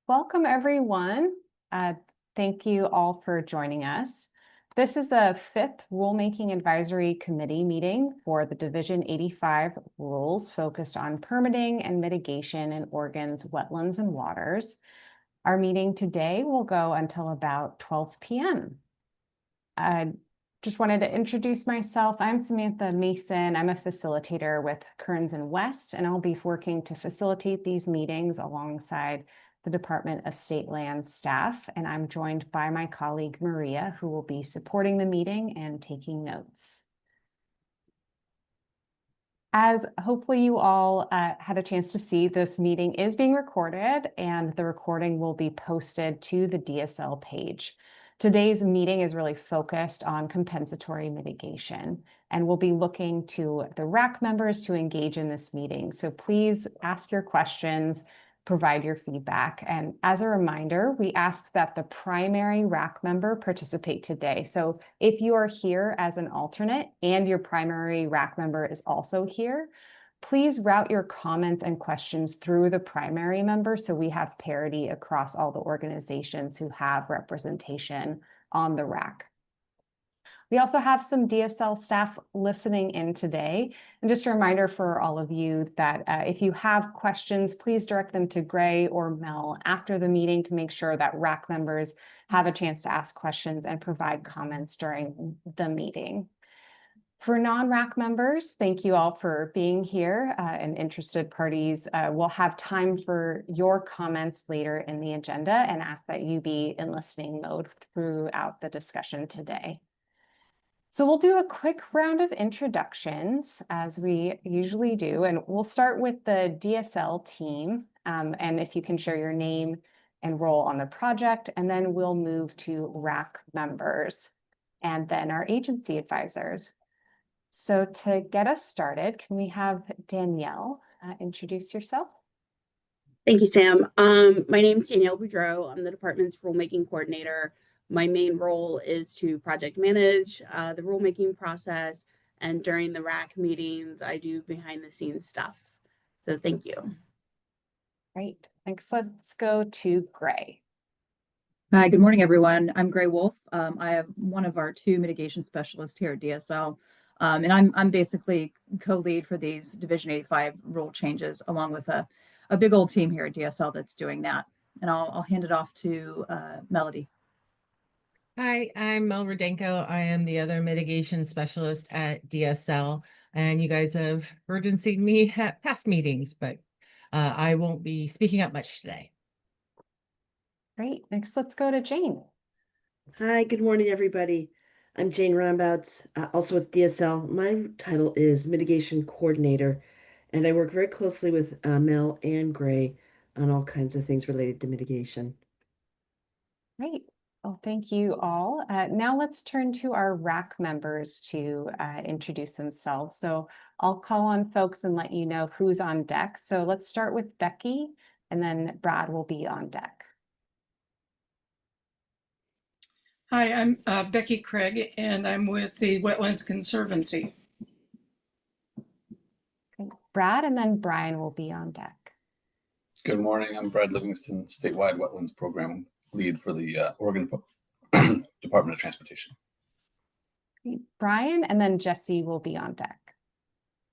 Welcome, everyone. Thank you all for joining us. This is the 5th Rulemaking Advisory Committee meeting for the Division 85 rules focused on permitting and mitigation in Oregon's wetlands and waters. Our meeting today will go until about 12 p.m. I just wanted to introduce myself. I'm Samantha Mason. I'm a facilitator with Kearns and West, and I'll be working to facilitate these meetings alongside the Department of State Lands staff, and I'm joined by my colleague Maria, who will be supporting the meeting and taking notes. As hopefully you all had a chance to see, this meeting is being recorded, and the recording will be posted to the DSL page. Today's meeting is really focused on compensatory mitigation, and we'll be looking to the RAC members to engage in this meeting. So please ask your questions, provide your feedback. And as a reminder, we ask that the primary RAC member participate today. So if you are here as an alternate and your primary RAC member is also here, please route your comments and questions through the primary member so we have parity across all the organizations who have representation on the RAC. We also have some DSL staff listening in today. And just a reminder for all of you that if you have questions, please direct them to Gray or Mel after the meeting to make sure that RAC members have a chance to ask questions and provide comments during the meeting. For non-RAC members, thank you all for being here, and interested parties. We'll have time for your comments later in the agenda and ask that you be in listening mode throughout the discussion today. So we'll do a quick round of introductions as we usually do, and we'll start with the DSL team. And if you can share your name and role on the project, and then we'll move to RAC members and then our agency advisors. So to get us started, can we have Danielle introduce yourself? Thank you, Sam. My name is Danielle Boudreau. I'm the department's rulemaking coordinator. My main role is to project manage the rulemaking process, and during the RAC meetings, I do behind the scenes stuff. So thank you. Great, thanks. Let's go to Gray. Hi, good morning, everyone. I'm Gray Wolf. I am one of our 2 mitigation specialists here at DSL, and I'm basically co-lead for these Division 85 rule changes, along with a big old team here at DSL that's doing that. And I'll hand it off to Melody. Hi, I'm Mel Rudenko. I am the other mitigation specialist at DSL, and you guys have heard and seen me at past meetings, but I won't be speaking up much today. Great, next let's go to Jane. Hi, good morning, everybody. I'm Jane Rambouts, also with DSL. My title is Mitigation Coordinator, and I work very closely with Mel and Gray on all kinds of things related to mitigation. Great. Well, thank you all. Now let's turn to our RAC members to introduce themselves. So I'll call on folks and let you know who's on deck. So let's start with Becky, and then Brad will be on deck. Hi, I'm Becky Craig, and I'm with the Wetlands Conservancy. Okay. Brad, and then Brian will be on deck. Good morning. I'm Brad Livingston, Statewide Wetlands Program Lead for the Oregon Department of Transportation. Great. Brian, and then Jesse will be on deck.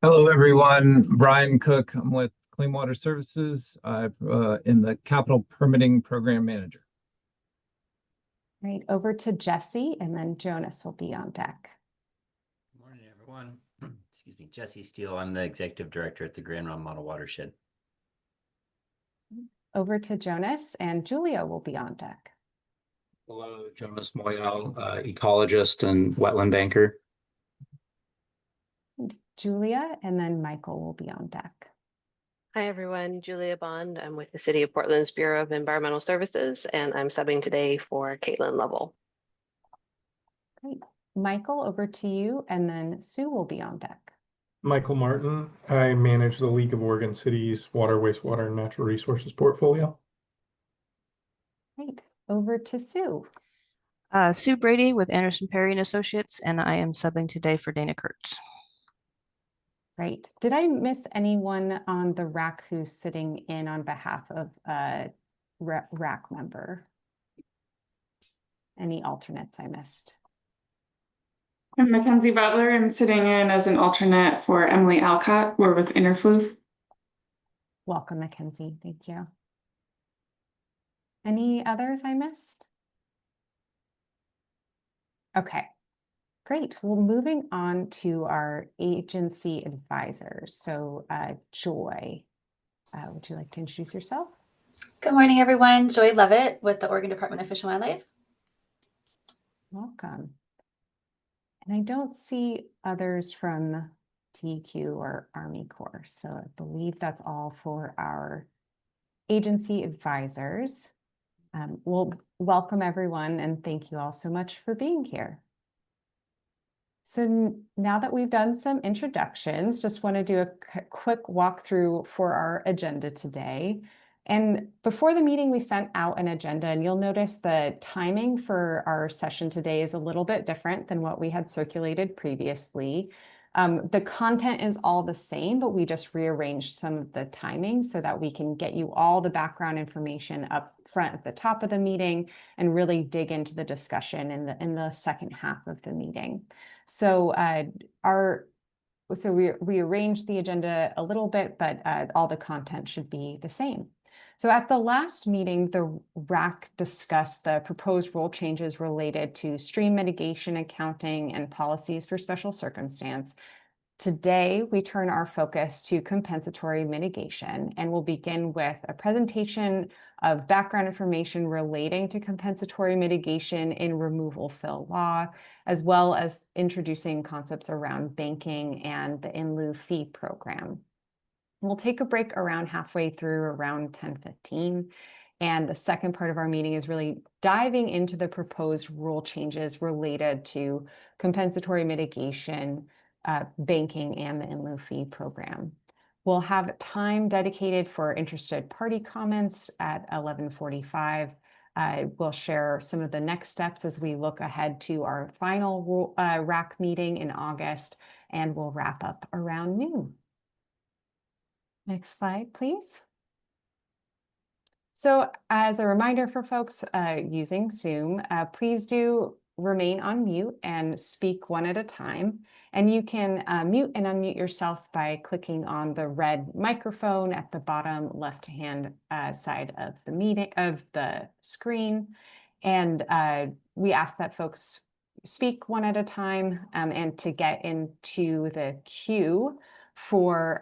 Hello, everyone. Brian Cook. I'm with Clean Water Services in the Capital Permitting Program Manager. Right, over to Jesse, and then Jonas will be on deck. Good morning, everyone. Excuse me, Jesse Steele. I'm the Executive Director at the Grand Ronde Model Watershed. Over to Jonas, and Julia will be on deck. Hello, Jonas Moyal, ecologist and wetland banker. Julia, and then Michael will be on deck. Hi, everyone. Julia Bond. I'm with the City of Portland's Bureau of Environmental Services, and I'm subbing today for Caitlin Lovell. Great. Michael, over to you, and then Sue will be on deck. Michael Martin. I manage the League of Oregon Cities Water, Wastewater, and Natural Resources portfolio. Great. Over to Sue. Sue Brady with Anderson Perry and Associates, and I am subbing today for Dana Kurtz. Great. Did I miss anyone on the RAC who's sitting in on behalf of RAC member? Any alternates I missed? I'm Mackenzie Butler. I'm sitting in as an alternate for Emily Alcott. We're with Interfloof. Welcome, Mackenzie. Thank you. Any others I missed? Okay, great. Well, moving on to our agency advisors. So Joy, would you like to introduce yourself? Good morning, everyone. Joy Levitt with the Oregon Department of Fish and Wildlife. Welcome. And I don't see others from TQ or Army Corps, so I believe that's all for our agency advisors. Well, welcome everyone, and thank you all so much for being here. So now that we've done some introductions, just want to do a quick walkthrough for our agenda today. And before the meeting, we sent out an agenda, and you'll notice the timing for our session today is a little bit different than what we had circulated previously. The content is all the same, but we just rearranged some of the timing so that we can get you all the background information up front at the top of the meeting and really dig into the discussion in the second half of the meeting. So we rearranged the agenda a little bit, but all the content should be the same. So at the last meeting, the RAC discussed the proposed rule changes related to stream mitigation, accounting, and policies for special circumstance. Today, we turn our focus to compensatory mitigation, and we'll begin with a presentation of background information relating to compensatory mitigation in removal fill law, as well as introducing concepts around banking and the in lieu fee program. We'll take a break around halfway through, around 10:15. And the second part of our meeting is really diving into the proposed rule changes related to compensatory mitigation, banking, and the in lieu fee program. We'll have time dedicated for interested party comments at 11:45. We'll share some of the next steps as we look ahead to our final RAC meeting in August, and we'll wrap up around noon. Next slide, please. So as a reminder for folks using Zoom, please do remain on mute and speak one at a time. And you can mute and unmute yourself by clicking on the red microphone at the bottom left-hand side of the screen. And we ask that folks speak one at a time and to get into the queue for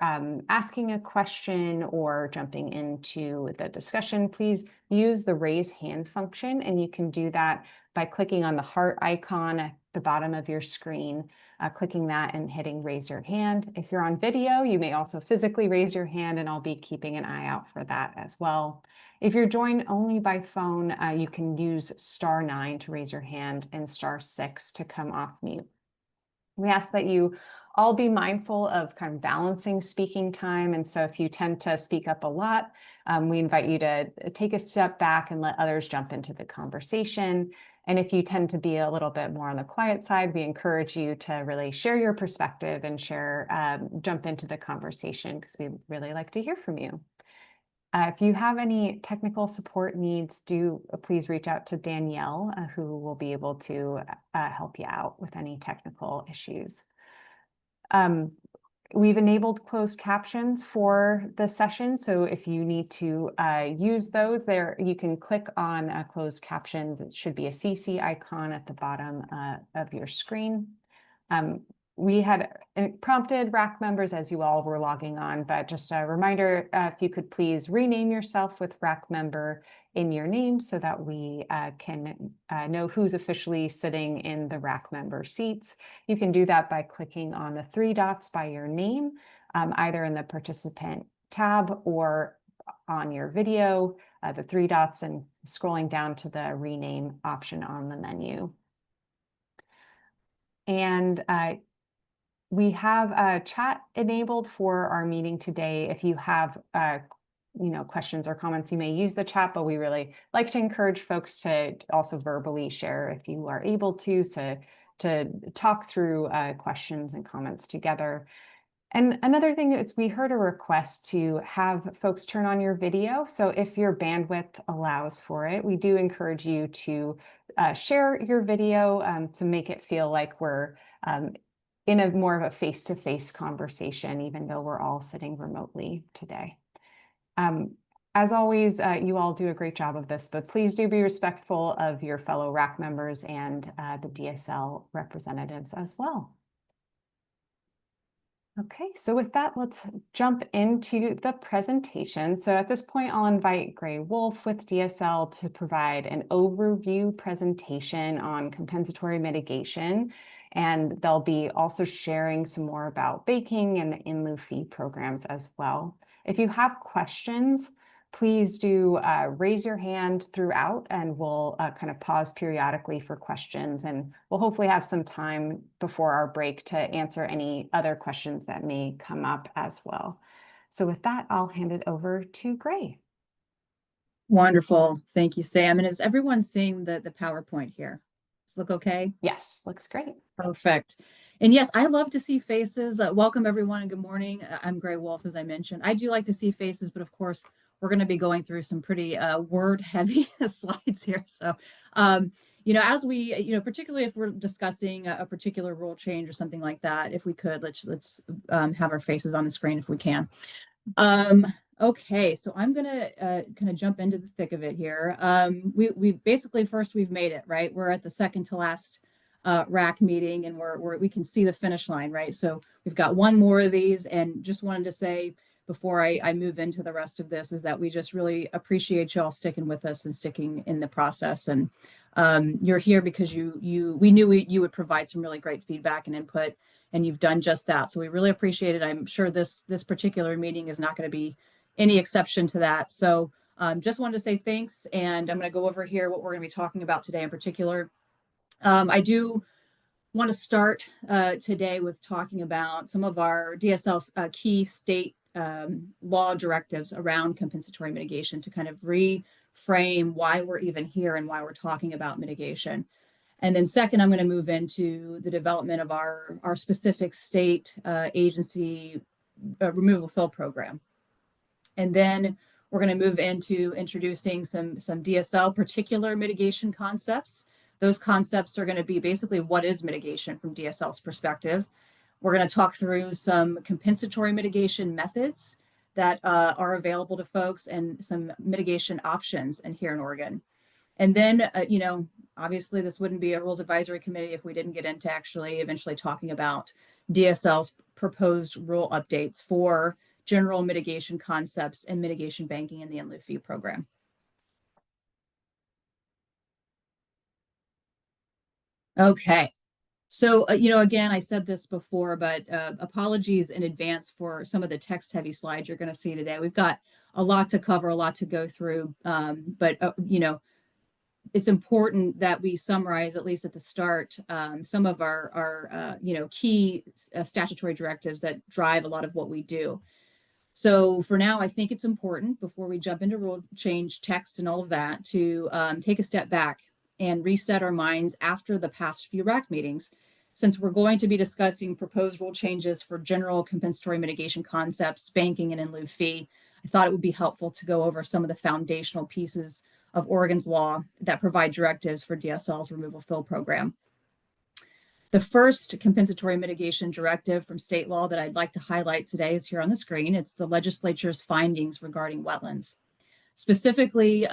asking a question or jumping into the discussion, please use the raise hand function, and you can do that by clicking on the heart icon at the bottom of your screen, clicking that and hitting raise your hand. If you're on video, you may also physically raise your hand, and I'll be keeping an eye out for that as well. If you're joined only by phone, you can use *9 to raise your hand and *6 to come off mute. We ask that you all be mindful of kind of balancing speaking time. And so if you tend to speak up a lot, we invite you to take a step back and let others jump into the conversation. And if you tend to be a little bit more on the quiet side, we encourage you to really share your perspective and jump into the conversation, because we really like to hear from you. If you have any technical support needs, please reach out to Danielle, who will be able to help you out with any technical issues. We've enabled closed captions for the session, so if you need to use those, you can click on closed captions. It should be a CC icon at the bottom of your screen. We had prompted RAC members as you all were logging on, but just a reminder, if you could please rename yourself with RAC member in your name so that we can know who's officially sitting in the RAC member seats. You can do that by clicking on the 3 dots by your name, either in the participant tab or on your video, the 3 dots, and scrolling down to the rename option on the menu. And we have a chat enabled for our meeting today. If you have questions or comments, you may use the chat, but we really like to encourage folks to also verbally share if you are able to talk through questions and comments together. And another thing is we heard a request to have folks turn on your video. So if your bandwidth allows for it, we do encourage you to share your video to make it feel like we're in a more of a face-to-face conversation, even though we're all sitting remotely today. As always, you all do a great job of this, but please do be respectful of your fellow RAC members and the DSL representatives as well. Okay, so with that, let's jump into the presentation. So at this point, I'll invite Gray Wolf with DSL to provide an overview presentation on compensatory mitigation. And they'll be also sharing some more about baking and the in lieu fee programs as well. If you have questions, please do raise your hand throughout, and we'll kind of pause periodically for questions, and we'll hopefully have some time before our break to answer any other questions that may come up as well. So with that, I'll hand it over to Gray. Wonderful. Thank you, Sam. And is everyone seeing the PowerPoint here? Does it look okay? Yes, looks great. Perfect. And yes, I love to see faces. Welcome, everyone, and good morning. I'm Gray Wolf, as I mentioned. I do like to see faces, but of course, we're going to be going through some pretty word-heavy slides here. So, as we, particularly if we're discussing a particular rule change or something like that, if we could, let's have our faces on the screen if we can. Okay, so I'm gonna kind of jump into the thick of it here. We basically we've made it, right? We're at the second to last RAC meeting, and we can see the finish line, right? So we've got one more of these, and just wanted to say before I move into the rest of this is that we just really appreciate y'all sticking with us and sticking in the process. And you're here because we knew you would provide some really great feedback and input, and you've done just that. So we really appreciate it. I'm sure this particular meeting is not going to be any exception to that. So just wanted to say thanks, and I'm going to go over here what we're going to be talking about today in particular. I do want to start today with talking about some of our DSL's key state law directives around compensatory mitigation to kind of reframe why we're even here and why we're talking about mitigation. And then second, I'm going to move into the development of our specific state agency removal fill program. And then we're going to move into introducing some DSL particular mitigation concepts. Those concepts are going to be basically what is mitigation from DSL's perspective. We're going to talk through some compensatory mitigation methods that are available to folks and some mitigation options here in Oregon. And then, obviously this wouldn't be a rules advisory committee if we didn't get into actually eventually talking about DSL's proposed rule updates for general mitigation concepts and mitigation banking in the in lieu fee program. Okay. So, again, I said this before, but apologies in advance for some of the text heavy slides you're going to see today. We've got a lot to cover, a lot to go through, but it's important that we summarize, at least at the start, some of our key statutory directives that drive a lot of what we do. So for now, I think it's important, before we jump into rule change text and all of that, to take a step back and reset our minds after the past few RAC meetings. Since we're going to be discussing proposed rule changes for general compensatory mitigation concepts, banking, and in lieu fee, I thought it would be helpful to go over some of the foundational pieces of Oregon's law that provide directives for DSL's removal fill program. The first compensatory mitigation directive from state law that I'd like to highlight today is here on the screen. It's the legislature's findings regarding wetlands. Specifically,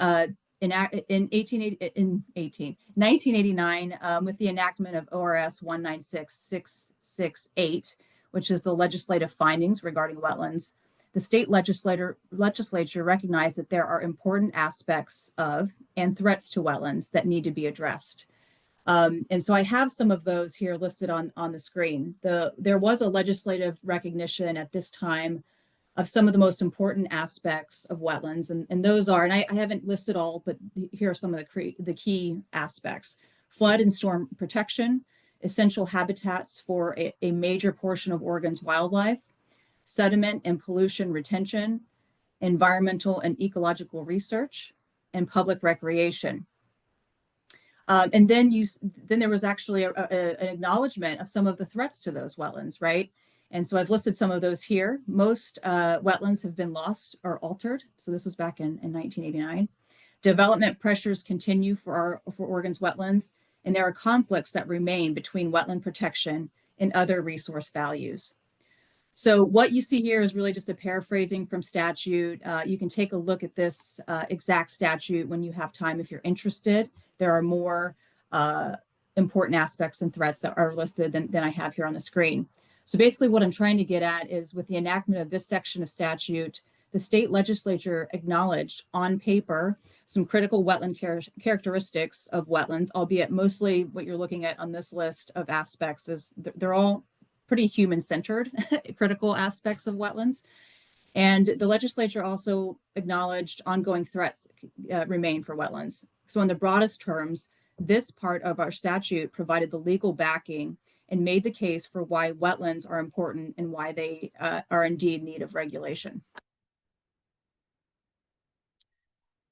in 1989, with the enactment of ORS 196668, which is the legislative findings regarding wetlands, the state legislature recognized that there are important aspects of and threats to wetlands that need to be addressed. And so I have some of those here listed on the screen. There was a legislative recognition at this time of some of the most important aspects of wetlands. And those are, and I haven't listed all, but here are some of the key aspects: flood and storm protection, essential habitats for a major portion of Oregon's wildlife, sediment and pollution retention, environmental and ecological research, and public recreation. And then there was actually an acknowledgement of some of the threats to those wetlands, right? And so I've listed some of those here. Most wetlands have been lost or altered. So this was back in 1989. Development pressures continue for Oregon's wetlands, and there are conflicts that remain between wetland protection and other resource values. So what you see here is really just a paraphrasing from statute. You can take a look at this exact statute when you have time if you're interested. There are more important aspects and threats that are listed than I have here on the screen. So basically what I'm trying to get at is with the enactment of this section of statute, the state legislature acknowledged on paper some critical wetland characteristics of wetlands, albeit mostly what you're looking at on this list of aspects is they're all pretty human-centered critical aspects of wetlands. And the legislature also acknowledged ongoing threats remain for wetlands. So in the broadest terms, this part of our statute provided the legal backing and made the case for why wetlands are important and why they are indeed in need of regulation.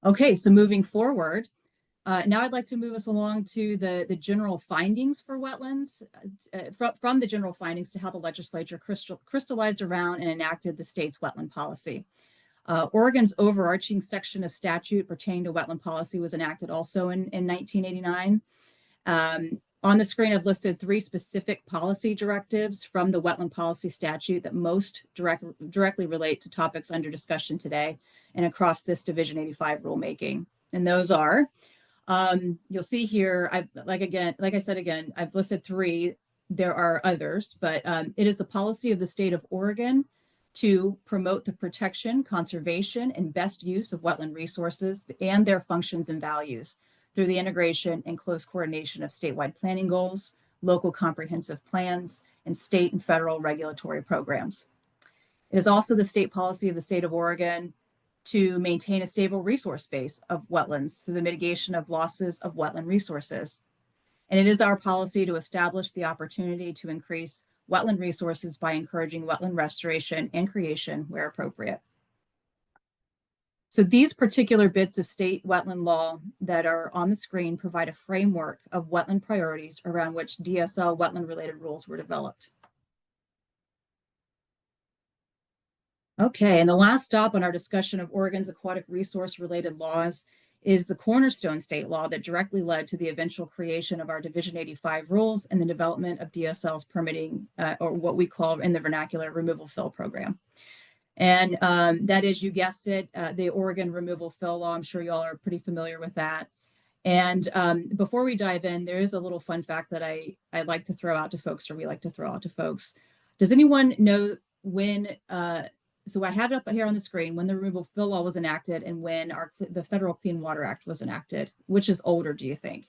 Okay, so moving forward, now I'd like to move us along to the general findings for wetlands, from the general findings to how the legislature crystallized around and enacted the state's wetland policy. Oregon's overarching section of statute pertaining to wetland policy was enacted also in 1989. On the screen, I've listed 3 specific policy directives from the wetland policy statute that most directly relate to topics under discussion today and across this Division 85 rulemaking. And those are, you'll see here, like I said again, I've listed 3. There are others, but it is the policy of the state of Oregon to promote the protection, conservation, and best use of wetland resources and their functions and values through the integration and close coordination of statewide planning goals, local comprehensive plans, and state and federal regulatory programs. It is also the state policy of the state of Oregon to maintain a stable resource base of wetlands through the mitigation of losses of wetland resources. And it is our policy to establish the opportunity to increase wetland resources by encouraging wetland restoration and creation where appropriate. So these particular bits of state wetland law that are on the screen provide a framework of wetland priorities around which DSL wetland related rules were developed. Okay, and the last stop on our discussion of Oregon's aquatic resource related laws is the cornerstone state law that directly led to the eventual creation of our Division 85 rules and the development of DSL's permitting, or what we call in the vernacular, removal fill program. And that is, you guessed it, the Oregon removal fill law. I'm sure y'all are pretty familiar with that. And before we dive in, there is a little fun fact that I like to throw out to folks, or we like to throw out to folks. Does anyone know when, so I have it up here on the screen, when the removal fill law was enacted and when the Federal Clean Water Act was enacted? Which is older, do you think?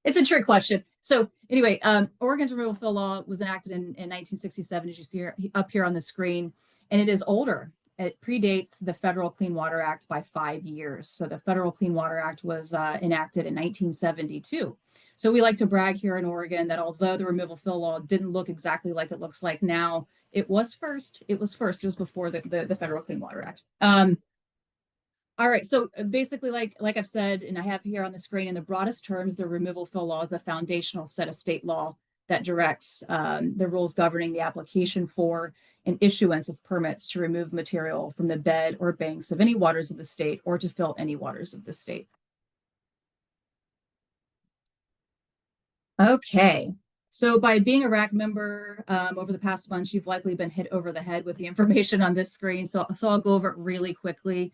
It's a trick question. So anyway, Oregon's removal fill law was enacted in 1967, as you see up here on the screen, and it is older. It predates the Federal Clean Water Act by 5 years. So the Federal Clean Water Act was enacted in 1972. So we like to brag here in Oregon that although the removal fill law didn't look exactly like it looks like now, it was first. It was before the Federal Clean Water Act. All right, so basically, like I've said, and I have here on the screen, in the broadest terms, the removal fill law is a foundational set of state law that directs the rules governing the application for and issuance of permits to remove material from the bed or banks of any waters of the state or to fill any waters of the state. Okay, so by being a RAC member over the past months, you've likely been hit over the head with the information on this screen, so I'll go over it really quickly.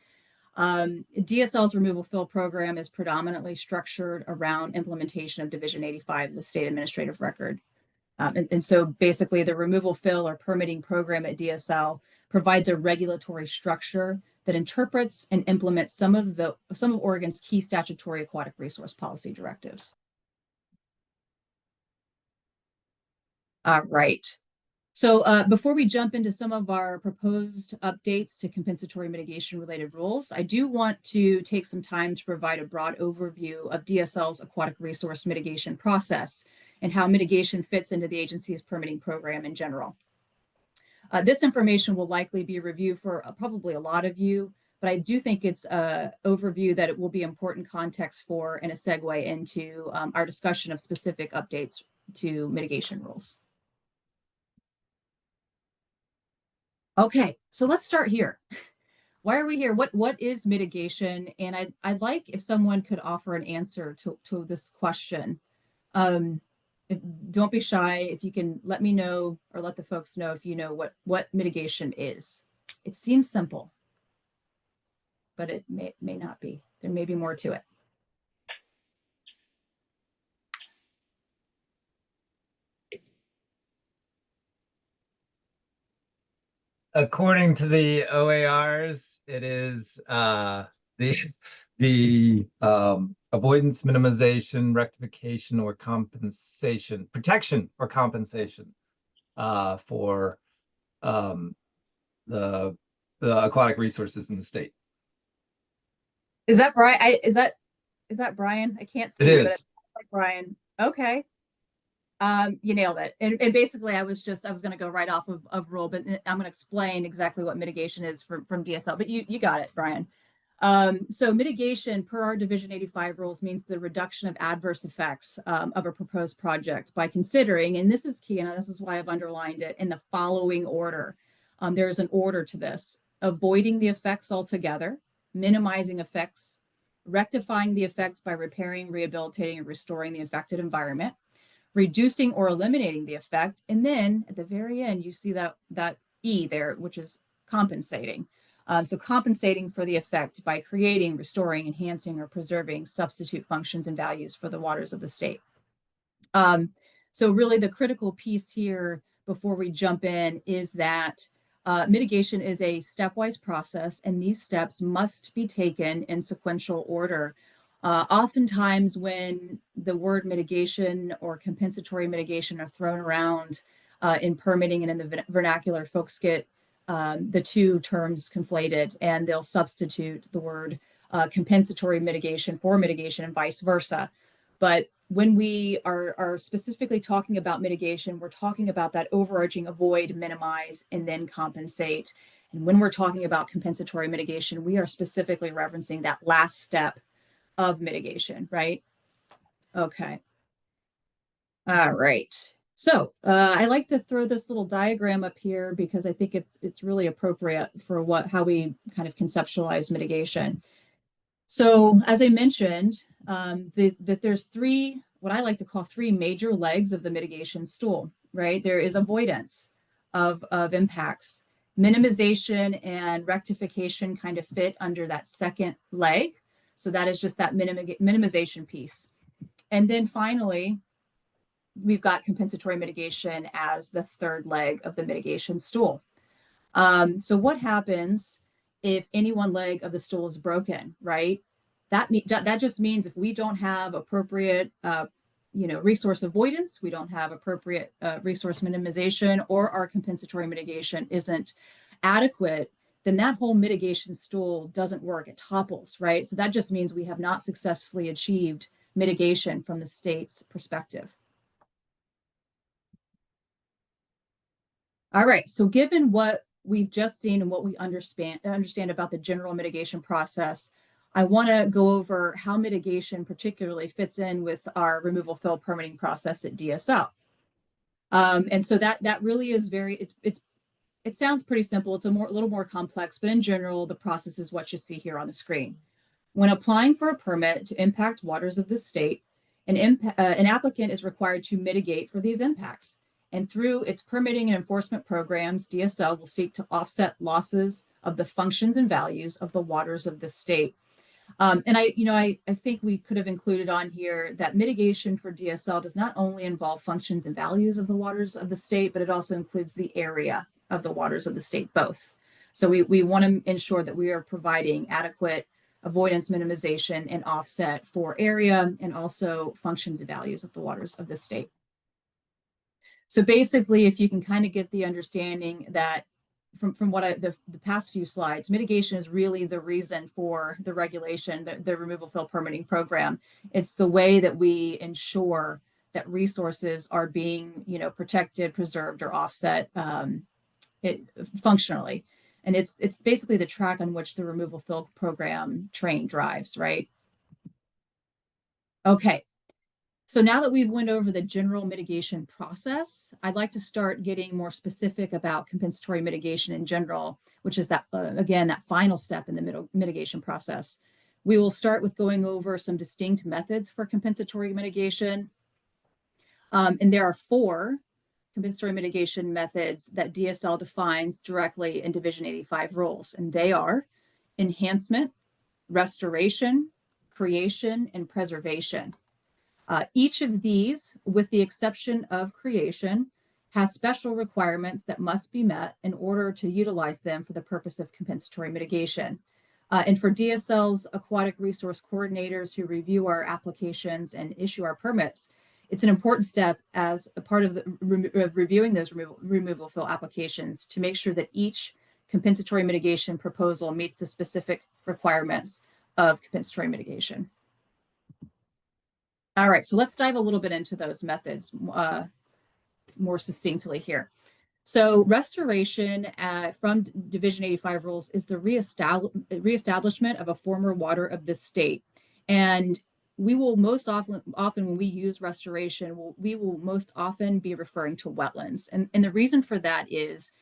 DSL's removal fill program is predominantly structured around implementation of Division 85 of the state administrative record. And so basically the removal fill or permitting program at DSL provides a regulatory structure that interprets and implements some of Oregon's key statutory aquatic resource policy directives. All right. So before we jump into some of our proposed updates to compensatory mitigation related rules, I do want to take some time to provide a broad overview of DSL's aquatic resource mitigation process and how mitigation fits into the agency's permitting program in general. This information will likely be reviewed for probably a lot of you, but I do think it's an overview that it will be important context for and a segue into our discussion of specific updates to mitigation rules. Okay, so let's start here. Why are we here? What is mitigation? And I'd like if someone could offer an answer to this question. Don't be shy. If you can let me know or let the folks know if you know what mitigation is. It seems simple, but it may not be. There may be more to it. According to the OARs, it is the avoidance, minimization, rectification, or compensation, protection or compensation for the aquatic resources in the state. Is that Brian? Is that Brian? I can't see it, but is. it's like Brian. Okay. You nailed it. And basically I was going to go right off of rule, but I'm going to explain exactly what mitigation is from DSL, but you got it, Brian. So mitigation per our Division 85 rules means the reduction of adverse effects of a proposed project by considering, and this is key, and this is why I've underlined it, in the following order. There is an order to this: avoiding the effects altogether, minimizing effects, rectifying the effects by repairing, rehabilitating, and restoring the affected environment, reducing or eliminating the effect, and then at the very end, you see that E there, which is compensating. So compensating for the effect by creating, restoring, enhancing, or preserving substitute functions and values for the waters of the state. So really the critical piece here before we jump in is that mitigation is a stepwise process, and these steps must be taken in sequential order. Oftentimes when the word mitigation or compensatory mitigation are thrown around in permitting and in the vernacular, folks get the two terms conflated, and they'll substitute the word compensatory mitigation for mitigation and vice versa. But when we are specifically talking about mitigation, we're talking about that overarching avoid, minimize, and then compensate. And when we're talking about compensatory mitigation, we are specifically referencing that last step of mitigation, right? Okay. All right. So I like to throw this little diagram up here because I think it's really appropriate for how we kind of conceptualize mitigation. So as I mentioned, that there's what I like to call three major legs of the mitigation stool, right? There is avoidance of impacts. Minimization and rectification kind of fit under that second leg. So that is just that minimization piece. And then finally, we've got compensatory mitigation as the third leg of the mitigation stool. So what happens if any one leg of the stool is broken, right? That just means if we don't have appropriate resource avoidance, we don't have appropriate resource minimization, or our compensatory mitigation isn't adequate, then that whole mitigation stool doesn't work. It topples, right? So that just means we have not successfully achieved mitigation from the state's perspective. All right, so given what we've just seen and what we understand about the general mitigation process, I want to go over how mitigation particularly fits in with our removal fill permitting process at DSL. And so that really is it sounds pretty simple. It's a little more complex, but in general, the process is what you see here on the screen. When applying for a permit to impact waters of the state, an applicant is required to mitigate for these impacts. And through its permitting and enforcement programs, DSL will seek to offset losses of the functions and values of the waters of the state. And I think we could have included on here that mitigation for DSL does not only involve functions and values of the waters of the state, but it also includes the area of the waters of the state, both. So we want to ensure that we are providing adequate avoidance, minimization, and offset for area and also functions and values of the waters of the state. So basically, if you can kind of get the understanding that from what the past few slides, mitigation is really the reason for the regulation, the removal fill permitting program. It's the way that we ensure that resources are being, protected, preserved, or offset functionally. And it's basically the track on which the removal fill program train drives, right? Okay. So now that we've went over the general mitigation process, I'd like to start getting more specific about compensatory mitigation in general, which is that, again, that final step in the mitigation process. We will start with going over some distinct methods for compensatory mitigation. And there are 4 compensatory mitigation methods that DSL defines directly in Division 85 rules, and they are enhancement, restoration, creation, and preservation. Each of these, with the exception of creation, has special requirements that must be met in order to utilize them for the purpose of compensatory mitigation. And for DSL's aquatic resource coordinators who review our applications and issue our permits, it's an important step as a part of reviewing those removal fill applications to make sure that each compensatory mitigation proposal meets the specific requirements of compensatory mitigation. All right, so let's dive a little bit into those methods more succinctly here. So restoration from Division 85 rules is the reestablishment of a former water of the state. And we will most often when we use restoration, we will most often be referring to wetlands. And the reason for that is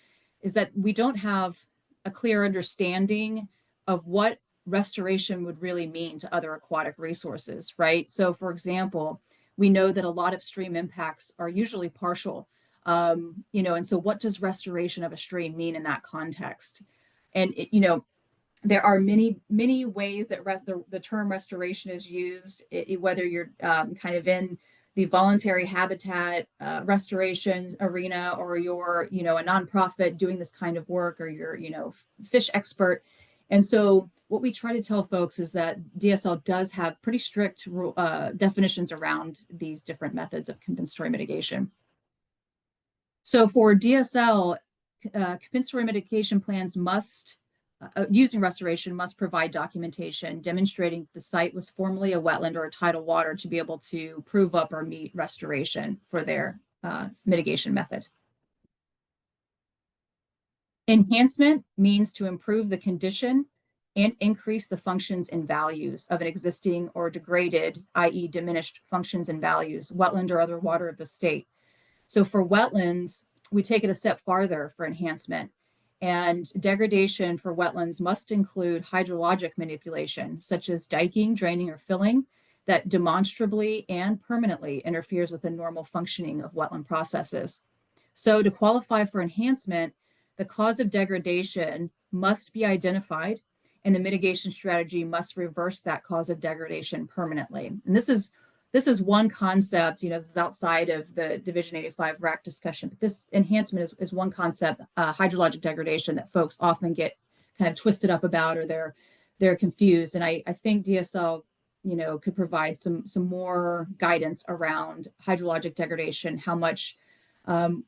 that we don't have a clear understanding of what restoration would really mean to other aquatic resources, right? So for example, we know that a lot of stream impacts are usually partial, and so what does restoration of a stream mean in that context? And, there are many ways that the term restoration is used, whether you're kind of in the voluntary habitat restoration arena, or you're, a nonprofit doing this kind of work, or you're, fish expert. And so what we try to tell folks is that DSL does have pretty strict definitions around these different methods of compensatory mitigation. So for DSL, compensatory mitigation plans using restoration must provide documentation demonstrating the site was formerly a wetland or a tidal water to be able to prove up or meet restoration for their mitigation method. Enhancement means to improve the condition and increase the functions and values of an existing or degraded, i.e. diminished functions and values, wetland or other water of the state. So for wetlands, we take it a step farther for enhancement. And degradation for wetlands must include hydrologic manipulation, such as diking, draining, or filling, that demonstrably and permanently interferes with the normal functioning of wetland processes. So to qualify for enhancement, the cause of degradation must be identified, and the mitigation strategy must reverse that cause of degradation permanently. And this is one concept, this is outside of the Division 85 RAC discussion, but this enhancement is one concept, hydrologic degradation, that folks often get kind of twisted up about, or they're confused. And I think DSL, could provide some more guidance around hydrologic degradation, how much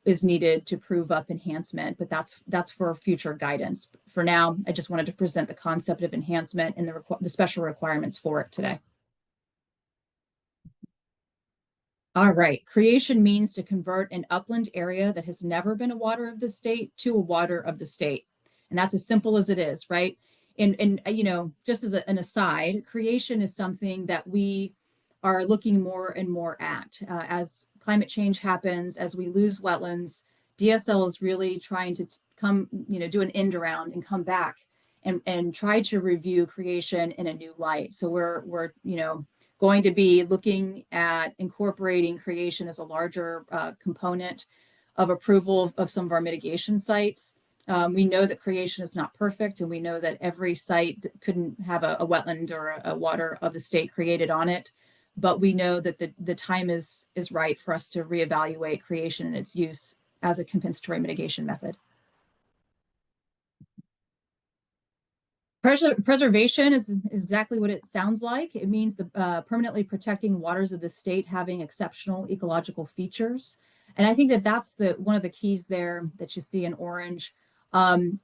is needed to prove up enhancement, but that's for future guidance. For now, I just wanted to present the concept of enhancement and the special requirements for it today. All right, creation means to convert an upland area that has never been a water of the state to a water of the state. And that's as simple as it is, right? And just as an aside, creation is something that we are looking more and more at. As climate change happens, as we lose wetlands, DSL is really trying to come, do an end around and come back and try to review creation in a new light. So we're going to be looking at incorporating creation as a larger component of approval of some of our mitigation sites. We know that creation is not perfect, and we know that every site couldn't have a wetland or a water of the state created on it. But we know that the time is right for us to reevaluate creation and its use as a compensatory mitigation method. Preservation is exactly what it sounds like. It means permanently protecting waters of the state having exceptional ecological features. And I think that that's one of the keys there that you see in orange. One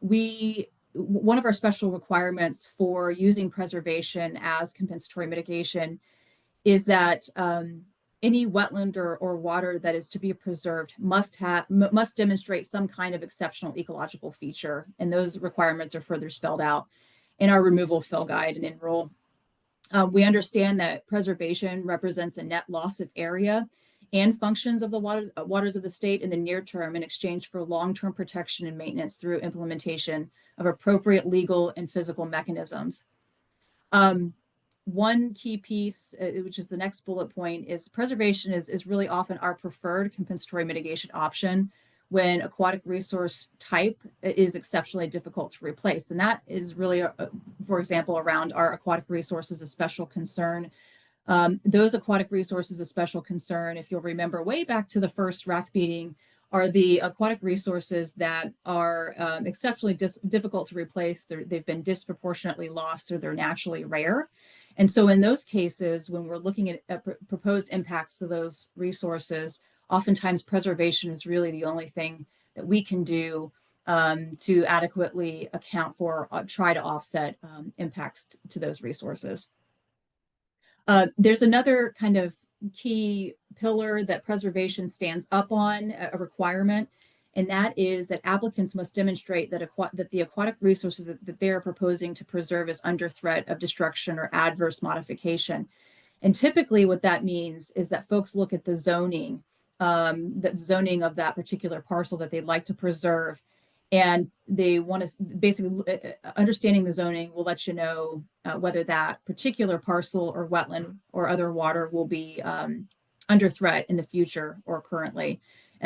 of our special requirements for using preservation as compensatory mitigation is that any wetland or water that is to be preserved must demonstrate some kind of exceptional ecological feature, and those requirements are further spelled out in our removal fill guide and in rule. We understand that preservation represents a net loss of area and functions of the waters of the state in the near term in exchange for long-term protection and maintenance through implementation of appropriate legal and physical mechanisms. One key piece, which is the next bullet point, is preservation is really often our preferred compensatory mitigation option when aquatic resource type is exceptionally difficult to replace. And that is really, for example, around our aquatic resources of special concern. Those aquatic resources of special concern, if you'll remember way back to the first RAC meeting, are the aquatic resources that are exceptionally difficult to replace. They've been disproportionately lost or they're naturally rare. And so in those cases, when we're looking at proposed impacts to those resources, oftentimes preservation is really the only thing that we can do to adequately account for, try to offset impacts to those resources. There's another kind of key pillar that preservation stands up on, a requirement, and that is that applicants must demonstrate that the aquatic resources that they are proposing to preserve is under threat of destruction or adverse modification. And typically what that means is that folks look at the zoning of that particular parcel that they'd like to preserve, and they want to basically understanding the zoning will let you know whether that particular parcel or wetland or other water will be under threat in the future or currently.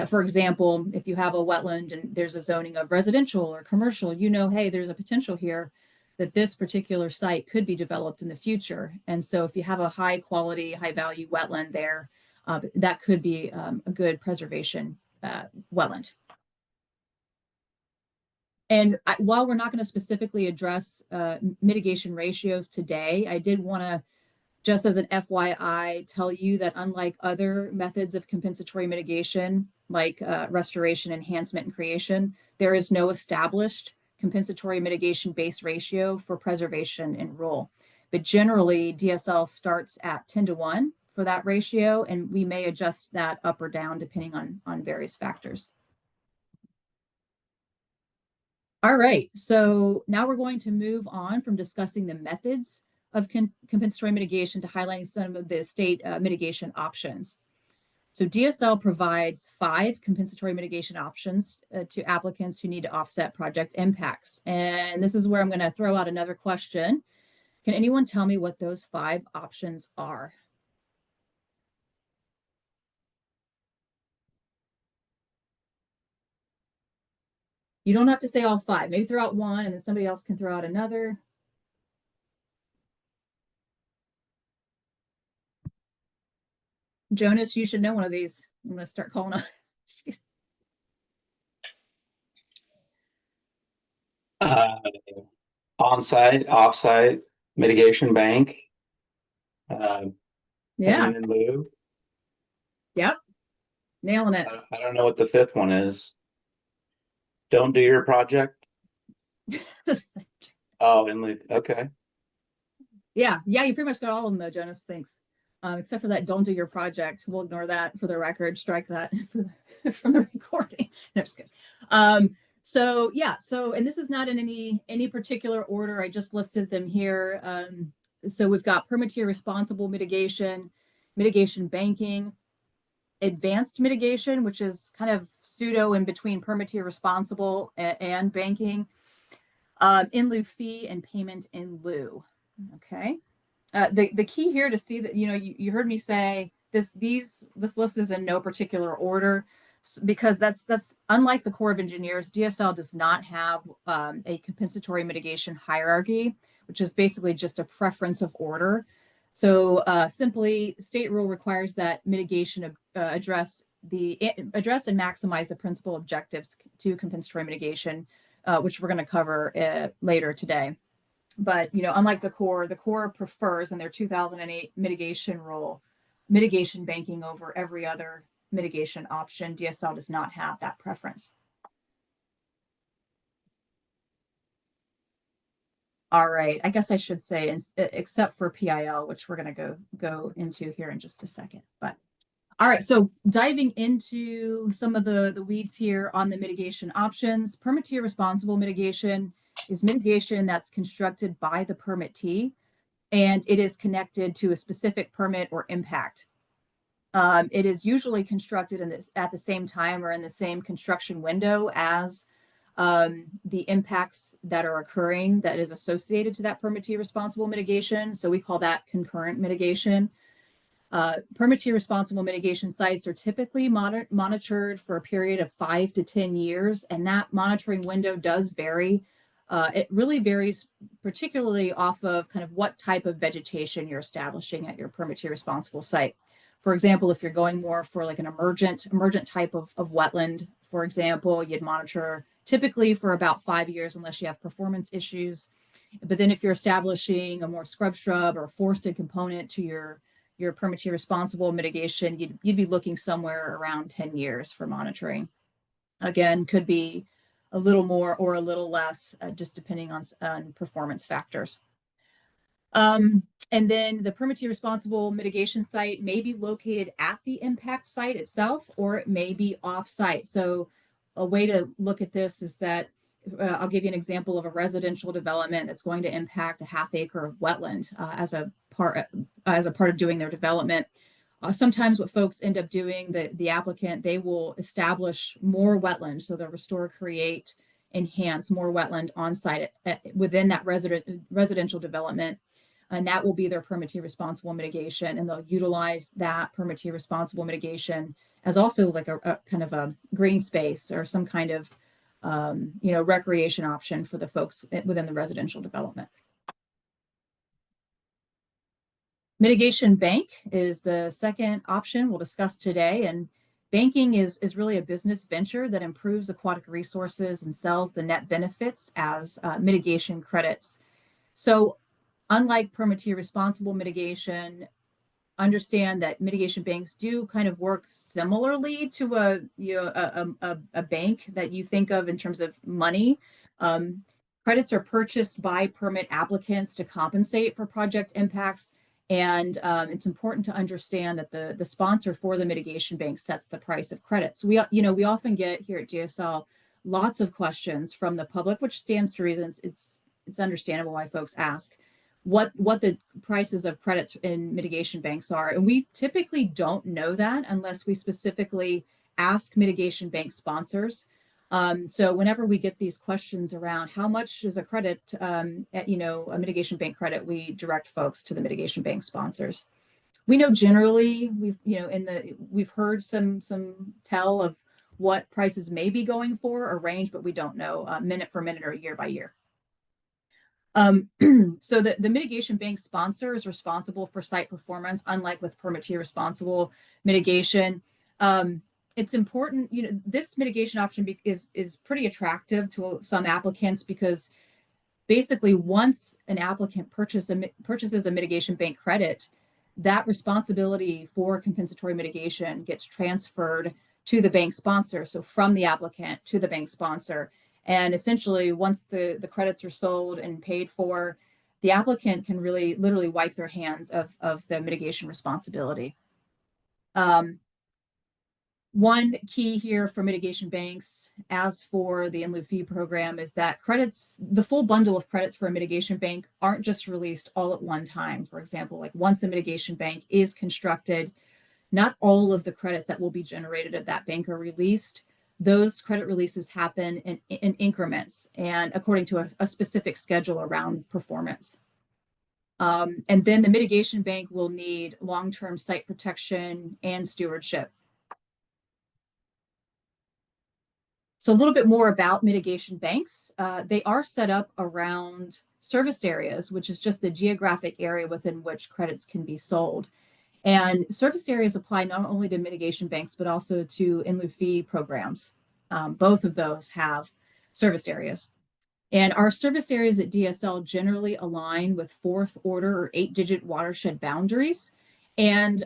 For example, if you have a wetland and there's a zoning of residential or commercial, you know, hey, there's a potential here that this particular site could be developed in the future. And so if you have a high quality, high value wetland there, that could be a good preservation wetland. And while we're not going to specifically address mitigation ratios today, I did want to, just as an FYI, tell you that unlike other methods of compensatory mitigation, like restoration, enhancement, and creation, there is no established compensatory mitigation base ratio for preservation and rule. But generally, DSL starts at 10:1 for that ratio, and we may adjust that up or down depending on various factors. All right, so now we're going to move on from discussing the methods of compensatory mitigation to highlighting some of the state mitigation options. So DSL provides 5 compensatory mitigation options to applicants who need to offset project impacts. And this is where I'm going to throw out another question. Can anyone tell me what those 5 options are? You don't have to say all 5. Maybe throw out one and then somebody else can throw out another. Jonas, you should know one of these. I'm going to start calling us. On-site, off-site, mitigation bank. Yeah. Payment in lieu. Yep. Nailing it. I don't know what the 5th one is. Don't do your project. Oh, in lieu. Okay. Yeah, you pretty much got all of them though, Jonas. Thanks. Except for that, don't do your project. We'll ignore that for the record. Strike that from the recording. No, just kidding. So yeah, and this is not in any particular order. I just listed them here. So we've got permittee responsible mitigation, mitigation banking, advanced mitigation, which is kind of pseudo in between permittee responsible and banking, in lieu fee, and payment in lieu. Okay. The key here to see that, you heard me say this list is in no particular order, because that's unlike the Corps of Engineers. DSL does not have a compensatory mitigation hierarchy, which is basically just a preference of order. So simply, state rule requires that mitigation address and maximize the principal objectives to compensatory mitigation, which we're going to cover later today. But unlike the Corps prefers in their 2008 mitigation rule, mitigation banking over every other mitigation option. DSL does not have that preference. All right, I guess I should say, except for PIL, which we're going to go into here in just a second. But All right, so diving into some of the weeds here on the mitigation options, permittee responsible mitigation is mitigation that's constructed by the permittee, and it is connected to a specific permit or impact. It is usually constructed at the same time or in the same construction window as the impacts that are occurring that is associated to that permittee responsible mitigation. So we call that concurrent mitigation. Permittee responsible mitigation sites are typically monitored for a period of 5 to 10 years, and that monitoring window does vary. It really varies, particularly off of kind of what type of vegetation you're establishing at your permittee responsible site. For example, if you're going more for like an emergent type of wetland, for example, you'd monitor typically for about 5 years unless you have performance issues. But then if you're establishing a more shrub or forested component to your permittee responsible mitigation, you'd be looking somewhere around 10 years for monitoring. Again, could be a little more or a little less, just depending on performance factors. And then the permittee responsible mitigation site may be located at the impact site itself, or it may be off-site. So a way to look at this is that I'll give you an example of a residential development that's going to impact a half acre of wetland as a part of doing their development. Sometimes what folks end up doing, the applicant, they will establish more wetland. So they'll restore, create, enhance more wetland on site within that residential development. And that will be their permittee responsible mitigation. And they'll utilize that permittee responsible mitigation as also like a kind of a green space or some kind of recreation option for the folks within the residential development. Mitigation bank is the second option we'll discuss today. And banking is really a business venture that improves aquatic resources and sells the net benefits as mitigation credits. So unlike permittee responsible mitigation, understand that mitigation banks do kind of work similarly to a bank that you think of in terms of money. Credits are purchased by permit applicants to compensate for project impacts. And it's important to understand that the sponsor for the mitigation bank sets the price of credits. We often get here at DSL lots of questions from the public, which stands to reason. It's understandable why folks ask what the prices of credits in mitigation banks are. And we typically don't know that unless we specifically ask mitigation bank sponsors. So whenever we get these questions around how much is a credit, a mitigation bank credit, we direct folks to the mitigation bank sponsors. We know generally we've heard some tell of what prices may be going for a range, but we don't know minute for minute or year by year. So the mitigation bank sponsor is responsible for site performance, unlike with permittee responsible mitigation. It's important, this mitigation option is pretty attractive to some applicants because basically once an applicant purchases a mitigation bank credit, that responsibility for compensatory mitigation gets transferred to the bank sponsor. So from the applicant to the bank sponsor. And essentially, once the credits are sold and paid for, the applicant can really literally wipe their hands of the mitigation responsibility. One key here for mitigation banks, as for the in lieu fee program, is that credits, the full bundle of credits for a mitigation bank aren't just released all at one time. For example, like once a mitigation bank is constructed, not all of the credits that will be generated at that bank are released. Those credit releases happen in increments and according to a specific schedule around performance. And then the mitigation bank will need long-term site protection and stewardship. So a little bit more about mitigation banks. They are set up around service areas, which is just the geographic area within which credits can be sold. And service areas apply not only to mitigation banks, but also to in lieu fee programs. Both of those have service areas. And our service areas at DSL generally align with 4th order or 8-digit watershed boundaries. And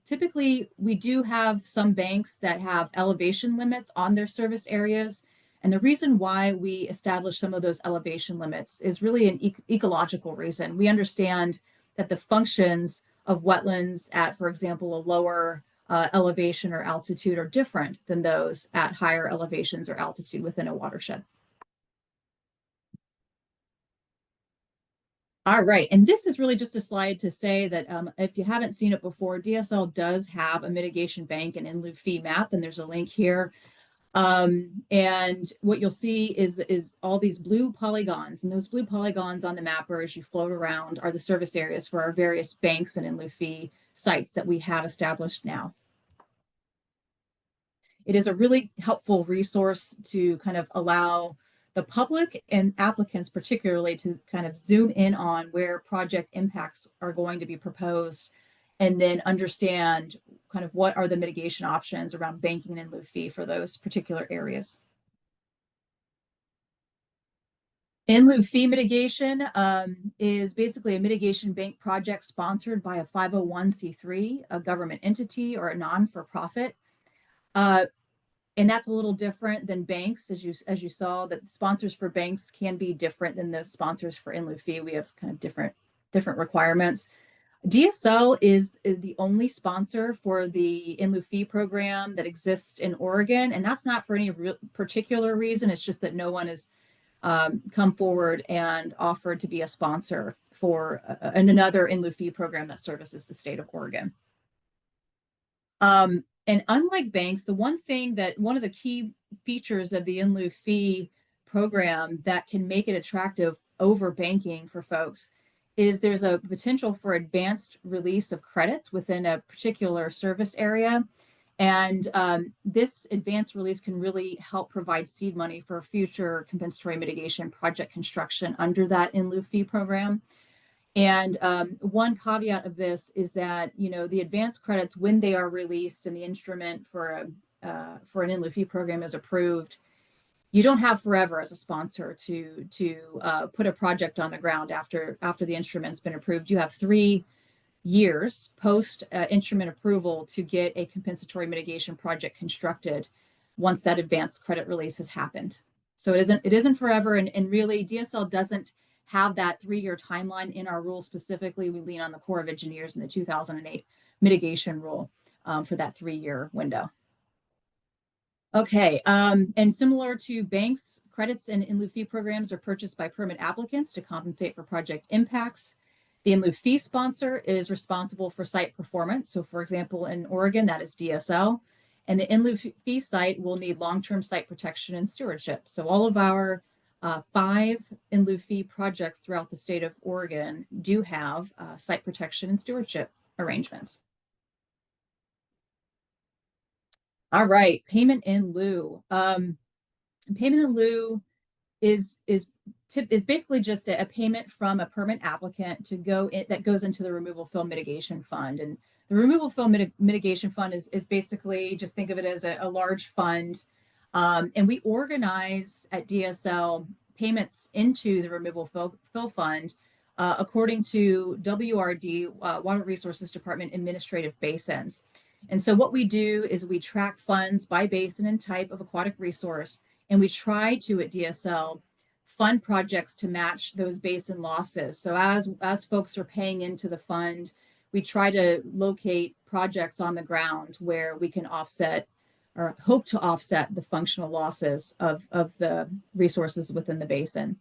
typically, we do have some banks that have elevation limits on their service areas. And the reason why we establish some of those elevation limits is really an ecological reason. We understand that the functions of wetlands at, for example, a lower elevation or altitude are different than those at higher elevations or altitude within a watershed. All right, and this is really just a slide to say that if you haven't seen it before, DSL does have a mitigation bank and in lieu fee map, and there's a link here. And what you'll see is all these blue polygons, and those blue polygons on the mapper as you float around are the service areas for our various banks and in lieu fee sites that we have established now. It is a really helpful resource to kind of allow the public and applicants particularly to kind of zoom in on where project impacts are going to be proposed and then understand kind of what are the mitigation options around banking and in lieu fee for those particular areas. In lieu fee mitigation is basically a mitigation bank project sponsored by a 501c3, a government entity, or a non-for-profit. And that's a little different than banks, as you saw, that sponsors for banks can be different than the sponsors for in lieu fee. We have kind of different requirements. DSL is the only sponsor for the in lieu fee program that exists in Oregon, and that's not for any particular reason. It's just that no one has come forward and offered to be a sponsor for another in lieu fee program that services the state of Oregon. And unlike banks, one of the key features of the in lieu fee program that can make it attractive over banking for folks is there's a potential for advanced release of credits within a particular service area. And this advanced release can really help provide seed money for future compensatory mitigation project construction under that in lieu fee program. And one caveat of this is that, the advanced credits, when they are released and the instrument for an in lieu fee program is approved, you don't have forever as a sponsor to put a project on the ground after the instrument's been approved. You have 3 years post instrument approval to get a compensatory mitigation project constructed once that advanced credit release has happened. So it isn't forever, and really DSL doesn't have that 3-year timeline in our rule specifically. We lean on the Corps of Engineers and the 2008 mitigation rule for that 3-year window. Okay, and similar to banks, credits and in lieu fee programs are purchased by permit applicants to compensate for project impacts. The in lieu fee sponsor is responsible for site performance. So for example, in Oregon, that is DSL. And the in lieu fee site will need long-term site protection and stewardship. So all of our 5 in lieu fee projects throughout the state of Oregon do have site protection and stewardship arrangements. All right, payment in lieu. Payment in lieu is basically just a payment from a permit applicant that goes into the removal fill mitigation fund. And the removal fill mitigation fund is basically, just think of it as a large fund. And we organize at DSL payments into the removal fill fund according to WRD, Water Resources Department administrative basins. And so what we do is we track funds by basin and type of aquatic resource, and we try to, at DSL, fund projects to match those basin losses. So as folks are paying into the fund, we try to locate projects on the ground where we can offset or hope to offset the functional losses of the resources within the basin.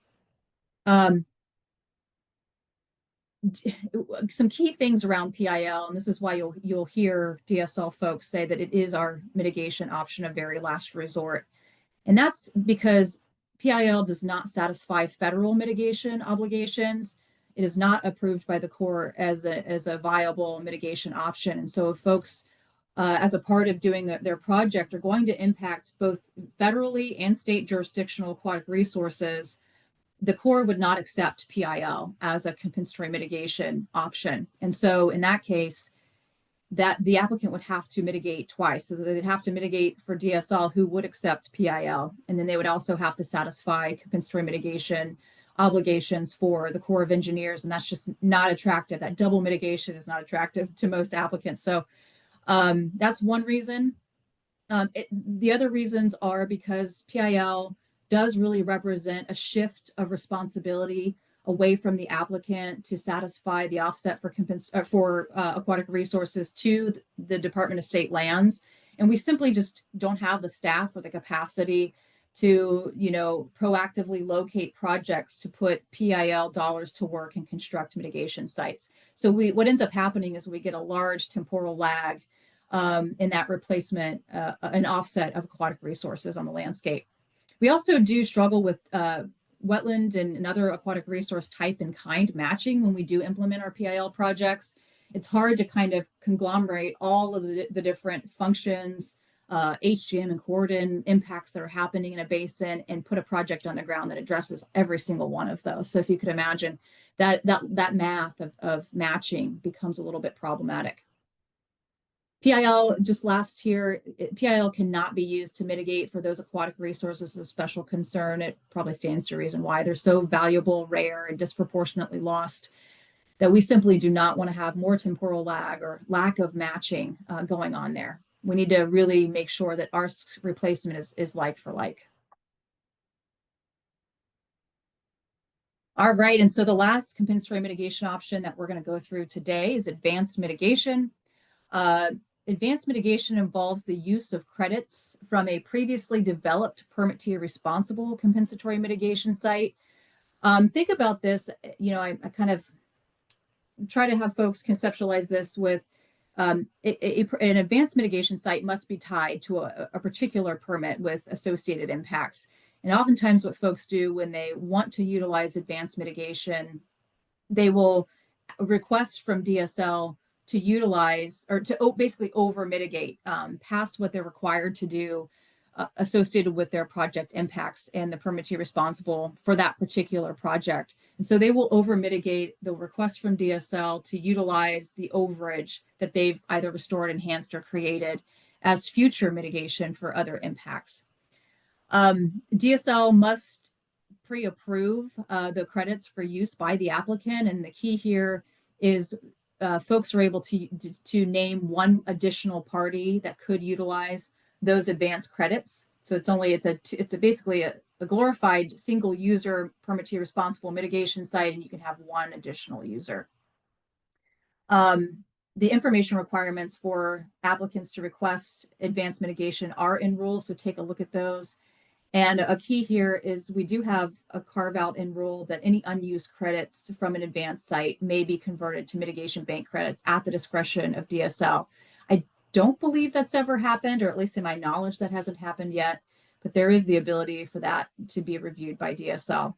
Some key things around PIL, and this is why you'll hear DSL folks say that it is our mitigation option of very last resort. And that's because PIL does not satisfy federal mitigation obligations. It is not approved by the Corps as a viable mitigation option. And so if folks, as a part of doing their project, are going to impact both federally and state jurisdictional aquatic resources, the Corps would not accept PIL as a compensatory mitigation option. And so in that case, that the applicant would have to mitigate twice. So they'd have to mitigate for DSL, who would accept PIL. And then they would also have to satisfy compensatory mitigation obligations for the Corps of Engineers. And that's just not attractive. That double mitigation is not attractive to most applicants. So that's one reason. The other reasons are because PIL does really represent a shift of responsibility away from the applicant to satisfy the offset for aquatic resources to the Department of State Lands. And we simply just don't have the staff or the capacity to, proactively locate projects to put PIL dollars to work and construct mitigation sites. So what ends up happening is we get a large temporal lag in that replacement, an offset of aquatic resources on the landscape. We also do struggle with wetland and another aquatic resource type and kind matching when we do implement our PIL projects. It's hard to kind of conglomerate all of the different functions, HGM and coordinate impacts that are happening in a basin and put a project on the ground that addresses every single one of those. So if you could imagine that math of matching becomes a little bit problematic. PIL, just last year, PIL cannot be used to mitigate for those aquatic resources of special concern. It probably stands to reason why they're so valuable, rare, and disproportionately lost, that we simply do not want to have more temporal lag or lack of matching going on there. We need to really make sure that our replacement is like for like. All right, and so the last compensatory mitigation option that we're going to go through today is advanced mitigation. Advanced mitigation involves the use of credits from a previously developed permit-to responsible compensatory mitigation site. Think about this, I kind of try to have folks conceptualize this with an advanced mitigation site must be tied to a particular permit with associated impacts. And oftentimes what folks do when they want to utilize advanced mitigation, they will request from DSL to utilize or to basically over mitigate past what they're required to do associated with their project impacts and the permittee responsible for that particular project. And so they will over mitigate the request from DSL to utilize the overage that they've either restored, enhanced, or created as future mitigation for other impacts. DSL must pre-approve the credits for use by the applicant, and the key here is folks are able to name one additional party that could utilize those advanced credits. So it's basically a glorified single user permittee responsible mitigation site, and you can have one additional user. The information requirements for applicants to request advanced mitigation are in rule, so take a look at those. And a key here is we do have a carve out in rule that any unused credits from an advanced site may be converted to mitigation bank credits at the discretion of DSL. I don't believe that's ever happened, or at least in my knowledge that hasn't happened yet, but there is the ability for that to be reviewed by DSL.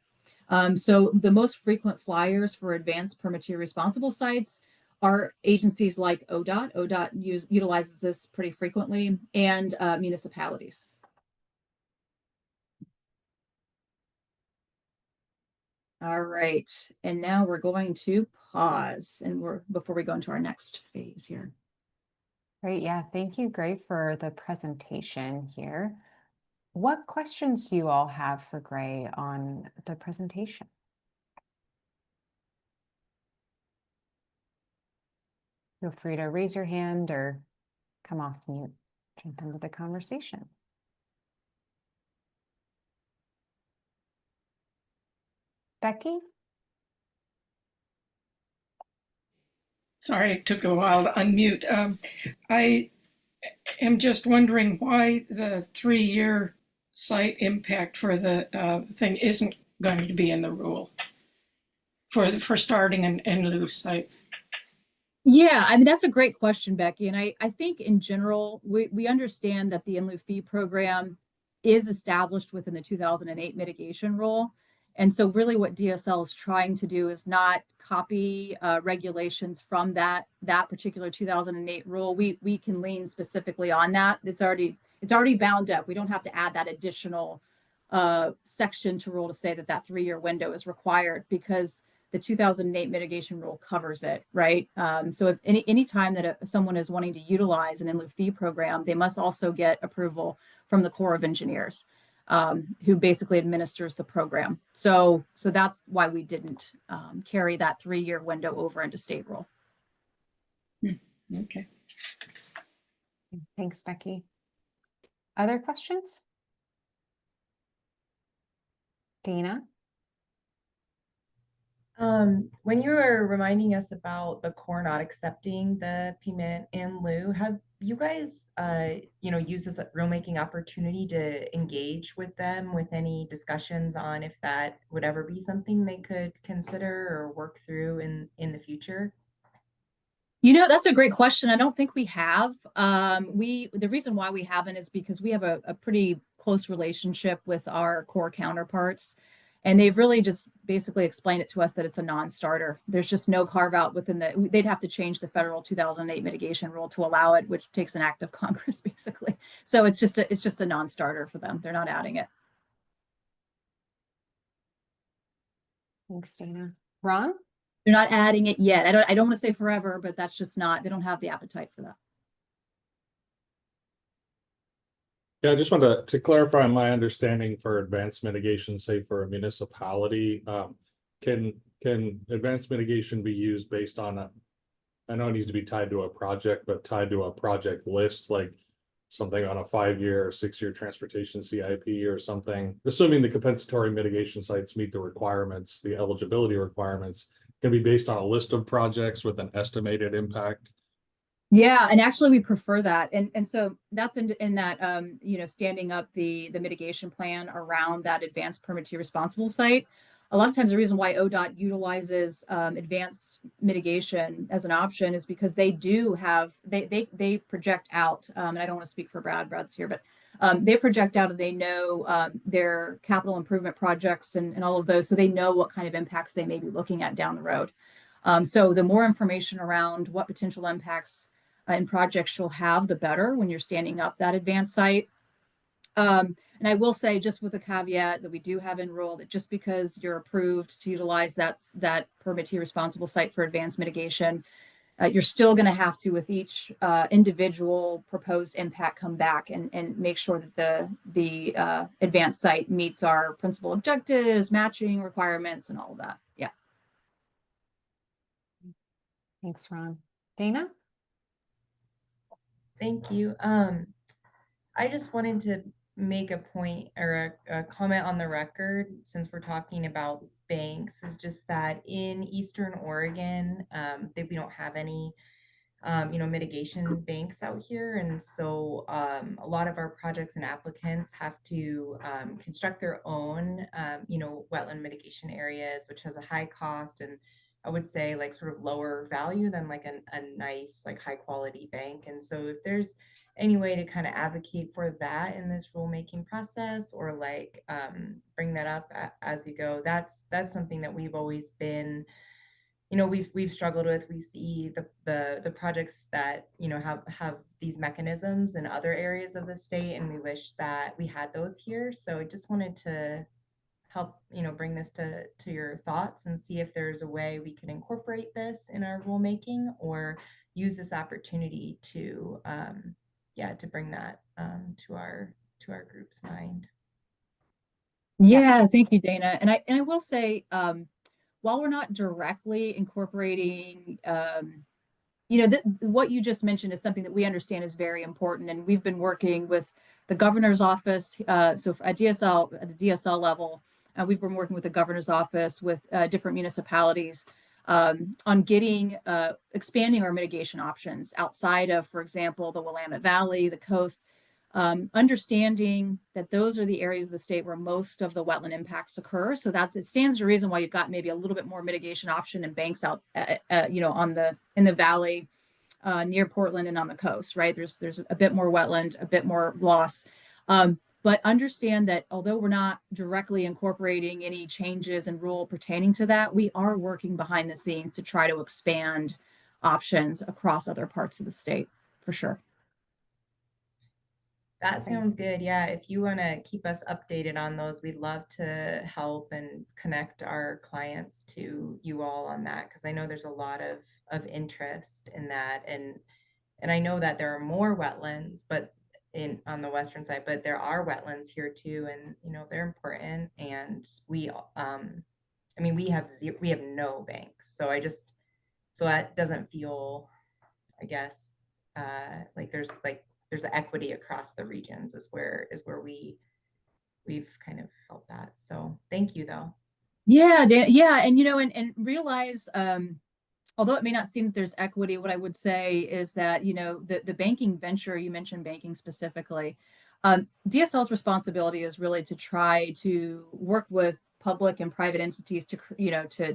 So the most frequent flyers for advanced permittee responsible sites are agencies like ODOT. ODOT utilizes this pretty frequently, and municipalities. All right, and now we're going to pause before we go into our next phase here. Great, yeah, thank you, Gray, for the presentation here. What questions do you all have for Gray on the presentation? Feel free to raise your hand or come off mute, jump into the conversation. Becky? Sorry, it took a while to unmute. I am just wondering why the 3-year site impact for the thing isn't going to be in the rule for starting an loose site. Yeah, I mean, that's a great question, Becky. And I think in general, we understand that the in lieu fee program is established within the 2008 mitigation rule. And so really what DSL is trying to do is not copy regulations from that particular 2008 rule. We can lean specifically on that. It's already bound up. We don't have to add that additional section to rule to say that 3-year window is required, because the 2008 mitigation rule covers it, right? So if any time that someone is wanting to utilize an in lieu fee program, they must also get approval from the Corps of Engineers, who basically administers the program. So that's why we didn't carry that 3-year window over into state rule. Okay. Thanks, Becky. Other questions? Dana? When you were reminding us about the Corps not accepting the payment in lieu, have you guys, used this rulemaking opportunity to engage with them with any discussions on if that would ever be something they could consider or work through in the future? That's a great question. I don't think we have. The reason why we haven't is because we have a pretty close relationship with our core counterparts, and they've really just basically explained it to us that it's a non-starter. There's just no carve out they'd have to change the federal 2008 mitigation rule to allow it, which takes an act of Congress basically. So it's just a non-starter for them. They're not adding it. Thanks, Dana. Ron? They're not adding it yet. I don't want to say forever, but that's just not, they don't have the appetite for that. Yeah, I just wanted to clarify my understanding for advanced mitigation, say for a municipality. Can advanced mitigation be used based on I know it needs to be tied to a project, but tied to a project list, like something on a 5-year or 6-year transportation CIP or something, assuming the compensatory mitigation sites meet the requirements, the eligibility requirements, can be based on a list of projects with an estimated impact. Yeah, and actually we prefer that. And so that's in that standing up the mitigation plan around that advanced permittee responsible site. A lot of times the reason why ODOT utilizes advanced mitigation as an option is because they do have they project out, and I don't want to speak for Brad's here, but they project out and they know their capital improvement projects and all of those, so they know what kind of impacts they may be looking at down the road. So the more information around what potential impacts and projects you'll have, the better when you're standing up that advanced site. And I will say, just with a caveat that we do have enrolled, that just because you're approved to utilize that permittee responsible site for advanced mitigation, you're still going to have to, with each individual proposed impact, come back and make sure that the advanced site meets our principal objectives, matching requirements, and all of that. Yeah. Thanks, Ron. Dana? Thank you. I just wanted to make a point or a comment on the record, since we're talking about banks, is just that in Eastern Oregon, we don't have any mitigation banks out here. And so a lot of our projects and applicants have to construct their own, wetland mitigation areas, which has a high cost and I would say like sort of lower value than like a nice, like high quality bank. And so if there's any way to kind of advocate for that in this rulemaking process, or like bring that up as you go, that's something that we've always been, we've struggled with. We see the projects that have these mechanisms in other areas of the state, and we wish that we had those here. So I just wanted to help bring this to your thoughts and see if there's a way we can incorporate this in our rulemaking, or use this opportunity to to bring that to our group's mind. Yeah, thank you, Dana. And I will say, while we're not directly incorporating, what you just mentioned is something that we understand is very important, and we've been working with the governor's office. So at the DSL level, we've been working with the governor's office, with different municipalities on expanding our mitigation options outside of, for example, the Willamette Valley, the coast. Understanding that those are the areas of the state where most of the wetland impacts occur. So it stands to reason why you've got maybe a little bit more mitigation option and banks out, in the valley near Portland and on the coast, right? There's a bit more wetland, a bit more loss. But understand that although we're not directly incorporating any changes in rule pertaining to that, we are working behind the scenes to try to expand options across other parts of the state, for sure. That sounds good. Yeah, if you want to keep us updated on those, we'd love to help and connect our clients to you all on that, because I know there's a lot of interest in that, and I know that there are more wetlands, but on the western side, but there are wetlands here too, and they're important. And we have no banks, so that doesn't feel, I guess, like there's the equity across the regions is where we've kind of felt that. So thank you though. Yeah, yeah, and and realize, although it may not seem that there's equity, what I would say is that the banking venture, you mentioned banking specifically, DSL's responsibility is really to try to work with public and private entities to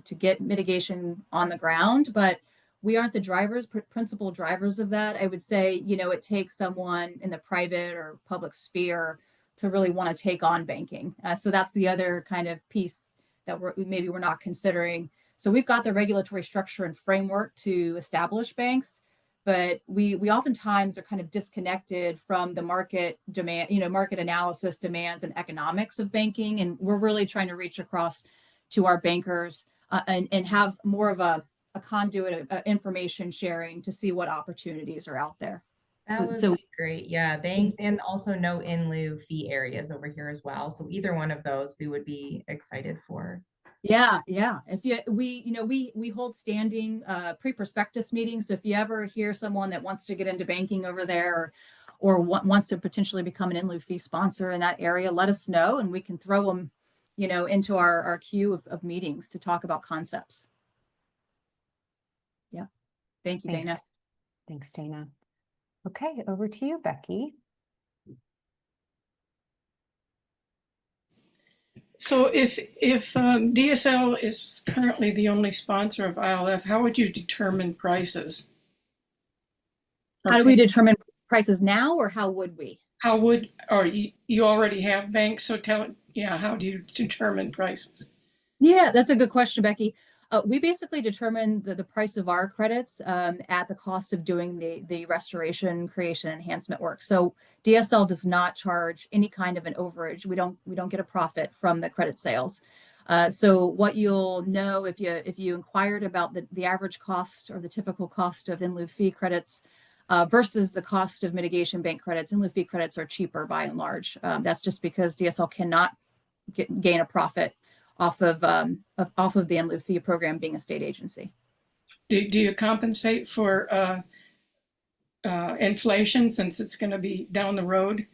to get mitigation on the ground, but we aren't the principal drivers of that. I would say it takes someone in the private or public sphere to really want to take on banking. So that's the other kind of piece that we're not considering. So we've got the regulatory structure and framework to establish banks, but we oftentimes are kind of disconnected from the market demand, market analysis, demands, and economics of banking. And we're really trying to reach across to our bankers and have more of a conduit of information sharing to see what opportunities are out there. That would be great. Yeah, banks, and also no in lieu fee areas over here as well. So either one of those we would be excited for. Yeah. If we hold standing pre-prospectus meetings. So if you ever hear someone that wants to get into banking over there or wants to potentially become an in lieu fee sponsor in that area, let us know and we can throw them, into our queue of meetings to talk about concepts. Yeah. Thank you, Thanks. Dana. Thanks, Dana. Okay, over to you, Becky. So if DSL is currently the only sponsor of ILF, how would you determine prices? How do we determine prices now, or how would we? Or you already have banks, so how do you determine prices? Yeah, that's a good question, Becky. We basically determine the price of our credits at the cost of doing the restoration, creation, enhancement work. So DSL does not charge any kind of an overage. We don't get a profit from the credit sales. So what you'll know if you inquired about the average cost or the typical cost of in lieu fee credits versus the cost of mitigation bank credits, in lieu fee credits are cheaper by and large. That's just because DSL cannot gain a profit off of the in lieu fee program being a state agency. Do you compensate for inflation since it's going to be down the road?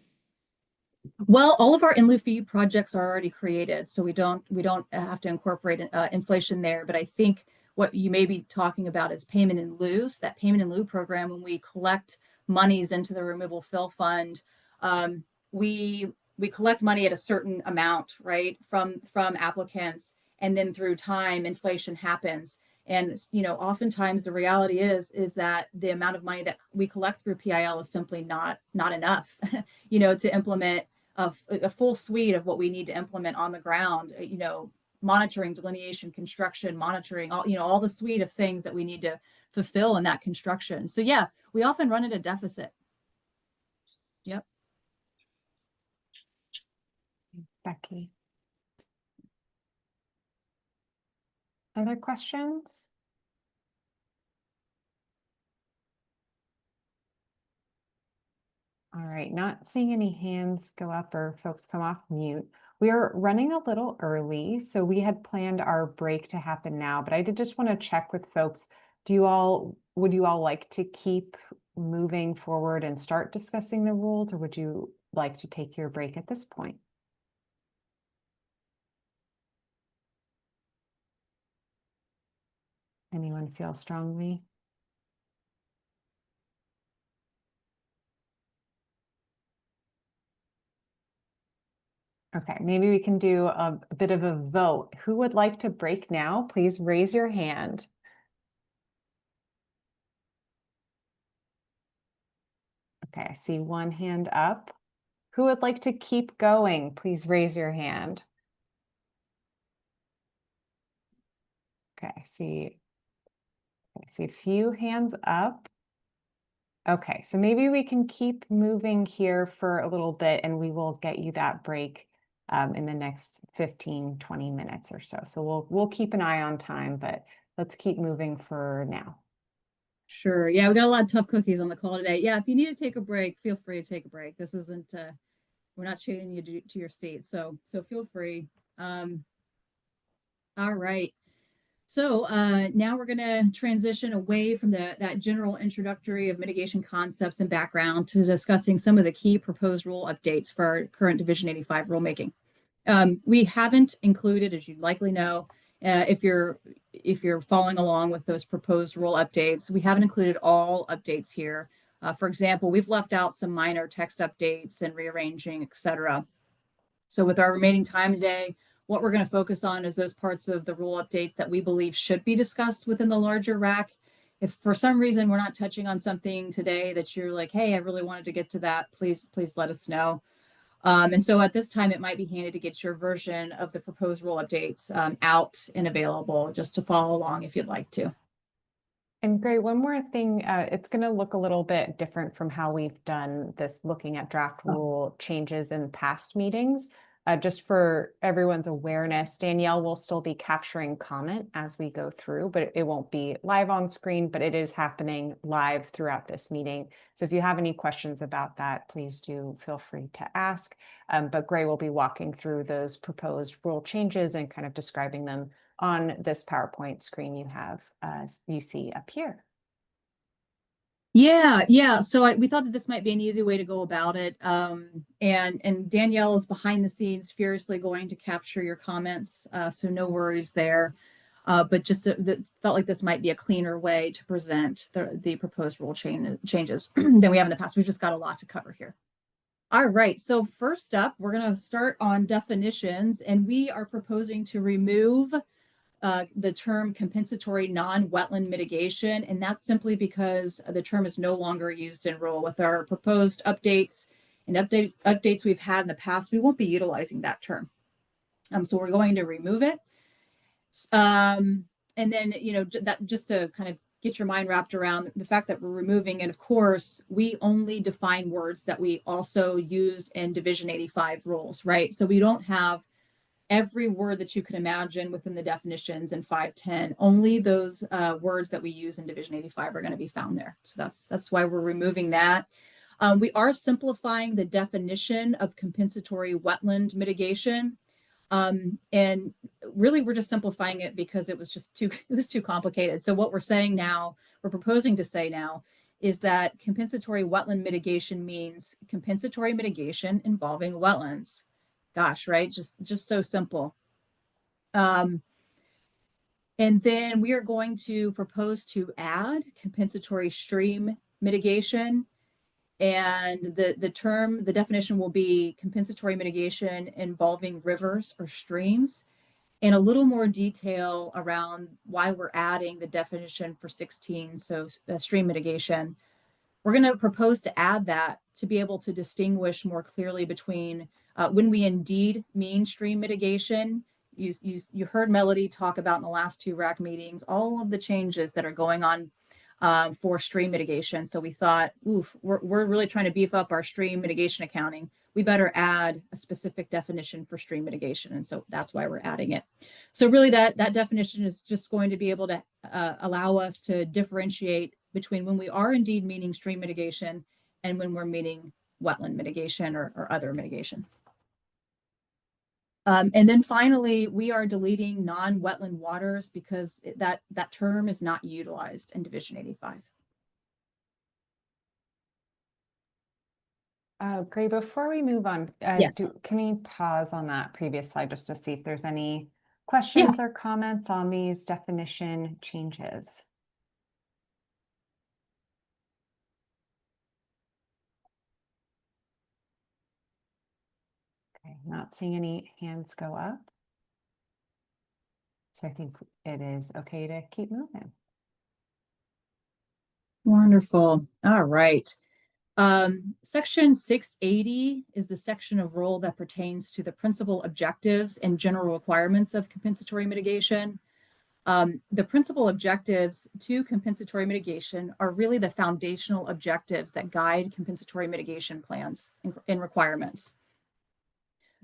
Well, all of our in lieu fee projects are already created, so we don't have to incorporate inflation there. But I think what you may be talking about is payment in lieu. So that payment in lieu program, when we collect monies into the removal fill fund, we collect money at a certain amount, right, from applicants, and then through time, inflation happens. And oftentimes the reality is that the amount of money that we collect through PIL is simply not enough, to implement a full suite of what we need to implement on the ground. Monitoring, delineation, construction, monitoring, all the suite of things that we need to fulfill in that construction. So yeah, we often run at a deficit. Yep. Becky. Other questions? All right, not seeing any hands go up or folks come off mute. We are running a little early, so we had planned our break to happen now, but I did just want to check with folks. Would you all like to keep moving forward and start discussing the rules, or would you like to take your break at this point? Anyone feel strongly? Okay, maybe we can do a bit of a vote. Who would like to break now? Please raise your hand. Okay, I see one hand up. Who would like to keep going? Please raise your hand. Okay, I see a few hands up. Okay, so maybe we can keep moving here for a little bit and we will get you that break in the next 15-20 minutes or so. So we'll keep an eye on time, but let's keep moving for now. Sure. Yeah, we got a lot of tough cookies on the call today. Yeah, if you need to take a break, feel free to take a break. This isn't we're not chaining you to your seat, so feel free. All right. So now we're going to transition away from that general introductory of mitigation concepts and background to discussing some of the key proposed rule updates for our current Division 85 rulemaking. We haven't included, as you likely know, if you're following along with those proposed rule updates, we haven't included all updates here. For example, we've left out some minor text updates and rearranging, etc. So with our remaining time today, what we're going to focus on is those parts of the rule updates that we believe should be discussed within the larger RAC. If for some reason we're not touching on something today that you're like, hey, I really wanted to get to that, please let us know. And so at this time, it might be handy to get your version of the proposed rule updates out and available just to follow along if you'd like to. And great, one more thing, it's going to look a little bit different from how we've done this, looking at draft rule changes in past meetings. Just for everyone's awareness, Danielle will still be capturing comment as we go through, but it won't be live on screen, but it is happening live throughout this meeting. So if you have any questions about that, please do feel free to ask. But Gray will be walking through those proposed rule changes and kind of describing them on this PowerPoint screen you have, you see up here. Yeah. So we thought that this might be an easy way to go about it. And Danielle is behind the scenes furiously going to capture your comments. So no worries there. But just felt like this might be a cleaner way to present the proposed rule changes than we have in the past. We've just got a lot to cover here. All right, so first up, we're going to start on definitions, and we are proposing to remove the term compensatory non-wetland mitigation, and that's simply because the term is no longer used in rule. With our proposed updates and updates we've had in the past, we won't be utilizing that term. So we're going to remove it. And then, that just to kind of get your mind wrapped around the fact that we're removing, and of course, we only define words that we also use in Division 85 rules, right? So we don't have every word that you can imagine within the definitions in 510. Only those words that we use in Division 85 are going to be found there. So that's why we're removing that. We are simplifying the definition of compensatory wetland mitigation. And really, we're just simplifying it because it was too complicated. So what we're proposing to say now, is that compensatory wetland mitigation means compensatory mitigation involving wetlands. Gosh, right? Just so simple. And then we are going to propose to add compensatory stream mitigation. And the definition will be compensatory mitigation involving rivers or streams, and a little more detail around why we're adding the definition for 16, so stream mitigation. We're going to propose to add that to be able to distinguish more clearly between when we indeed mean stream mitigation. You heard Melody talk about in the last two RAC meetings all of the changes that are going on for stream mitigation. So we thought, we're really trying to beef up our stream mitigation accounting. We better add a specific definition for stream mitigation. And so that's why we're adding it. So really that definition is just going to be able to allow us to differentiate between when we are indeed meaning stream mitigation and when we're meaning wetland mitigation or other mitigation. And then finally, we are deleting non-wetland waters because that term is not utilized in Division 85. Great. Before we move on, yes. Can we pause on that previous slide just to see if there's any questions or comments on these definition changes? Okay, not seeing any hands go up. So I think it is okay to keep moving. Wonderful. All right. Section 680 is the section of rule that pertains to the principal objectives and general requirements of compensatory mitigation. The principal objectives to compensatory mitigation are really the foundational objectives that guide compensatory mitigation plans and requirements.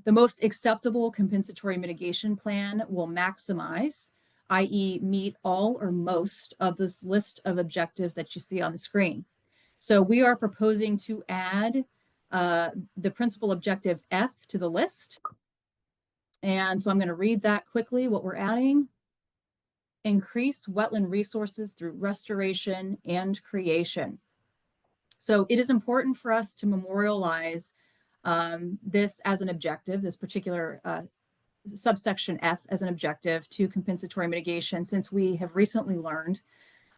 The most acceptable compensatory mitigation plan will maximize, i.e. meet all or most of this list of objectives that you see on the screen. So we are proposing to add the principal objective F to the list. And so I'm going to read that quickly, what we're adding. Increase wetland resources through restoration and creation. So it is important for us to memorialize this as an objective, this particular subsection F as an objective to compensatory mitigation, since we have recently learned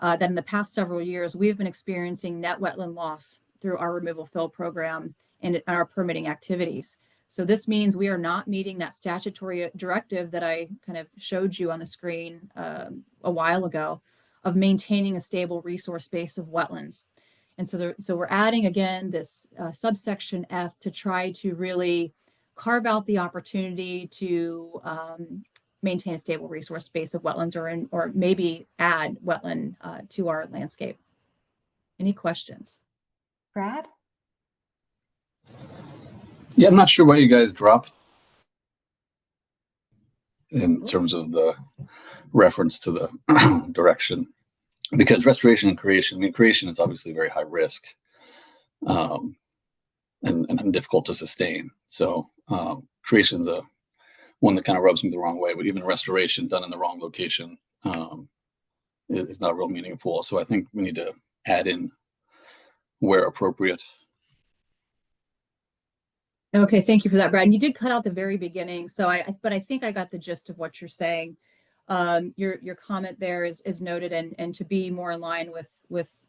that in the past several years, we've been experiencing net wetland loss through our removal fill program and our permitting activities. So this means we are not meeting that statutory directive that I kind of showed you on the screen a while ago of maintaining a stable resource base of wetlands. And so we're adding again this subsection F to try to really carve out the opportunity to maintain a stable resource base of wetlands, or maybe add wetland to our landscape. Any questions? Brad? Yeah, I'm not sure why you guys dropped in terms of the reference to the direction, because restoration and creation, I mean, creation is obviously very high risk and difficult to sustain. So creation's one that kind of rubs me the wrong way, but even restoration done in the wrong location is not real meaningful. So I think we need to add in where appropriate. Okay, thank you for that, Brad. And you did cut out the very beginning, so but I think I got the gist of what you're saying. Your comment there is noted, and to be more in line with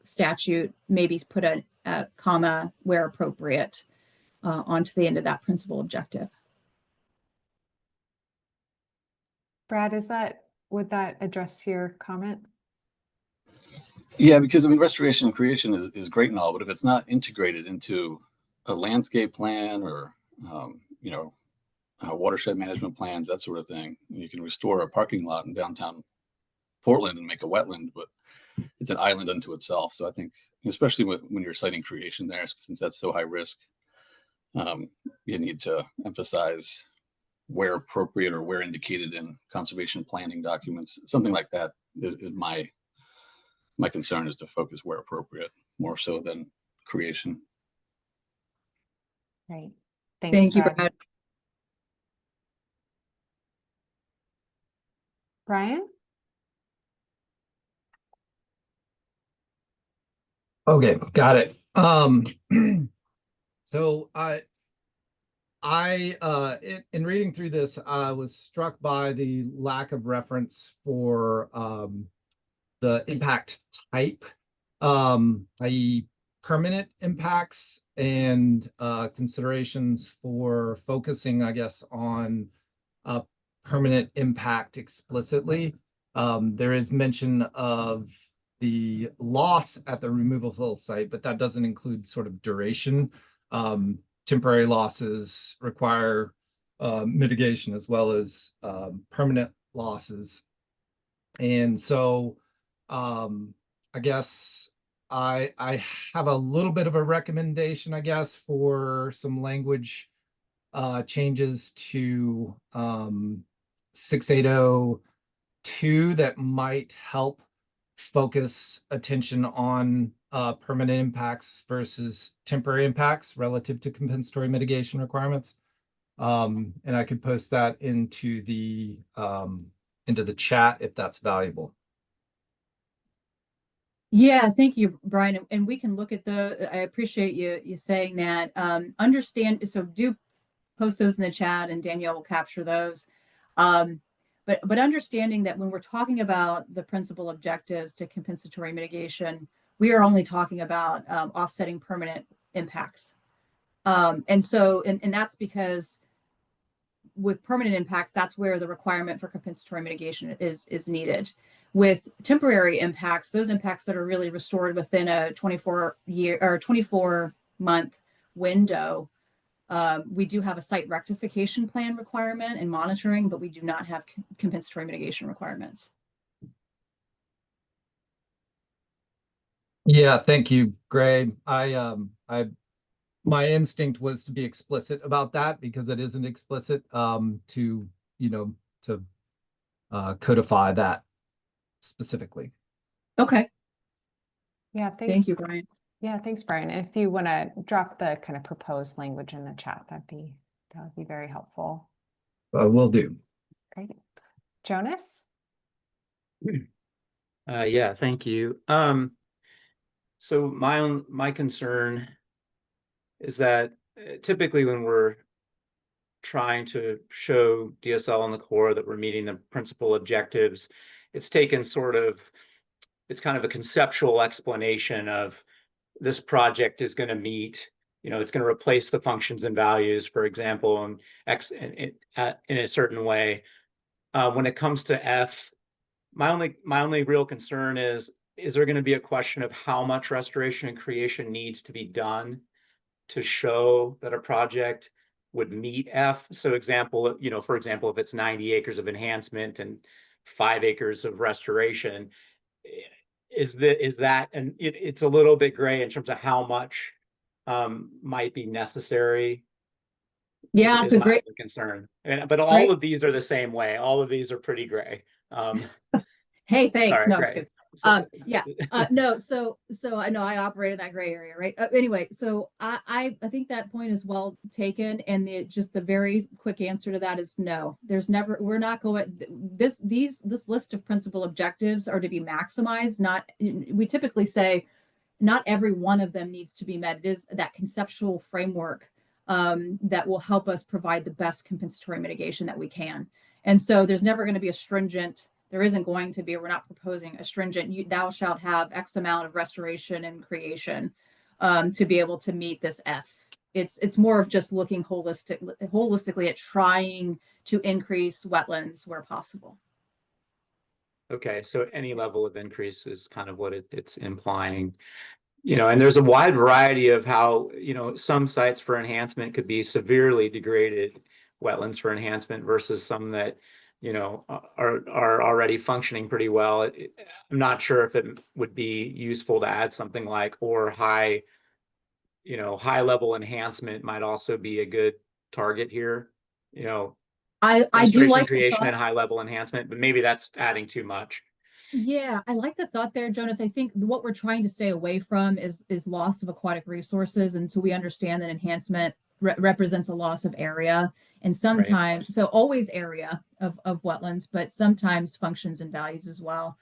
statute, maybe put a comma where appropriate onto the end of that principal objective. Brad, would that address your comment? Yeah, because I mean, restoration and creation is great and all, but if it's not integrated into a landscape plan or watershed management plans, that sort of thing, you can restore a parking lot in downtown Portland and make a wetland, but it's an island unto itself. So I think, especially when you're citing creation there, since that's so high risk, you need to emphasize where appropriate or where indicated in conservation planning documents. Something like that is my concern, is to focus where appropriate more so than creation. Right. Thanks, Thank you, Brad. Brad. Brian? Okay, got it. So in reading through this, I was struck by the lack of reference for the impact type, i.e. permanent impacts, and considerations for focusing, I guess, on permanent impact explicitly. There is mention of the loss at the removal fill site, but that doesn't include sort of duration. Temporary losses require mitigation as well as permanent losses. And so I guess I have a little bit of a recommendation, I guess, for some language changes to 6802 that might help focus attention on permanent impacts versus temporary impacts relative to compensatory mitigation requirements. And I could post that into the chat if that's valuable. Yeah, thank you, Brian. And we can look at I appreciate you saying that. So do post those in the chat, and Danielle will capture those. But understanding that when we're talking about the principal objectives to compensatory mitigation, we are only talking about offsetting permanent impacts. And that's because with permanent impacts, that's where the requirement for compensatory mitigation is needed. With temporary impacts, those impacts that are really restored within a 24-month window, we do have a site rectification plan requirement and monitoring, but we do not have compensatory mitigation requirements. Yeah, thank you, Greg. My instinct was to be explicit about that because it isn't explicit, to codify that specifically. Okay. Yeah, thank you, Brian. Yeah, thanks, Brian. And if you want to drop the kind of proposed language in the chat, that would be very helpful. Will do. Great. Jonas? Yeah, thank you. So my concern is that typically when we're trying to show DSL and the Corps that we're meeting the principal objectives, it's taken it's kind of a conceptual explanation of this project is going to meet, it's going to replace the functions and values, for example, in a certain way. When it comes to F, my only real concern is there going to be a question of how much restoration and creation needs to be done to show that a project would meet F? So for example, if it's 90 acres of enhancement and 5 acres of restoration, is that, and it's a little bit gray in terms of how much might be necessary. Yeah, it's a great concern. But all of these are the same way. All of these are pretty gray. Hey, thanks. Sorry, No, I'm great. just kidding. No, so I know I operate in that gray area, right? Anyway, so I think that point is well taken, and just the very quick answer to that is no. We're not going. This list of principal objectives are to be maximized. We typically say not every one of them needs to be met. It is that conceptual framework that will help us provide the best compensatory mitigation that we can. And so there's never going to be a stringent. There isn't going to be, we're not proposing a stringent, thou shalt have X amount of restoration and creation to be able to meet this F. It's more of just looking holistically at trying to increase wetlands where possible. Okay, so any level of increase is kind of what it's implying. And there's a wide variety of how, some sites for enhancement could be severely degraded wetlands for enhancement versus some that are already functioning pretty well. I'm not sure if it would be useful to add something like, or high level enhancement might also be a good target here. I do like creation and high level enhancement, but maybe that's adding too much. Yeah, I like the thought there, Jonas. I think what we're trying to stay away from is loss of aquatic resources, and so we understand that enhancement represents a loss of area, and sometimes so always area of wetlands, but sometimes functions and values as well.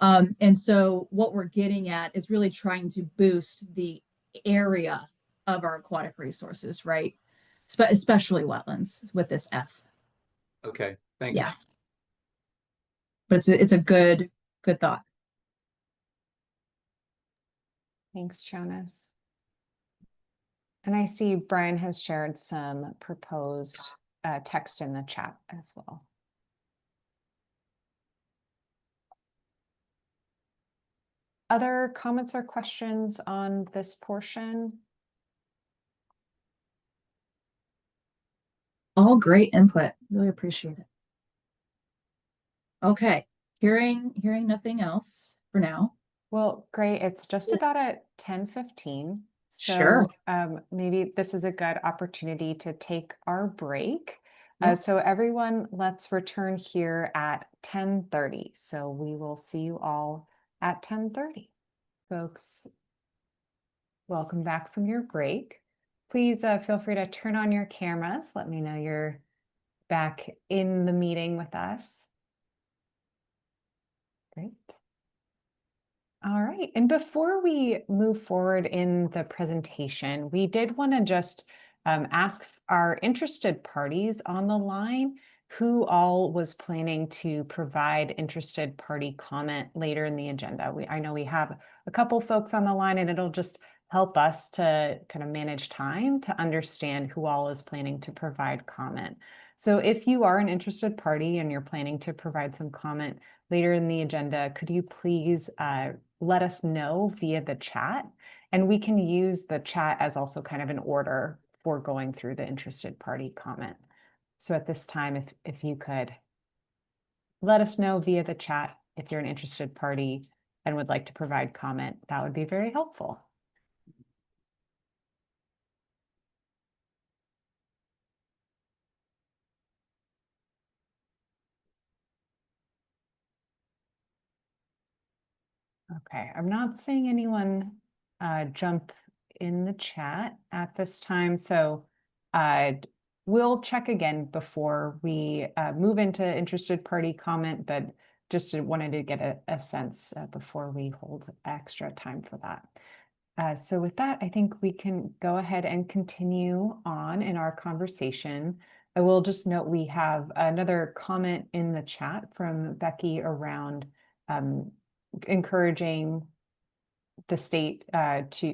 And so what we're getting at is really trying to boost the area of our aquatic resources, right? Especially wetlands with this F. Okay, thanks. Yeah, but it's a good thought. Thanks, Jonas. And I see Brian has shared some proposed text in the chat as well. Other comments or questions on this portion? All great input. Really appreciate it. Okay, hearing nothing else for now. Well, great. It's just about at 10:15. So Sure. Maybe this is a good opportunity to take our break. Yeah. So everyone, let's return here at 10:30. So we will see you all at 10:30. Folks, welcome back from your break. Please feel free to turn on your cameras. Let me know you're back in the meeting with us. Great. All right. And before we move forward in the presentation, we did want to just ask our interested parties on the line who all was planning to provide interested party comment later in the agenda. I know we have a couple folks on the line, and it'll just help us to kind of manage time to understand who all is planning to provide comment. So if you are an interested party and you're planning to provide some comment later in the agenda, could you please let us know via the chat? And we can use the chat as also kind of an order for going through the interested party comment. So at this time, if you could let us know via the chat if you're an interested party and would like to provide comment, that would be very helpful. Okay, I'm not seeing anyone jump in the chat at this time, so we'll check again before we move into interested party comment, but just wanted to get a sense before we hold extra time for that. So with that, I think we can go ahead and continue on in our conversation. I will just note we have another comment in the chat from Becky around encouraging the state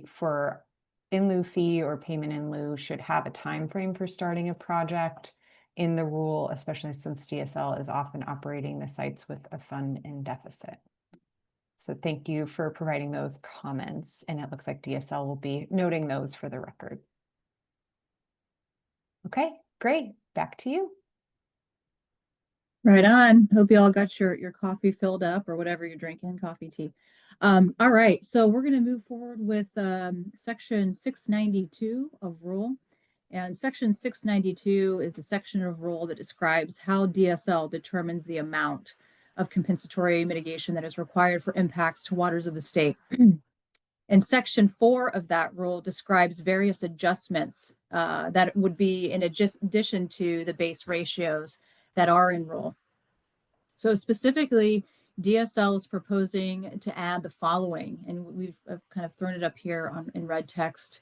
for in lieu fee or payment in lieu should have a time frame for starting a project in the rule, especially since DSL is often operating the sites with a fund in deficit. So thank you for providing those comments, and it looks like DSL will be noting those for the record. Okay, great. Back to you. Right on. Hope you all got your coffee filled up or whatever you're drinking, coffee, tea. All right, so we're going to move forward with section 692 of rule. And section 692 is the section of rule that describes how DSL determines the amount of compensatory mitigation that is required for impacts to waters of the state. And section 4 of that rule describes various adjustments that would be in addition to the base ratios that are in rule. So specifically, DSL is proposing to add the following, and we've kind of thrown it up here in red text.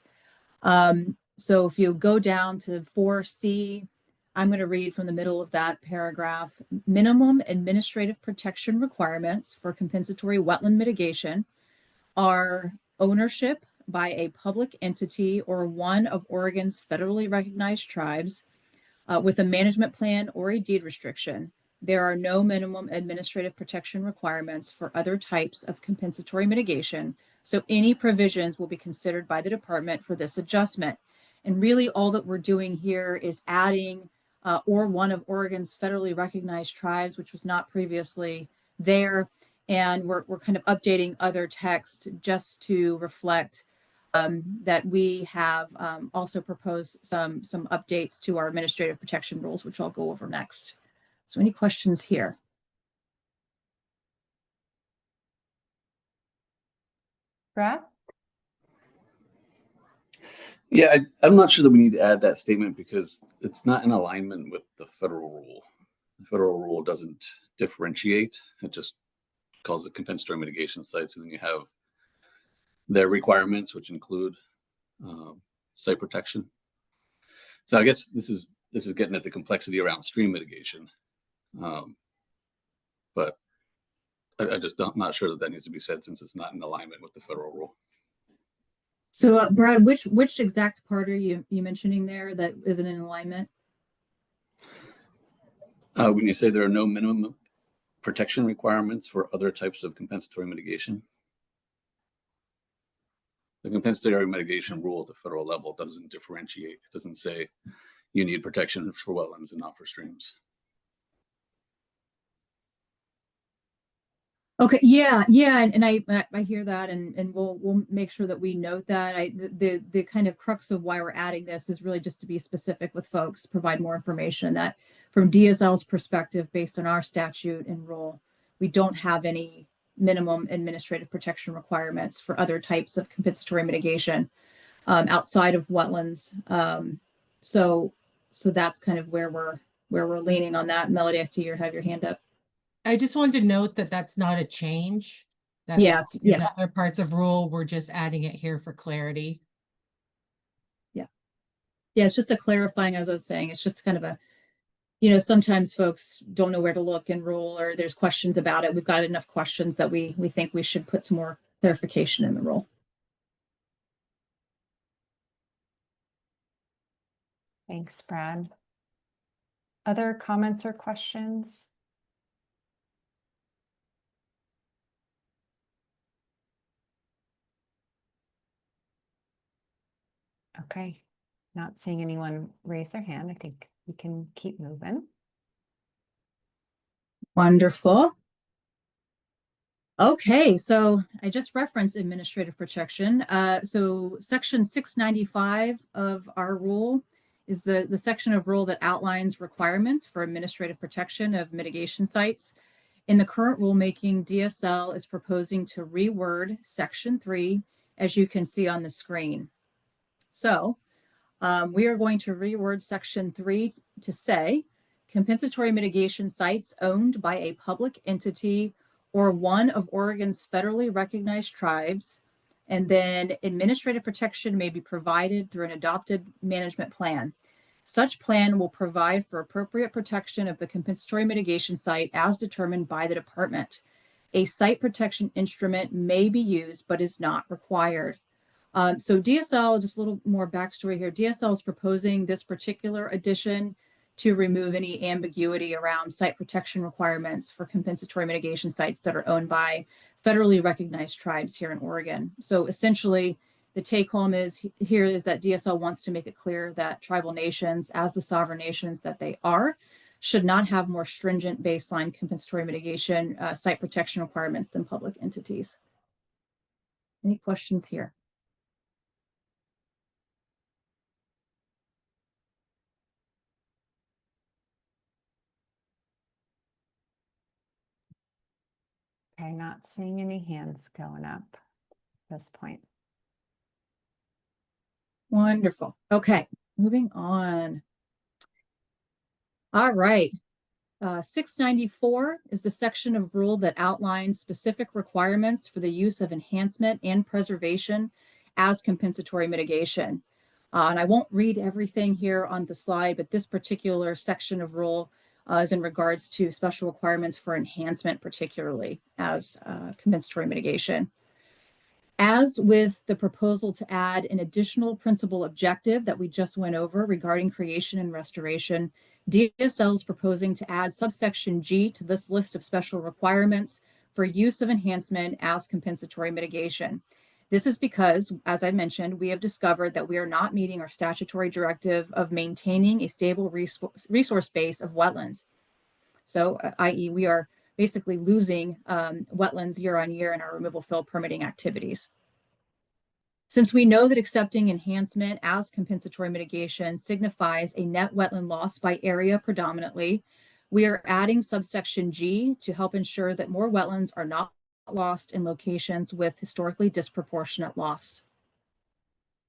So if you go down to 4C, I'm going to read from the middle of that paragraph. Minimum administrative protection requirements for compensatory wetland mitigation are ownership by a public entity or one of Oregon's federally recognized tribes with a management plan or a deed restriction. There are no minimum administrative protection requirements for other types of compensatory mitigation, so any provisions will be considered by the department for this adjustment. And really all that we're doing here is adding or one of Oregon's federally recognized tribes, which was not previously there. And we're kind of updating other text just to reflect that we have also proposed some updates to our administrative protection rules, which I'll go over next. So any questions here? Brad? Yeah, I'm not sure that we need to add that statement because it's not in alignment with the federal rule. The federal rule doesn't differentiate. It just calls it compensatory mitigation sites, and then you have their requirements, which include site protection. So I guess this is getting at the complexity around stream mitigation, but I just not sure that needs to be said since it's not in alignment with the federal rule. So Brad, which exact part are you mentioning there that isn't in alignment? When you say there are no minimum protection requirements for other types of compensatory mitigation. The compensatory mitigation rule at the federal level doesn't differentiate. It doesn't say you need protection for wetlands and not for streams. Okay, yeah, and I hear that, and we'll make sure that we note that. The kind of crux of why we're adding this is really just to be specific with folks, provide more information that from DSL's perspective, based on our statute and rule, we don't have any minimum administrative protection requirements for other types of compensatory mitigation outside of wetlands. So that's kind of where we're leaning on that. Melody, I see you have your hand up. I just wanted to note that that's not a change. That's in other parts of rule. We're just adding it here for clarity. Yeah, it's just a clarifying, as I was saying, it's just kind of a, sometimes folks don't know where to look in rule or there's questions about it. We've got enough questions that we think we should put some more clarification in the rule. Thanks, Brad. Other comments or questions? Okay, not seeing anyone raise their hand. I think we can keep moving. Wonderful. Okay, so I just referenced administrative protection. So section 695 of our rule is the section of rule that outlines requirements for administrative protection of mitigation sites. In the current rulemaking, DSL is proposing to reword section 3, as you can see on the screen. So we are going to reword section 3 to say compensatory mitigation sites owned by a public entity or one of Oregon's federally recognized tribes And then administrative protection may be provided through an adopted management plan. Such plan will provide for appropriate protection of the compensatory mitigation site as determined by the department. A site protection instrument may be used, but is not required. So DSL, just a little more backstory here. DSL is proposing this particular addition to remove any ambiguity around site protection requirements for compensatory mitigation sites that are owned by federally recognized tribes here in Oregon. So essentially, the take home is here is that DSL wants to make it clear that tribal nations, as the sovereign nations that they are, should not have more stringent baseline compensatory mitigation site protection requirements than public entities. Any questions here? Okay, not seeing any hands going up at this point. Wonderful. Okay, moving on. All right. 694 is the section of rule that outlines specific requirements for the use of enhancement and preservation as compensatory mitigation. And I won't read everything here on the slide, but this particular section of rule is in regards to special requirements for enhancement, particularly as compensatory mitigation. As with the proposal to add an additional principal objective that we just went over regarding creation and restoration, DSL is proposing to add subsection G to this list of special requirements for use of enhancement as compensatory mitigation. This is because, as I mentioned, we have discovered that we are not meeting our statutory directive of maintaining a stable resource base of wetlands. So, i.e., we are basically losing wetlands year on year in our removal fill permitting activities. Since we know that accepting enhancement as compensatory mitigation signifies a net wetland loss by area predominantly, we are adding subsection G to help ensure that more wetlands are not lost in locations with historically disproportionate loss.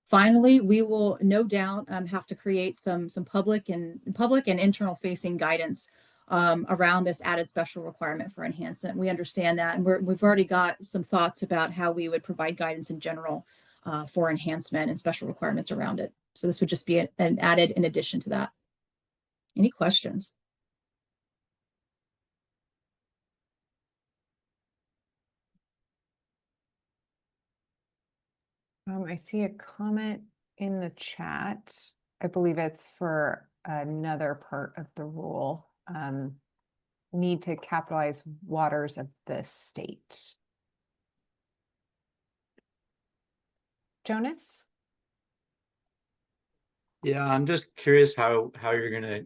Finally, we will no doubt have to create some public and internal facing guidance around this added special requirement for enhancement. We understand that, and we've already got some thoughts about how we would provide guidance in general for enhancement and special requirements around it. So this would just be an added in addition to that. Any questions? I see a comment in the chat. I believe it's for another part of the rule. Need to capitalize waters of the state. Jonas? Yeah, I'm just curious how you're gonna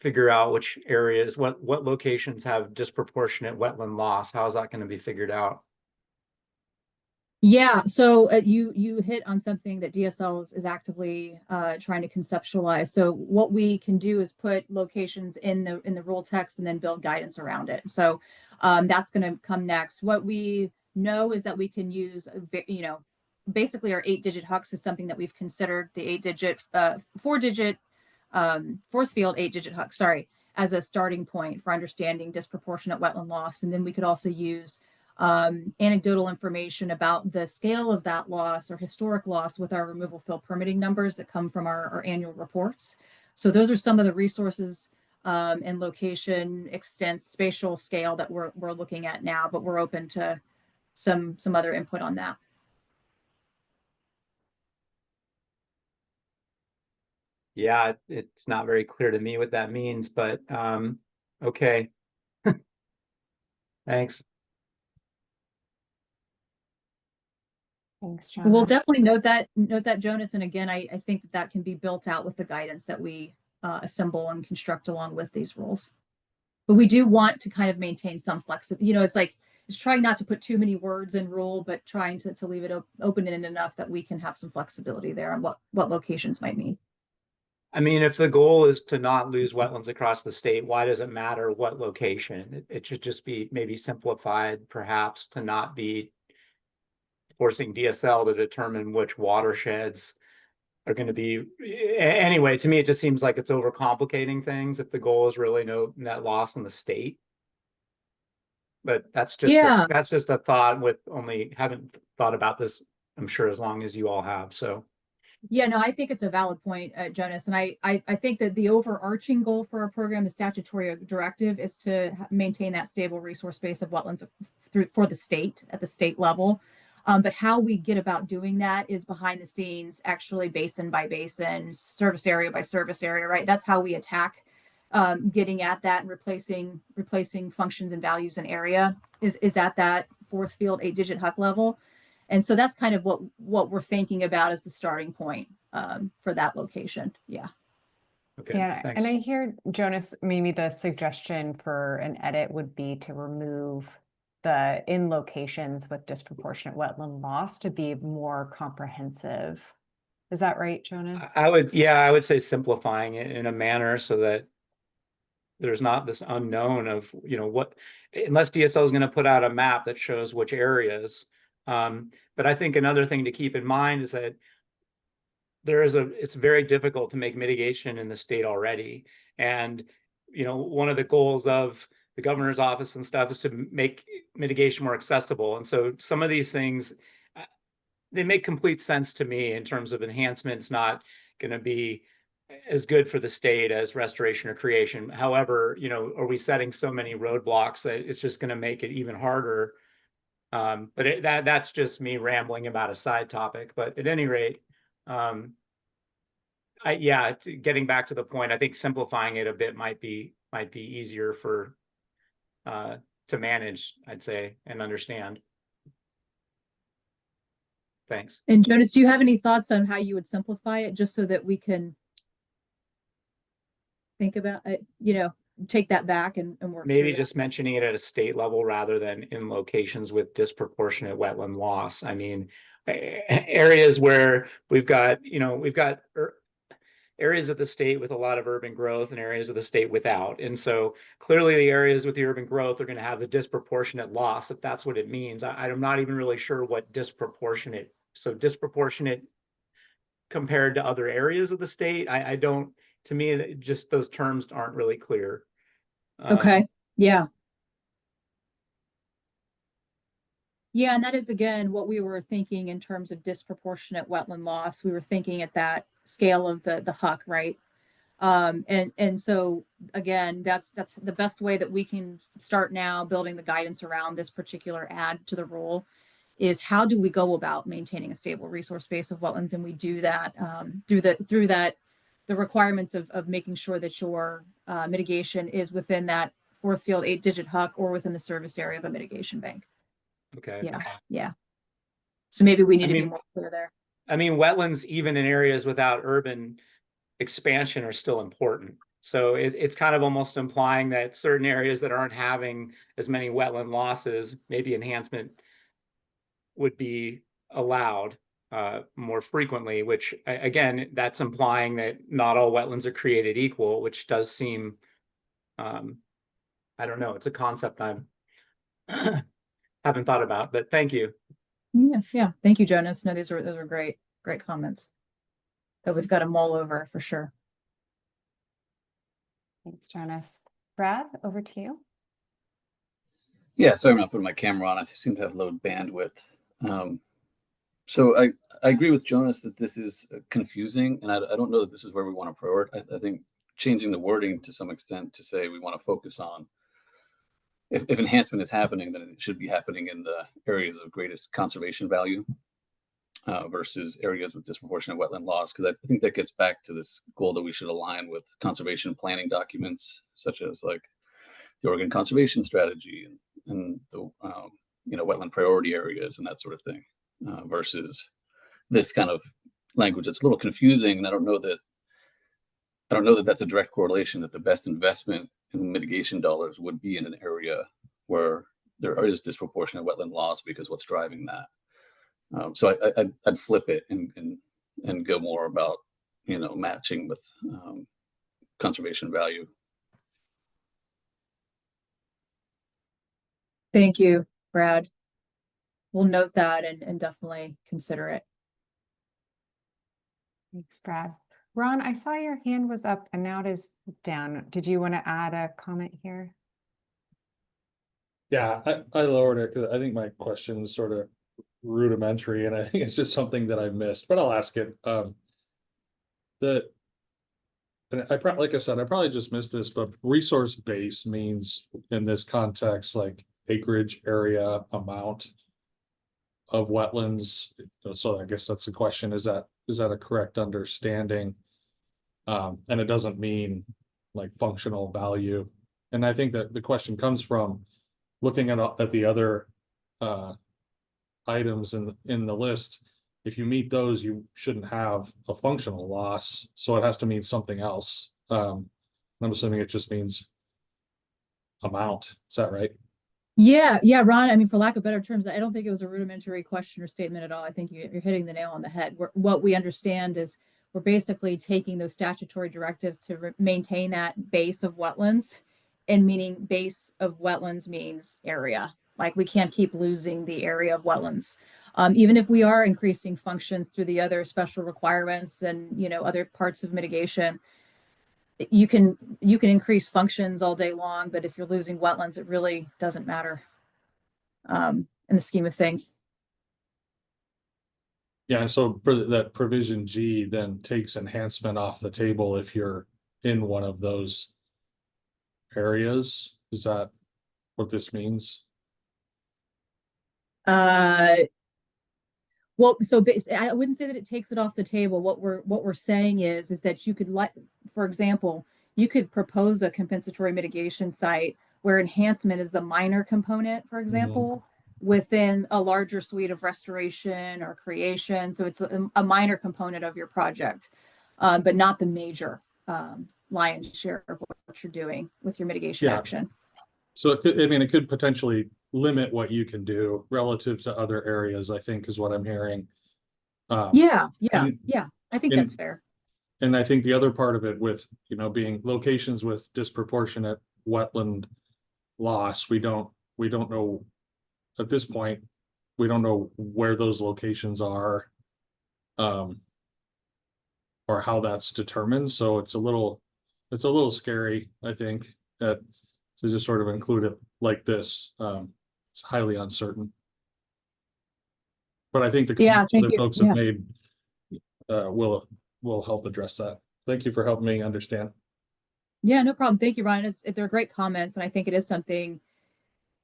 figure out which areas, what locations have disproportionate wetland loss. How is that going to be figured out? Yeah, so you hit on something that DSL is actively trying to conceptualize. So what we can do is put locations in the rule text and then build guidance around it. So that's going to come next. What we know is that we can use, basically our 8-digit HUX is something that we've considered, the 8-digit, 4-digit, force field 8-digit HUX, sorry, as a starting point for understanding disproportionate wetland loss. And then we could also use anecdotal information about the scale of that loss or historic loss with our removal fill permitting numbers that come from our annual reports. So those are some of the resources and location, extent, spatial scale that we're looking at now, but we're open to some other input on that. Yeah, it's not very clear to me what that means, but okay. Thanks. Thanks, Jonas. We'll definitely note that, Jonas. And again, I think that can be built out with the guidance that we assemble and construct along with these rules. But we do want to kind of maintain some flexibility. It's trying not to put too many words in rule, but trying to leave it open-ended enough that we can have some flexibility there on what locations might mean. I mean, if the goal is to not lose wetlands across the state, why does it matter what location? It should just be maybe simplified, perhaps, to not be forcing DSL to determine which watersheds are going to be. Anyway, to me, it just seems like it's overcomplicating things if the goal is really no net loss in the state. but that's just Yeah. that's just a thought with only haven't thought about this, I'm sure, as long as you all have. So Yeah, no, I think it's a valid point, Jonas. And I think that the overarching goal for our program, the statutory directive, is to maintain that stable resource base of wetlands for the state at the state level. But how we get about doing that is behind the scenes, actually basin by basin, service area by service area, right? That's how we attack getting at that and replacing functions and values in area is at that fourth field 8-digit HUC level. And so that's kind of what we're thinking about as the starting point for that location. Yeah. okay, Yeah, thanks. and I hear, Jonas, maybe the suggestion for an edit would be to remove the in locations with disproportionate wetland loss to be more comprehensive. Is that right, Jonas? I would say simplifying it in a manner so that there's not this unknown of, what, unless DSL is going to put out a map that shows which areas. But I think another thing to keep in mind is that it's very difficult to make mitigation in the state already. And, one of the goals of the governor's office and stuff is to make mitigation more accessible. And so some of these things, they make complete sense to me in terms of enhancements not going to be as good for the state as restoration or creation. However, are we setting so many roadblocks that it's just going to make it even harder? But that's just me rambling about a side topic. But at any rate, getting back to the point, I think simplifying it a bit might be easier for to manage, I'd say, and understand. Thanks. And Jonas, do you have any thoughts on how you would simplify it, just so that we can think about it, take that back and work Maybe through just mentioning it at a state level rather than in locations with disproportionate wetland loss. I mean, areas where we've got areas of the state with a lot of urban growth and areas of the state without. And so clearly the areas with the urban growth are going to have the disproportionate loss, if that's what it means. I'm not even really sure what disproportionate compared to other areas of the state. I don't, to me, just those terms aren't really clear. Okay. Yeah. Yeah, and that is again what we were thinking in terms of disproportionate wetland loss. We were thinking at that scale of the HUC, right? And so again, that's the best way that we can start now building the guidance around this particular add to the rule is how do we go about maintaining a stable resource base of wetlands, and we do that through the requirements of making sure that your mitigation is within that fourth field 8-digit HUC or within the service area of a mitigation bank. Okay. Yeah. So maybe we need to be more clear there. I mean, wetlands, even in areas without urban expansion, are still important. So it's kind of almost implying that certain areas that aren't having as many wetland losses, maybe enhancement would be allowed more frequently, which again, that's implying that not all wetlands are created equal, which does seem, I don't know, it's a concept I'm haven't thought about, but thank you. Yeah. Thank you, Jonas. No, those are great comments that we've got to mull over for sure. Thanks, Jonas. Brad, over to you. Yeah, sorry I'm not putting my camera on. I seem to have low bandwidth. So I agree with Jonas that this is confusing, and I don't know that this is where we want to prioritize. I think changing the wording to some extent to say we want to focus on if enhancement is happening, then it should be happening in the areas of greatest conservation value versus areas with disproportionate wetland loss, because I think that gets back to this goal that we should align with conservation planning documents, such as like the Oregon Conservation Strategy and the wetland priority areas and that sort of thing, versus this kind of language. It's a little confusing, and I don't know that that's a direct correlation that the best investment in mitigation dollars would be in an area where there is disproportionate wetland loss, because what's driving that. So I'd flip it and go more about matching with conservation value. Thank you, Brad. We'll note that and definitely consider it. Thanks, Brad. Ron, I saw your hand was up and now it is down. Did you want to add a comment here? Yeah, I lowered it because I think my question is sort of rudimentary and I think it's just something that I missed, but I'll ask it. The and like I said, I probably just missed this, but resource base means in this context, like acreage, area, amount of wetlands. So I guess that's the question. Is that a correct understanding? And it doesn't mean like functional value. And I think that the question comes from looking at the other items in the list. If you meet those, you shouldn't have a functional loss, so it has to mean something else. I'm assuming it just means amount. Is that right? Yeah, yeah, Ron. I mean, for lack of better terms, I don't think it was a rudimentary question or statement at all. I think you're hitting the nail on the head. What we understand is we're basically taking those statutory directives to maintain that base of wetlands, and meaning base of wetlands means area. Like we can't keep losing the area of wetlands. Even if we are increasing functions through the other special requirements and other parts of mitigation, you can increase functions all day long, but if you're losing wetlands, it really doesn't matter in the scheme of things. Yeah, and so for that provision G then takes enhancement off the table if you're in one of those areas. Is that what this means? Well, so I wouldn't say that it takes it off the table. What we're saying is that you could for example, you could propose a compensatory mitigation site where enhancement is the minor component, for example, within a larger suite of restoration or creation. So it's a minor component of your project, but not the major lion's share of what you're doing with your mitigation action. So it could potentially limit what you can do relative to other areas, I think is what I'm hearing. Yeah. I think that's fair. And I think the other part of it with, being locations with disproportionate wetland loss, we don't know at this point, we don't know where those locations are, or how that's determined. So it's a little scary, I think, to just sort of include it like this. It's highly uncertain. But I think the comments that folks have made will help address that. Thank you for helping me understand. Yeah, no problem. Thank you, Ryan. They're great comments, and I think it is something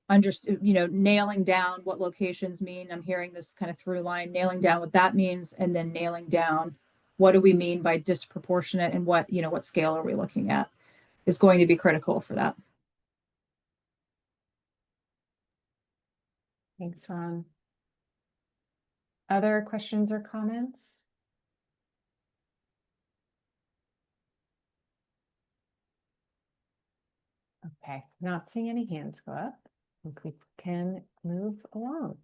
nailing down what locations mean. I'm hearing this kind of through line, nailing down what that means, and then nailing down what do we mean by disproportionate and what scale are we looking at is going to be critical for that. Thanks, Ron. Other questions or comments? Okay, not seeing any hands go up. I think we can move along.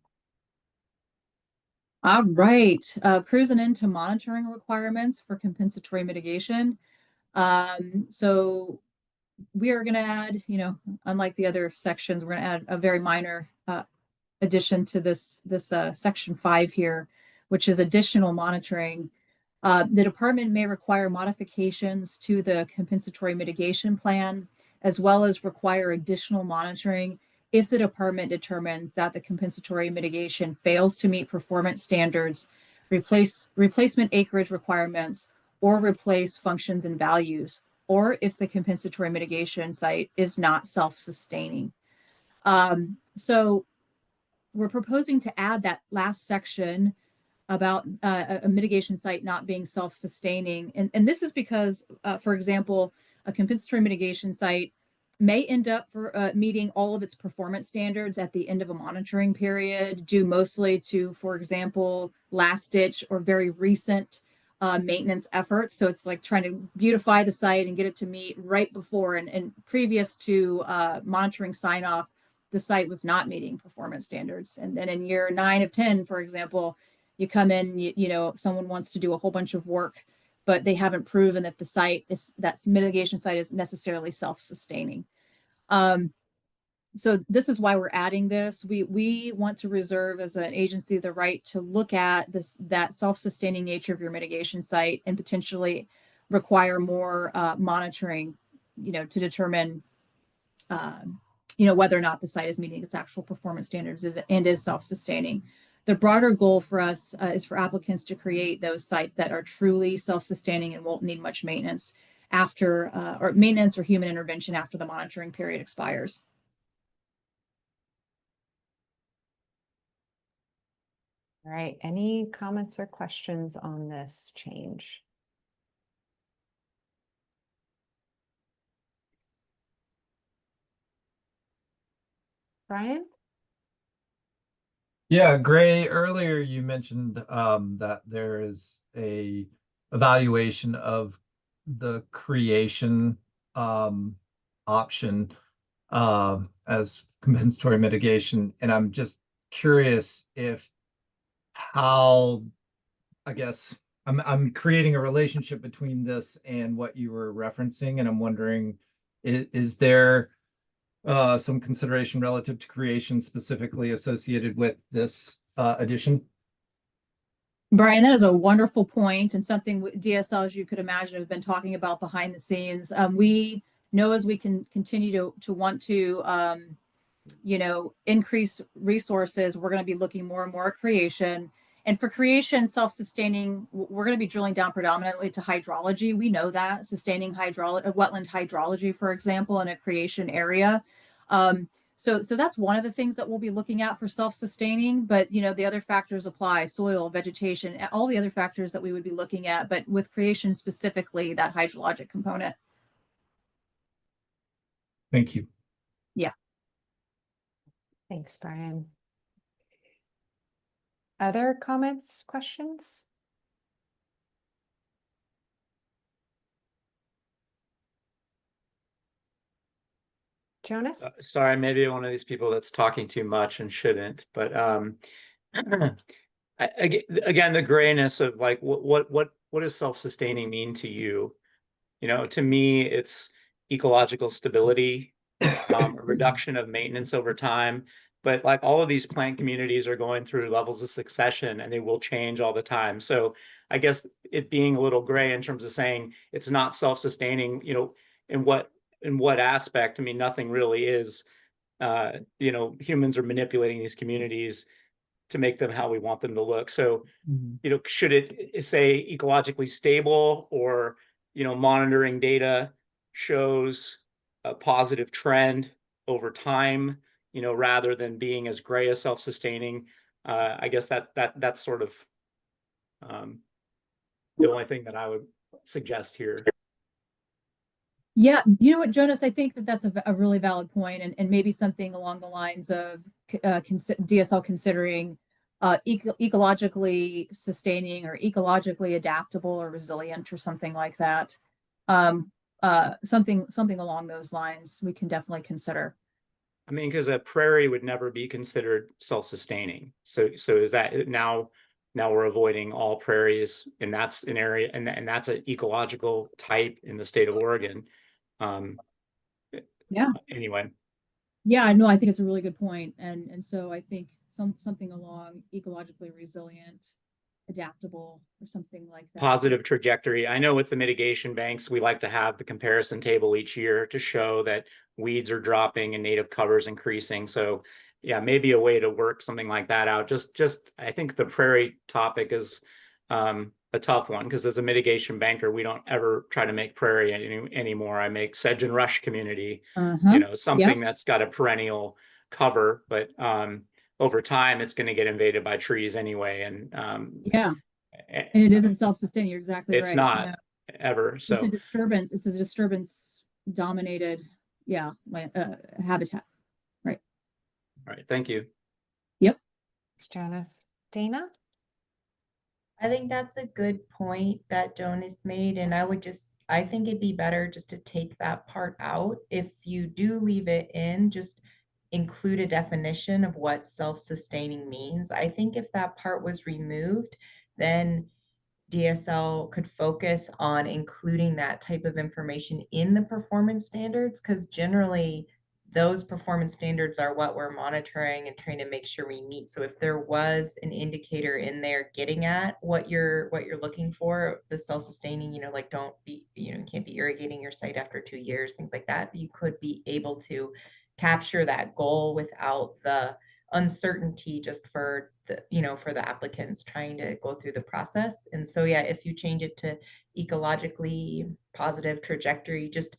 All right, cruising into monitoring requirements for compensatory mitigation. So we are going to add, unlike the other sections, we're going to add a very minor addition to this section 5 here, which is additional monitoring. The department may require modifications to the compensatory mitigation plan, as well as require additional monitoring if the department determines that the compensatory mitigation fails to meet performance standards, replacement acreage requirements, or replace functions and values, or if the compensatory mitigation site is not self-sustaining. So we're proposing to add that last section about a mitigation site not being self-sustaining. And this is because, for example, a compensatory mitigation site may end up meeting all of its performance standards at the end of a monitoring period, due mostly to, for example, last ditch or very recent maintenance efforts. So it's like trying to beautify the site and get it to meet right before and previous to monitoring sign off, the site was not meeting performance standards. And then in year 9 of 10, for example, you come in, someone wants to do a whole bunch of work, but they haven't proven that that mitigation site is necessarily self-sustaining. So this is why we're adding this. We want to reserve as an agency the right to look at that self-sustaining nature of your mitigation site and potentially require more monitoring, to determine whether or not the site is meeting its actual performance standards and is self-sustaining. The broader goal for us is for applicants to create those sites that are truly self-sustaining and won't need much maintenance after, or maintenance or human intervention after the monitoring period expires. All right, any comments or questions on this change? Brian? Yeah, Gray, earlier you mentioned that there is a evaluation of the creation option as compensatory mitigation. And I'm just curious if how, I guess, I'm creating a relationship between this and what you were referencing, and I'm wondering, is there some consideration relative to creation specifically associated with this addition? Brian, that is a wonderful point, and something DSL, as you could imagine, have been talking about behind the scenes. We know as we can continue to want to, increase resources, we're going to be looking more and more at creation. And for creation, self-sustaining, we're going to be drilling down predominantly to hydrology. We know that sustaining wetland hydrology, for example, in a creation area. So that's one of the things that we'll be looking at for self-sustaining, but the other factors apply: soil, vegetation, all the other factors that we would be looking at, but with creation specifically, that hydrologic component. Thank you. Yeah. Thanks, Brian. Other comments, questions? Jonas? Sorry, maybe one of these people that's talking too much and shouldn't, but again, the grayness of like what does self-sustaining mean to you? To me, it's ecological stability, a reduction of maintenance over time. But like all of these plant communities are going through levels of succession and they will change all the time. So I guess it being a little gray in terms of saying it's not self-sustaining, in what aspect? I mean, nothing really is. Humans are manipulating these communities to make them how we want them to look. So, should it say ecologically stable, or, monitoring data shows a positive trend over time, rather than being as gray as self-sustaining? I guess that's sort of the only thing that I would suggest here. Yeah, you know what, Jonas, I think that's a really valid point, and maybe something along the lines of DSL considering ecologically sustaining or ecologically adaptable or resilient or something like that. Something along those lines we can definitely consider. I mean, because a prairie would never be considered self-sustaining. So is that now we're avoiding all prairies, and that's an area, and that's an ecological type in the state of Oregon. Yeah. Anyway. Yeah, no, I think it's a really good point. And so I think something along ecologically resilient, adaptable, or something like that. Positive trajectory. I know with the mitigation banks, we like to have the comparison table each year to show that weeds are dropping and native covers increasing. So yeah, maybe a way to work something like that out. Just I think the prairie topic is a tough one, because as a mitigation banker, we don't ever try to make prairie anymore. I make sedge and rush community, something that's got a perennial cover, but over time it's going to get invaded by trees anyway. And and it isn't self-sustaining. You're exactly right. It's not ever. So it's a disturbance. It's a disturbance dominated, habitat. Right. All right. Thank you. Yep. Thanks, Jonas. Dana? I think that's a good point that Jonas made, and I think it'd be better just to take that part out. If you do leave it in, just include a definition of what self-sustaining means. I think if that part was removed, then DSL could focus on including that type of information in the performance standards, because generally those performance standards are what we're monitoring and trying to make sure we meet. So if there was an indicator in there getting at what you're looking for, the self-sustaining, like don't be, you can't be irrigating your site after 2 years, things like that, you could be able to capture that goal without the uncertainty just for the, for the applicants trying to go through the process. And so, yeah, if you change it to ecologically positive trajectory, just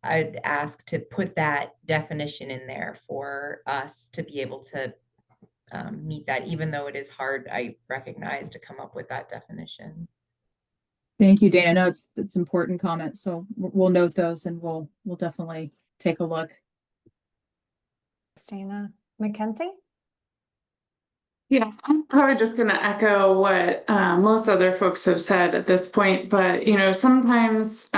I'd ask to put that definition in there for us to be able to meet that, even though it is hard, I recognize, to come up with that definition. Thank you, Dana. No, it's important comments. So we'll note those and we'll definitely take a look. Christina. Mackenzie? Yeah, I'm probably just going to echo what most other folks have said at this point, but sometimes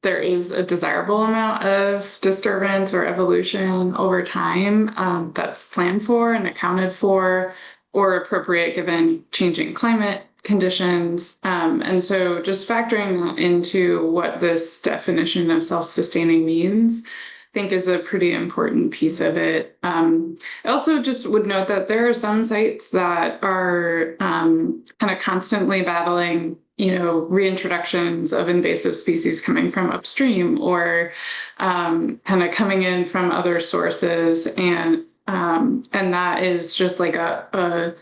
there is a desirable amount of disturbance or evolution over time that's planned for and accounted for or appropriate given changing climate conditions. And so just factoring that into what this definition of self-sustaining means, I think is a pretty important piece of it. I also just would note that there are some sites that are kind of constantly battling, reintroductions of invasive species coming from upstream or kind of coming in from other sources, and that is just like a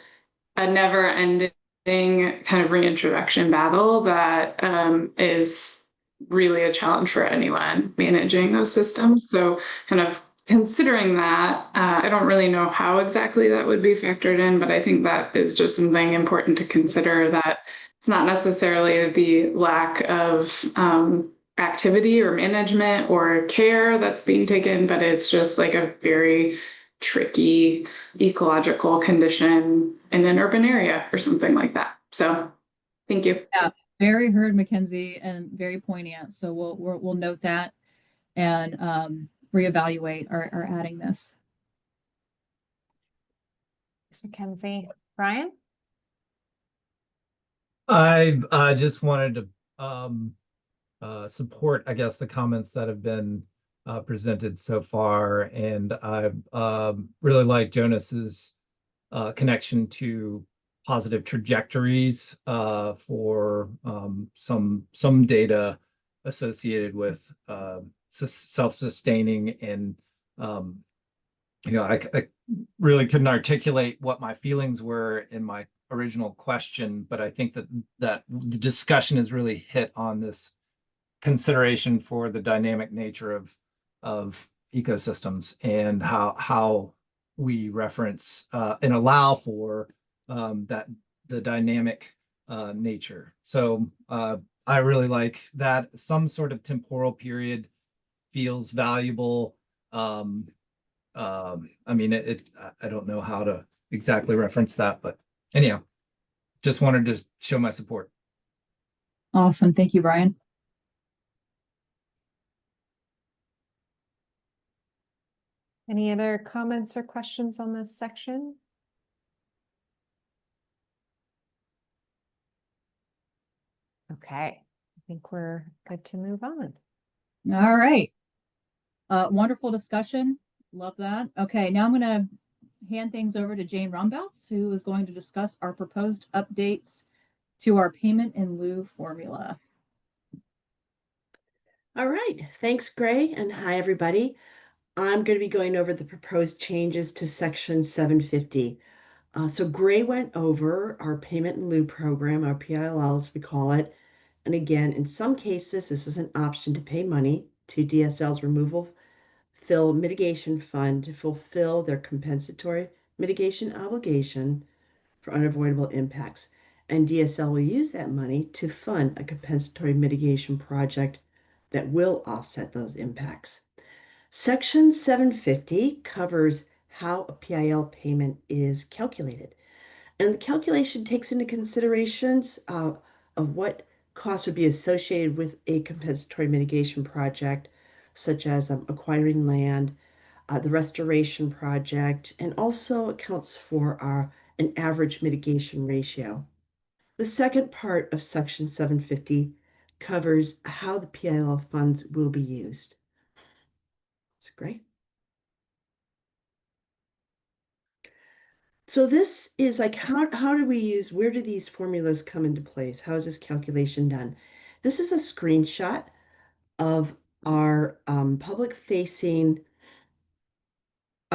never-ending kind of reintroduction battle that is really a challenge for anyone managing those systems. So kind of considering that, I don't really know how exactly that would be factored in, but I think that is just something important to consider, that it's not necessarily the lack of activity or management or care that's being taken, but it's just like a very tricky ecological condition in an urban area or something like that. So thank you. Yeah, very heard, Mackenzie, and very poignant. So we'll note that and reevaluate our adding this. Thanks, Mackenzie. Brian? I just wanted to support, I guess, the comments that have been presented so far, and I really like Jonas's connection to positive trajectories for some data associated with self-sustaining, and I really couldn't articulate what my feelings were in my original question, but I think that the discussion has really hit on this consideration for the dynamic nature of ecosystems and how we reference and allow for the dynamic nature. So I really like that. Some sort of temporal period feels valuable. I mean, I don't know how to exactly reference that, but anyhow, just wanted to show my support. Awesome. Thank you, Brian. Any other comments or questions on this section? Okay, I think we're good to move on. All right. Wonderful discussion. Love that. Okay, now I'm going to hand things over to Jane Rombouts, who is going to discuss our proposed updates to our payment in lieu formula. All right, thanks, Gray, and hi, everybody. I'm going to be going over the proposed changes to Section 750. So Gray went over our payment in lieu program, our PILL as we call it. And again, in some cases, this is an option to pay money to DSL's removal fill mitigation fund to fulfill their compensatory mitigation obligation for unavoidable impacts. And DSL will use that money to fund a compensatory mitigation project that will offset those impacts. Section 750 covers how a PIL payment is calculated. And the calculation takes into considerations of what costs would be associated with a compensatory mitigation project, such as acquiring land, the restoration project, and also accounts for an average mitigation ratio. The second part of Section 750 covers how the PIL funds will be used. That's great. So this is like, how do we use, where do these formulas come into place? How is this calculation done? This is a screenshot of our public-facing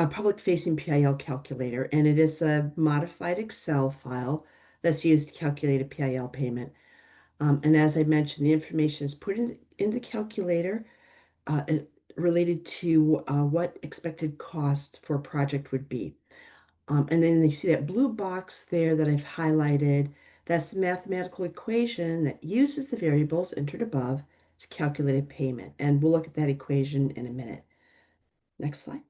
a public-facing PIL calculator, and it is a modified Excel file that's used to calculate a PIL payment. And as I mentioned, the information is put in the calculator related to what expected cost for a project would be. And then you see that blue box there that I've highlighted. That's the mathematical equation that uses the variables entered above to calculate a payment. And we'll look at that equation in a minute. Next slide.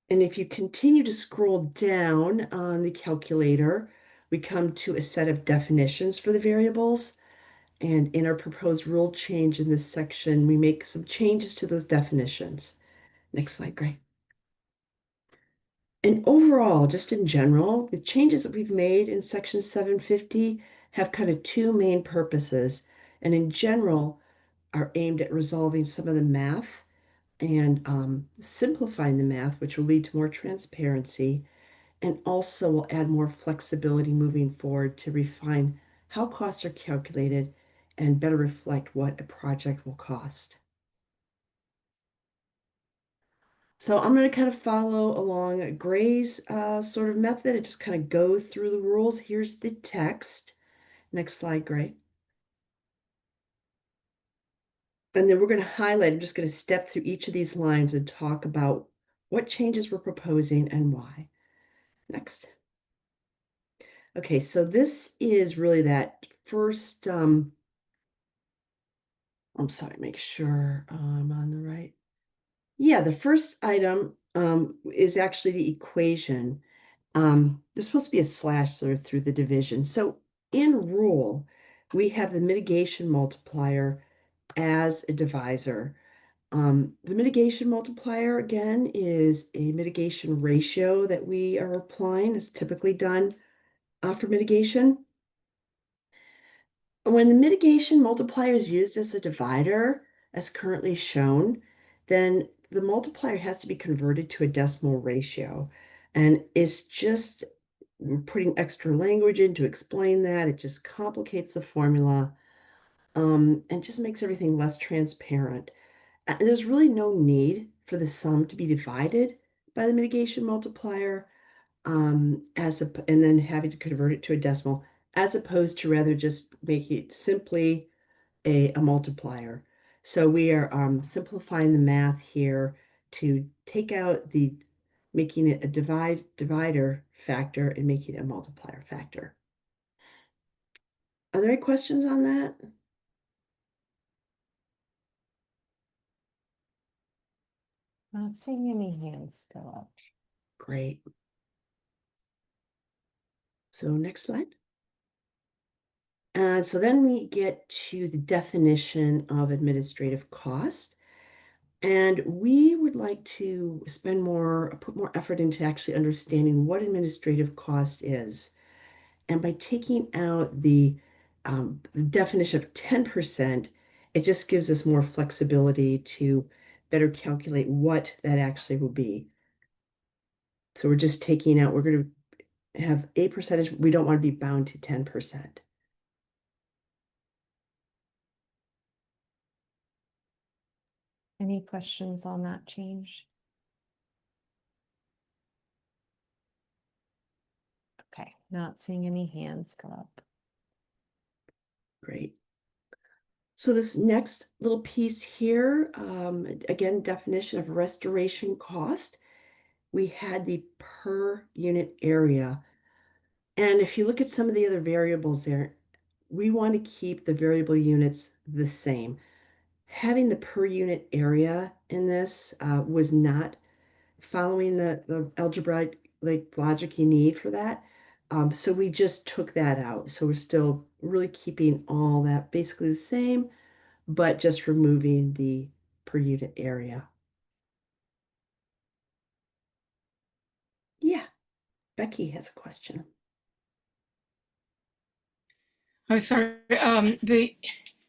And if you continue to scroll down on the calculator, we come to a set of definitions for the variables. And in our proposed rule change in this section, we make some changes to those definitions. Next slide, Gray. And overall, just in general, the changes that we've made in section 750 have kind of two main purposes, and in general are aimed at resolving some of the math and simplifying the math, which will lead to more transparency, and also will add more flexibility moving forward to refine how costs are calculated and better reflect what a project will cost. So I'm going to kind of follow along Gray's sort of method and just kind of go through the rules. Here's the text. Next slide, Gray. And then we're going to highlight, I'm just going to step through each of these lines and talk about what changes we're proposing and why. Next. Okay, so this is really that first, I'm sorry, make sure I'm on the right. Yeah, the first item is actually the equation. There's supposed to be a slash there through the division. So in rule, we have the mitigation multiplier as a divisor. The mitigation multiplier, again, is a mitigation ratio that we are applying. It's typically done for mitigation. When the mitigation multiplier is used as a divider, as currently shown, then the multiplier has to be converted to a decimal ratio. And it's just we're putting extra language in to explain that. It just complicates the formula and just makes everything less transparent. And there's really no need for the sum to be divided by the mitigation multiplier and then having to convert it to a decimal, as opposed to rather just making it simply a multiplier. So we are simplifying the math here to take out making it a divider factor and making it a multiplier factor. Are there any questions on that? Not seeing any hands go up. Great. So next slide. And so then we get to the definition of administrative cost. And we would like to put more effort into actually understanding what administrative cost is. And by taking out the definition of 10%, it just gives us more flexibility to better calculate what that actually will be. So we're just taking out, we're going to have a percentage, we don't want to be bound to 10%. Any questions on that change? Okay, not seeing any hands go up. Great. So this next little piece here, again, definition of restoration cost. We had the per unit area. And if you look at some of the other variables there, we want to keep the variable units the same. Having the per unit area in this was not following the algebraic logic you need for that. So we just took that out. So we're still really keeping all that basically the same, but just removing the per unit area. Yeah, Becky has a question. I'm sorry.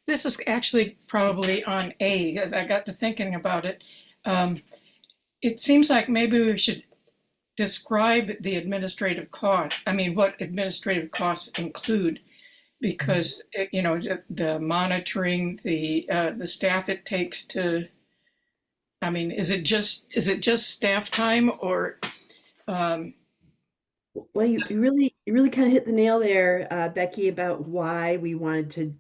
This is actually probably on A, as I got to thinking about it. It seems like maybe we should describe the administrative cost. I mean, what administrative costs include, because the monitoring, the staff it takes to I mean, is it just staff time, or Well, you really kind of hit the nail there, Becky, about why we wanted to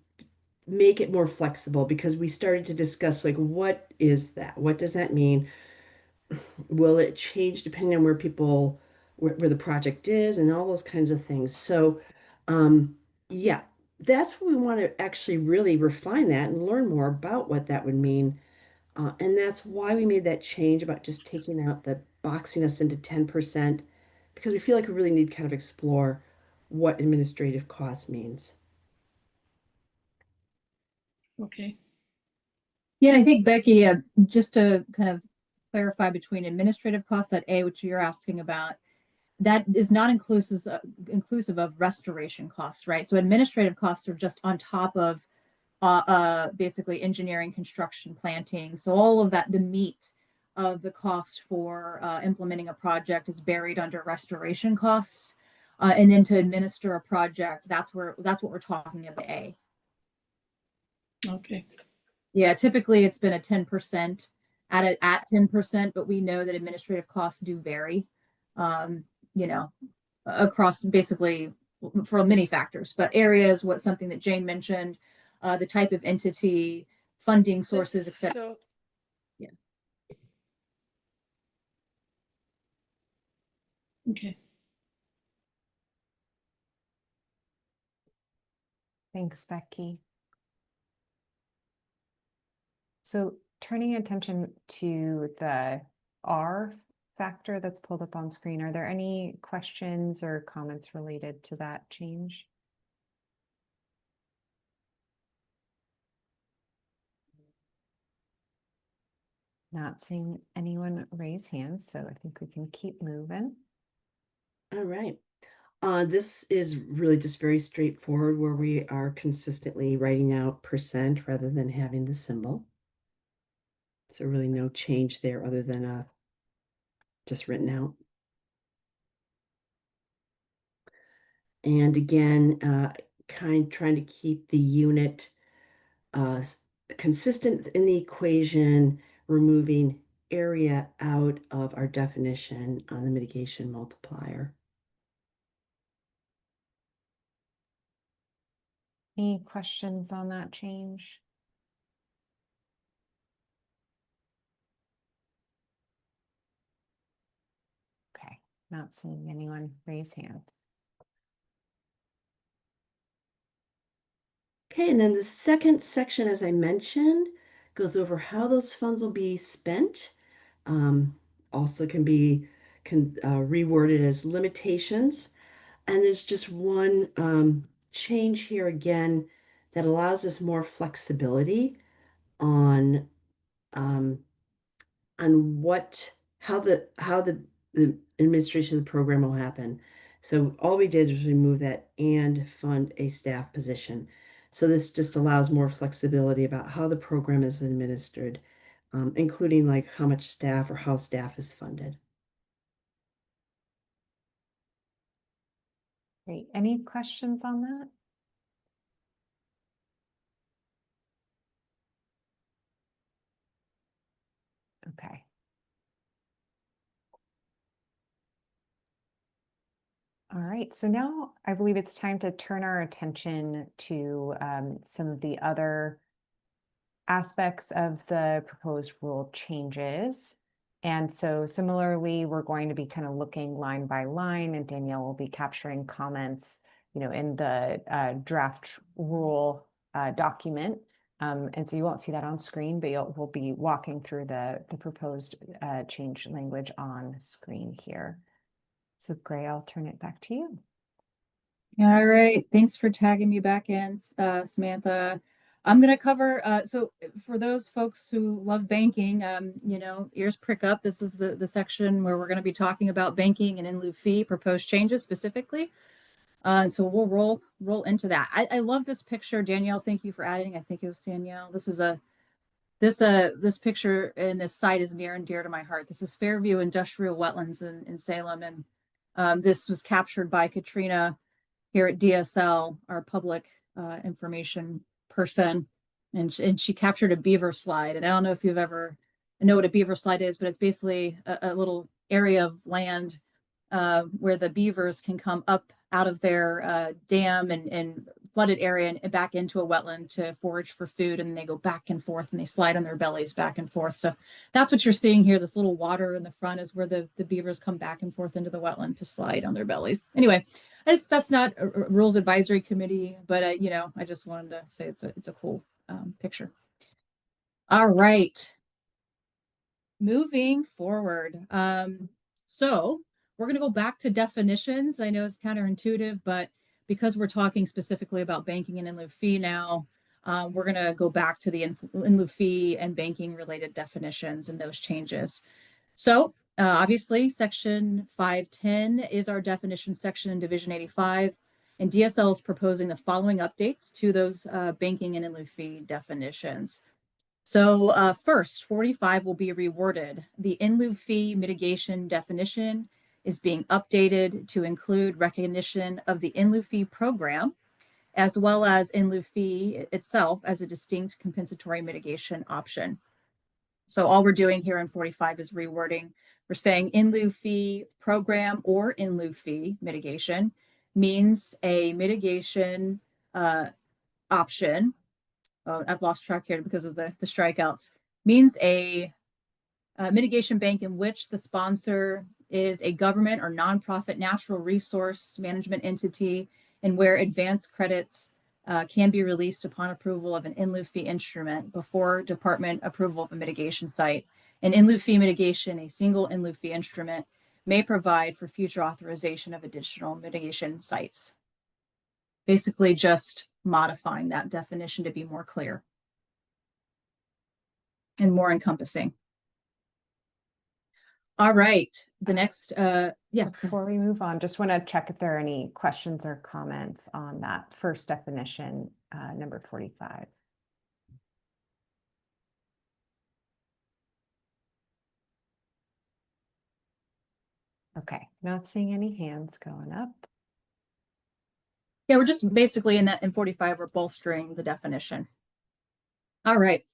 make it more flexible, because we started to discuss like, what is that? What does that mean? Will it change depending on where the project is and all those kinds of things? So, yeah, that's what we want to actually really refine that and learn more about what that would mean. And that's why we made that change about just taking out the boxing us into 10%, because we feel like we really need to kind of explore what administrative cost means. okay? Yeah, I think Becky, just to kind of clarify between administrative costs, that A, which you're asking about, that is not inclusive of restoration costs, right? So administrative costs are just on top of basically engineering, construction, planting. So all of that, the meat of the cost for implementing a project is buried under restoration costs. And then to administer a project, that's what we're talking about. A. Okay. Yeah, typically it's been a 10% at 10%, but we know that administrative costs do vary, you know, across basically for many factors, but areas, something that Jane mentioned, the type of entity, funding sources, etc. So, Yeah. okay. Thanks, Becky. So turning attention to the R factor that's pulled up on screen, are there any questions or comments related to that change? Not seeing anyone raise hands, so I think we can keep moving. All right. This is really just very straightforward, where we are consistently writing out percent rather than having the symbol. So really no change there other than just written out. And again, trying to keep the unit consistent in the equation, removing area out of our definition on the mitigation multiplier. Any questions on that change? Okay, not seeing anyone raise hands. Okay, and then the second section, as I mentioned, goes over how those funds will be spent. Also can be reworded as limitations. And there's just one change here again that allows us more flexibility on how the administration of the program will happen. So all we did was remove that and fund a staff position. So this just allows more flexibility about how the program is administered, including like how much staff or how staff is funded. Great. Any questions on that? Okay. All right, so now I believe it's time to turn our attention to some of the other aspects of the proposed rule changes. And so similarly, we're going to be kind of looking line by line, and Danielle will be capturing comments, in the draft rule document. And so you won't see that on screen, but we'll be walking through the proposed change language on screen here. So Gray, I'll turn it back to you. All right. Thanks for tagging me back in, Samantha. I'm going to cover, so for those folks who love banking, ears prick up. This is the section where we're going to be talking about banking and in lieu fee proposed changes specifically. So we'll roll into that. I love this picture. Danielle, thank you for adding. I think it was Danielle. This picture and this site is near and dear to my heart. This is Fairview Industrial Wetlands in Salem. And this was captured by Katrina here at DSL, our public information person. And she captured a beaver slide. And I don't know if you've ever know what a beaver slide is, but it's basically a little area of land where the beavers can come up out of their dam and flooded area and back into a wetland to forage for food, and they go back and forth and they slide on their bellies back and forth. So that's what you're seeing here. This little water in the front is where the beavers come back and forth into the wetland to slide on their bellies. Anyway, that's not a rules advisory committee, but I just wanted to say it's a cool picture. All right, moving forward. So we're going to go back to definitions. I know it's counterintuitive, but because we're talking specifically about banking and in lieu fee now, we're going to go back to the in lieu fee and banking related definitions and those changes. So obviously section 510 is our definition section in division 85, and DSL is proposing the following updates to those banking and in lieu fee definitions. So first, 45 will be reworded. The in lieu fee mitigation definition is being updated to include recognition of the in lieu fee program, as well as in lieu fee itself as a distinct compensatory mitigation option. So all we're doing here in 45 is rewording. We're saying in lieu fee program or in lieu fee mitigation means a mitigation option. Oh, I've lost track here because of the strikeouts. Means a mitigation bank in which the sponsor is a government or nonprofit natural resource management entity, and where advance credits can be released upon approval of an in lieu fee instrument before department approval of a mitigation site. An in lieu fee mitigation, a single in lieu fee instrument, may provide for future authorization of additional mitigation sites. Basically just modifying that definition to be more clear and more encompassing. All right, the next, Before we move on, just want to check if there are any questions or comments on that first definition, number 45. Okay, not seeing any hands going up. Yeah, we're just basically in 45, we're bolstering the definition. All right.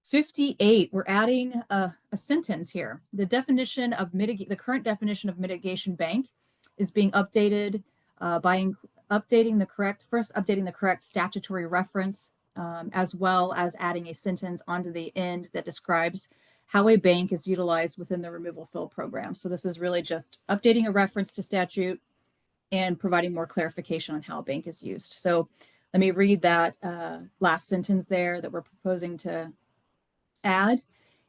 58, we're adding a sentence here. The definition of the current definition of mitigation bank is being updated by updating the correct statutory reference, as well as adding a sentence onto the end that describes how a bank is utilized within the removal fill program. So this is really just updating a reference to statute and providing more clarification on how a bank is used. So let me read that last sentence there that we're proposing to add.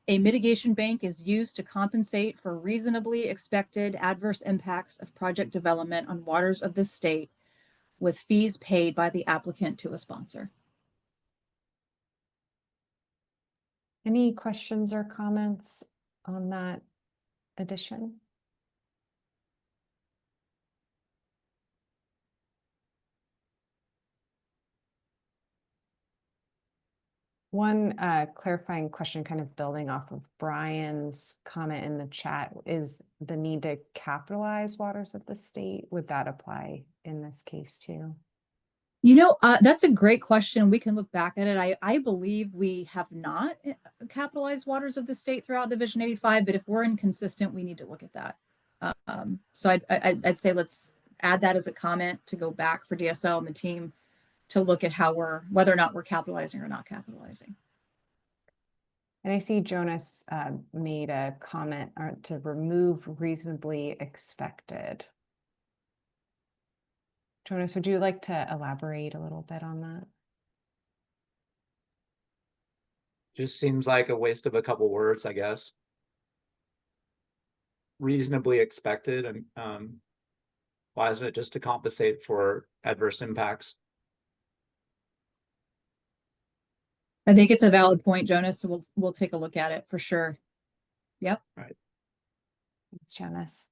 A mitigation bank is used to compensate for reasonably expected adverse impacts of project development on waters of the state, with fees paid by the applicant to a sponsor. Any questions or comments on that addition? One clarifying question, kind of building off of Brian's comment in the chat, is the need to capitalize waters of the state. Would that apply in this case too? That's a great question. We can look back at it. I believe we have not capitalized waters of the state throughout Division 85, but if we're inconsistent, we need to look at that. So I'd say let's add that as a comment to go back for DSL and the team to look at whether or not we're capitalizing or not capitalizing. And I see Jonas made a comment to remove reasonably expected. Jonas, would you like to elaborate a little bit on that? Just seems like a waste of a couple words, I guess. Reasonably expected, and why isn't it just to compensate for adverse impacts? I think it's a valid point, Jonas. So we'll take a look at it for sure. Yep. Right. Thanks, Jonas.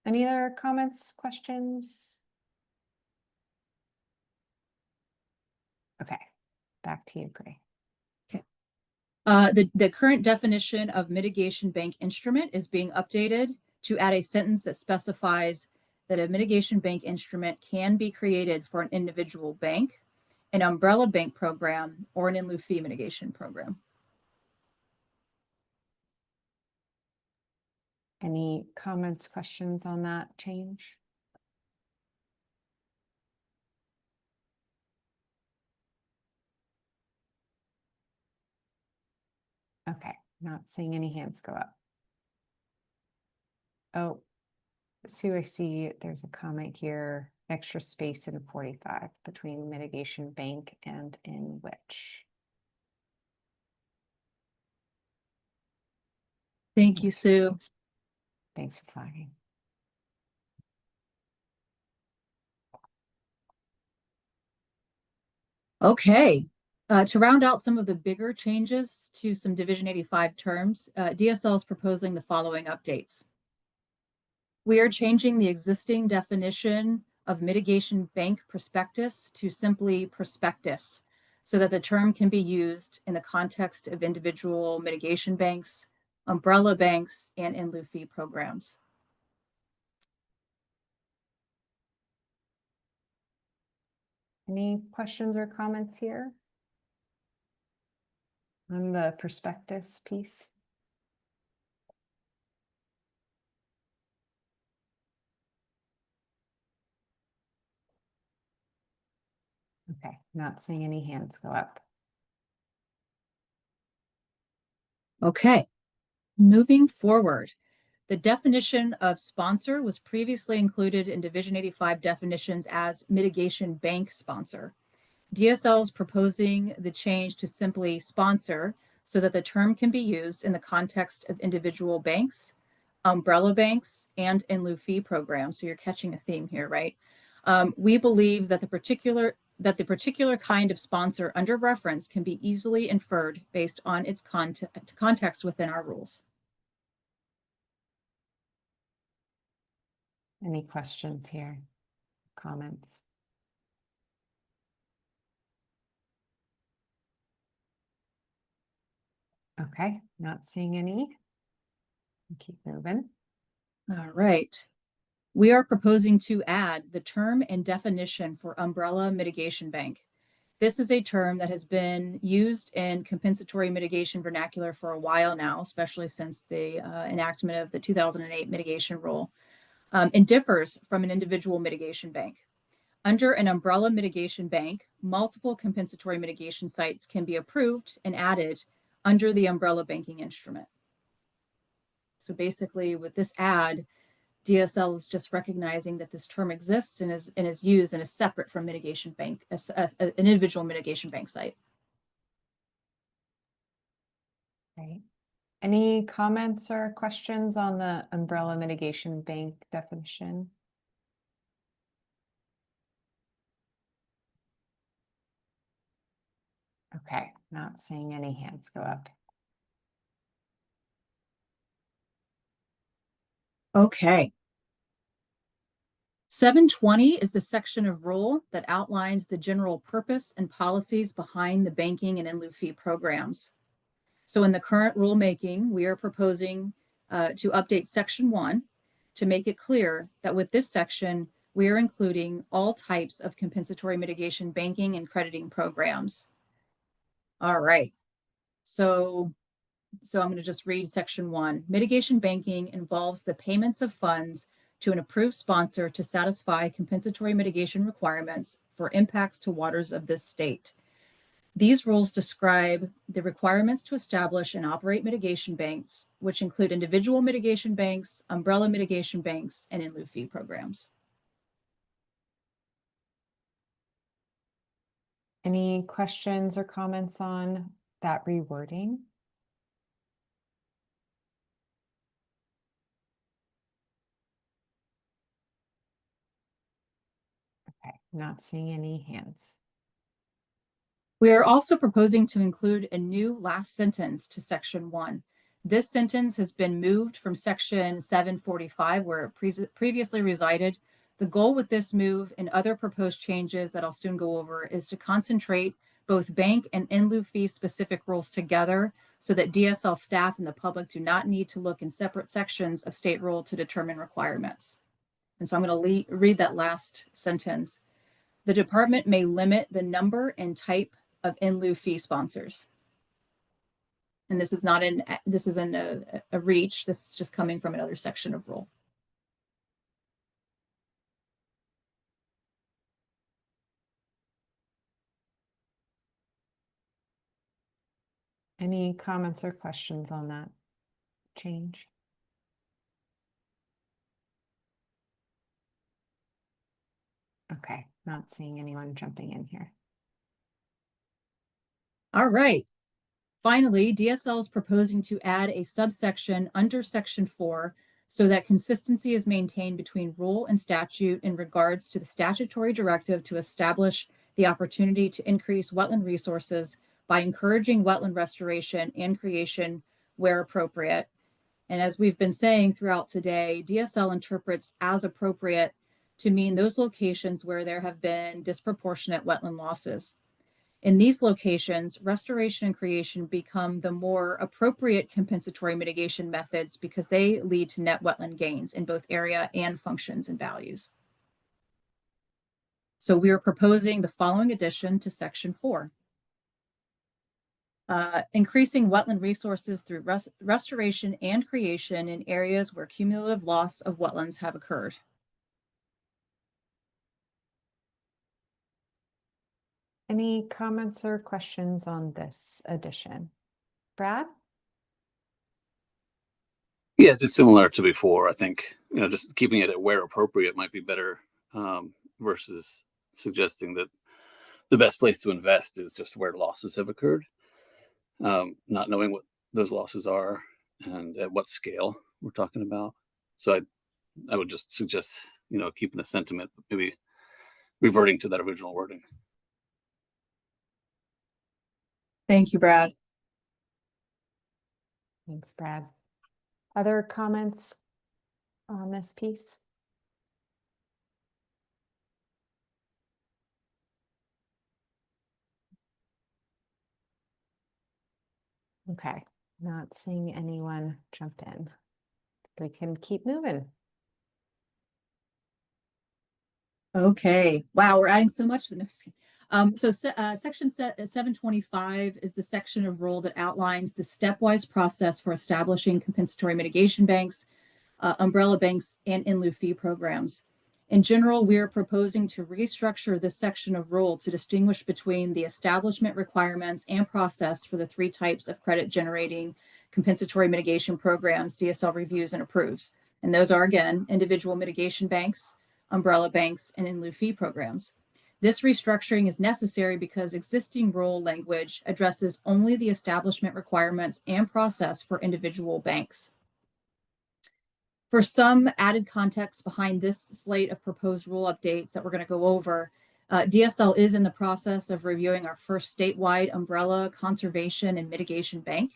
Any other comments, questions? Okay, back to you, Gray. Okay. The current definition of mitigation bank instrument is being updated to add a sentence that specifies that a mitigation bank instrument can be created for an individual bank, an umbrella bank program, or an in lieu fee mitigation program. Any comments, questions on that change? Okay, not seeing any hands go up. Oh, Sue, I see there's a comment here, extra space in 45 between mitigation bank and in which. Thank you, Sue. Thanks for flagging. Okay, to round out some of the bigger changes to some Division 85 terms, DSL is proposing the following updates. We are changing the existing definition of mitigation bank prospectus to simply prospectus, so that the term can be used in the context of individual mitigation banks, umbrella banks, and in lieu fee programs. Any questions or comments here on the prospectus piece? Okay, not seeing any hands go up. Okay, moving forward. The definition of sponsor was previously included in Division 85 definitions as mitigation bank sponsor. DSL is proposing the change to simply sponsor so that the term can be used in the context of individual banks, umbrella banks, and in lieu fee programs. So you're catching a theme here, right? We believe that the particular kind of sponsor under reference can be easily inferred based on its context within our rules. Any questions here? Comments? Okay, not seeing any. Keep moving. All right. We are proposing to add the term and definition for umbrella mitigation bank. This is a term that has been used in compensatory mitigation vernacular for a while now, especially since the enactment of the 2008 mitigation rule, and differs from an individual mitigation bank. Under an umbrella mitigation bank, multiple compensatory mitigation sites can be approved and added under the umbrella banking instrument. So basically with this add, DSL is just recognizing that this term exists and is used and is separate from mitigation bank, an individual mitigation bank site. Right. Any comments or questions on the umbrella mitigation bank definition? Okay, not seeing any hands go up. Okay. 720 is the section of rule that outlines the general purpose and policies behind the banking and in lieu fee programs. So in the current rulemaking, we are proposing to update section 1 to make it clear that with this section, we are including all types of compensatory mitigation banking and crediting programs. All right. So I'm going to just read section 1. Mitigation banking involves the payments of funds to an approved sponsor to satisfy compensatory mitigation requirements for impacts to waters of this state. These rules describe the requirements to establish and operate mitigation banks, which include individual mitigation banks, umbrella mitigation banks, and in lieu fee programs. Any questions or comments on that rewording? Okay, not seeing any hands. We are also proposing to include a new last sentence to section 1. This sentence has been moved from section 745, where it previously resided. The goal with this move and other proposed changes that I'll soon go over is to concentrate both bank and in lieu fee specific rules together so that DSL staff and the public do not need to look in separate sections of state rule to determine requirements. And so I'm going to read that last sentence. The department may limit the number and type of in lieu fee sponsors. And this is not this isn't a reach. This is just coming from another section of rule. Any comments or questions on that change? Okay, not seeing anyone jumping in here. All right. Finally, DSL is proposing to add a subsection under Section 4 so that consistency is maintained between rule and statute in regards to the statutory directive to establish the opportunity to increase wetland resources by encouraging wetland restoration and creation where appropriate. And as we've been saying throughout today, DSL interprets as appropriate to mean those locations where there have been disproportionate wetland losses. In these locations, restoration and creation become the more appropriate compensatory mitigation methods because they lead to net wetland gains in both area and functions and values. So we are proposing the following addition to Section 4. Increasing wetland resources through restoration and creation in areas where cumulative loss of wetlands have occurred. Any comments or questions on this addition? Brad? Yeah, just similar to before. I think, just keeping it at where appropriate might be better, versus suggesting that the best place to invest is just where losses have occurred. Not knowing what those losses are and at what scale we're talking about. So I would just suggest, keeping the sentiment, but maybe reverting to that original wording. Thank you, Brad. Thanks, Brad. Other comments on this piece? Okay, not seeing anyone jump in. We can keep moving. Okay. Wow, we're adding so much to the notes. Section 725 is the section of rule that outlines the stepwise process for establishing compensatory mitigation banks, umbrella banks, and in lieu fee programs. In general, we are proposing to restructure this section of rule to distinguish between the establishment requirements and process for the three types of credit generating compensatory mitigation programs DSL reviews and approves. And those are, again, individual mitigation banks, umbrella banks, and in lieu fee programs. This restructuring is necessary because existing rule language addresses only the establishment requirements and process for individual banks. For some added context behind this slate of proposed rule updates that we're going to go over, DSL is in the process of reviewing our first statewide umbrella conservation and mitigation bank.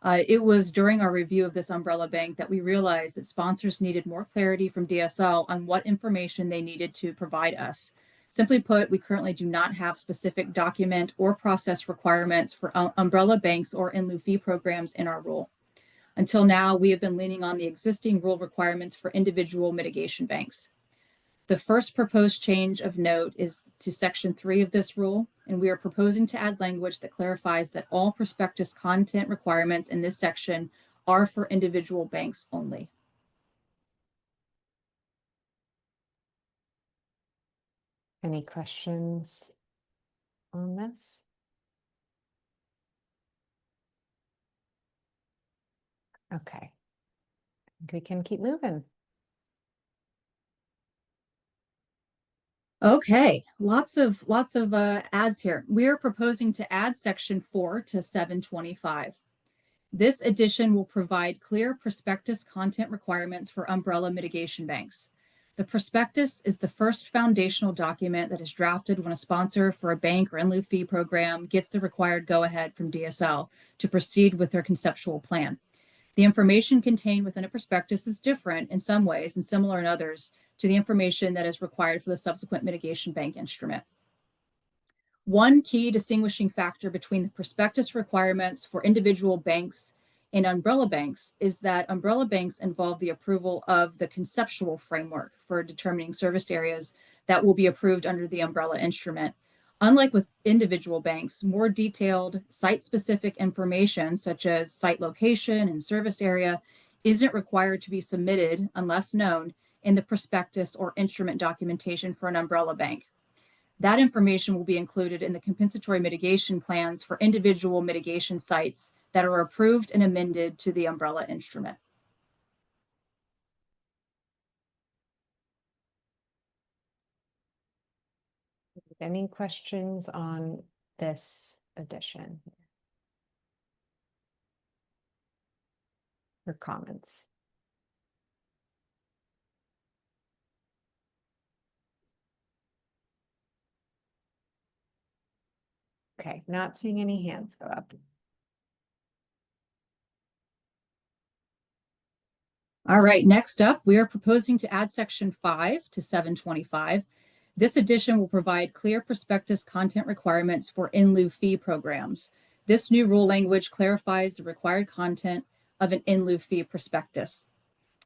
It was during our review of this umbrella bank that we realized that sponsors needed more clarity from DSL on what information they needed to provide us. Simply put, we currently do not have specific document or process requirements for umbrella banks or in lieu fee programs in our rule. Until now, we have been leaning on the existing rule requirements for individual mitigation banks. The first proposed change of note is to Section 3 of this rule, and we are proposing to add language that clarifies that all prospectus content requirements in this section are for individual banks only. Any questions on this? Okay, we can keep moving. Okay, lots of adds here. We are proposing to add Section 4 to 725. This addition will provide clear prospectus content requirements for umbrella mitigation banks. The prospectus is the first foundational document that is drafted when a sponsor for a bank or in lieu fee program gets the required go-ahead from DSL to proceed with their conceptual plan. The information contained within a prospectus is different in some ways and similar in others to the information that is required for the subsequent mitigation bank instrument. One key distinguishing factor between the prospectus requirements for individual banks and umbrella banks is that umbrella banks involve the approval of the conceptual framework for determining service areas that will be approved under the umbrella instrument. Unlike with individual banks, more detailed site-specific information such as site location and service area isn't required to be submitted unless known in the prospectus or instrument documentation for an umbrella bank. That information will be included in the compensatory mitigation plans for individual mitigation sites that are approved and amended to the umbrella instrument. Any questions on this addition or comments? Okay, not seeing any hands go up. All right, next up, we are proposing to add section 5 to 725. This addition will provide clear prospectus content requirements for in lieu fee programs. This new rule language clarifies the required content of an in lieu fee prospectus.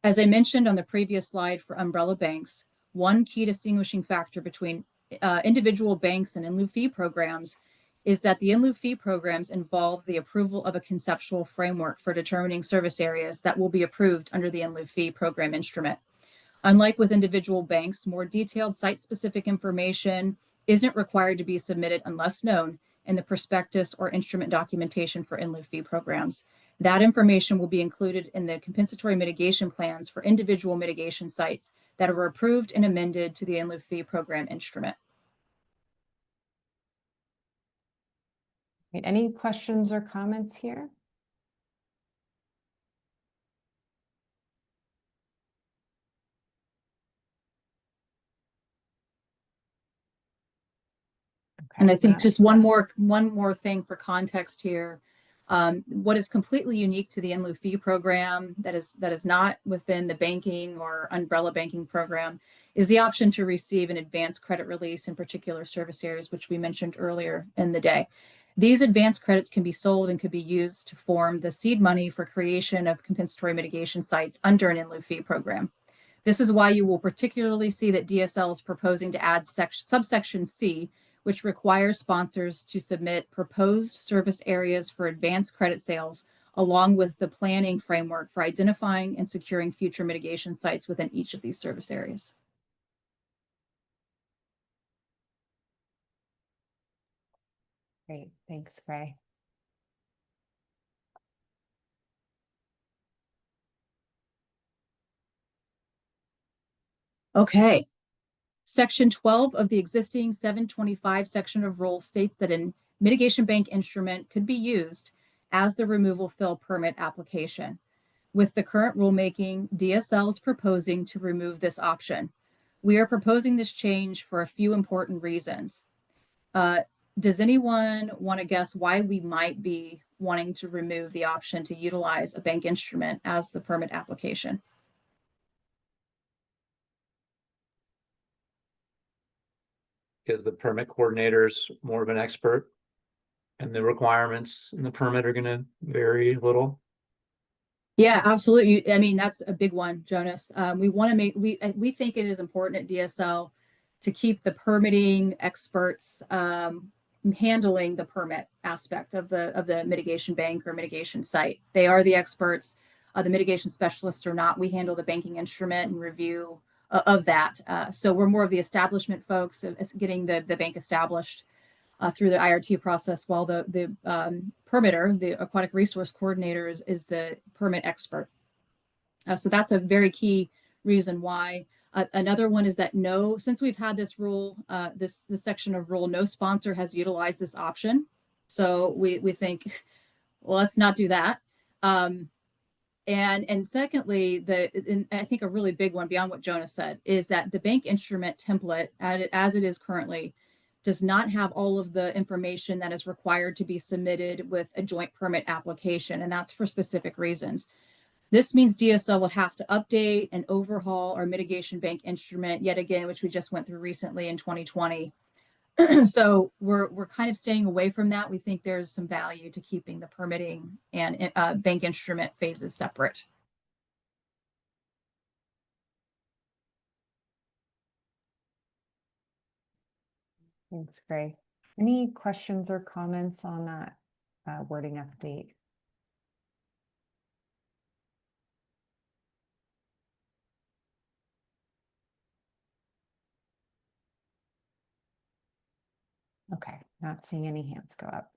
As I mentioned on the previous slide for umbrella banks, one key distinguishing factor between individual banks and in lieu fee programs is that the in lieu fee programs involve the approval of a conceptual framework for determining service areas that will be approved under the in lieu fee program instrument. Unlike with individual banks, more detailed site-specific information isn't required to be submitted unless known in the prospectus or instrument documentation for in lieu fee programs. That information will be included in the compensatory mitigation plans for individual mitigation sites that are approved and amended to the in lieu fee program instrument. Any questions or comments here? And I think just one more thing for context here. What is completely unique to the in lieu fee program that is not within the banking or umbrella banking program is the option to receive an advanced credit release in particular service areas, which we mentioned earlier in the day. These advanced credits can be sold and could be used to form the seed money for creation of compensatory mitigation sites under an in lieu fee program. This is why you will particularly see that DSL is proposing to add subsection C, which requires sponsors to submit proposed service areas for advanced credit sales, along with the planning framework for identifying and securing future mitigation sites within each of these service areas. Great, thanks, Gray. Okay. Section 12 of the existing 725 section of rule states that a mitigation bank instrument could be used as the removal fill permit application. With the current rulemaking, DSL is proposing to remove this option. We are proposing this change for a few important reasons. Does anyone want to guess why we might be wanting to remove the option to utilize a bank instrument as the permit application? Is the permit coordinators more of an expert and the requirements in the permit are going to vary a little? Yeah, absolutely. I mean, that's a big one, Jonas. We want to we think it is important at DSL to keep the permitting experts handling the permit aspect of the mitigation bank or mitigation site. They are the experts. The mitigation specialists are not. We handle the banking instrument and review of that. So we're more of the establishment folks, getting the bank established through the IRT process, while the permitter, the aquatic resource coordinator, is the permit expert. So that's a very key reason why. Another one is that since we've had this rule, this section of rule, no sponsor has utilized this option. So we think, well, let's not do that. And secondly, I think a really big one beyond what Jonas said is that the bank instrument template, as it is currently, does not have all of the information that is required to be submitted with a joint permit application, and that's for specific reasons. This means DSL will have to update and overhaul our mitigation bank instrument yet again, which we just went through recently in 2020. So we're kind of staying away from that. We think there's some value to keeping the permitting and bank instrument phases separate. Thanks, Gray. Any questions or comments on that wording update? Okay, not seeing any hands go up.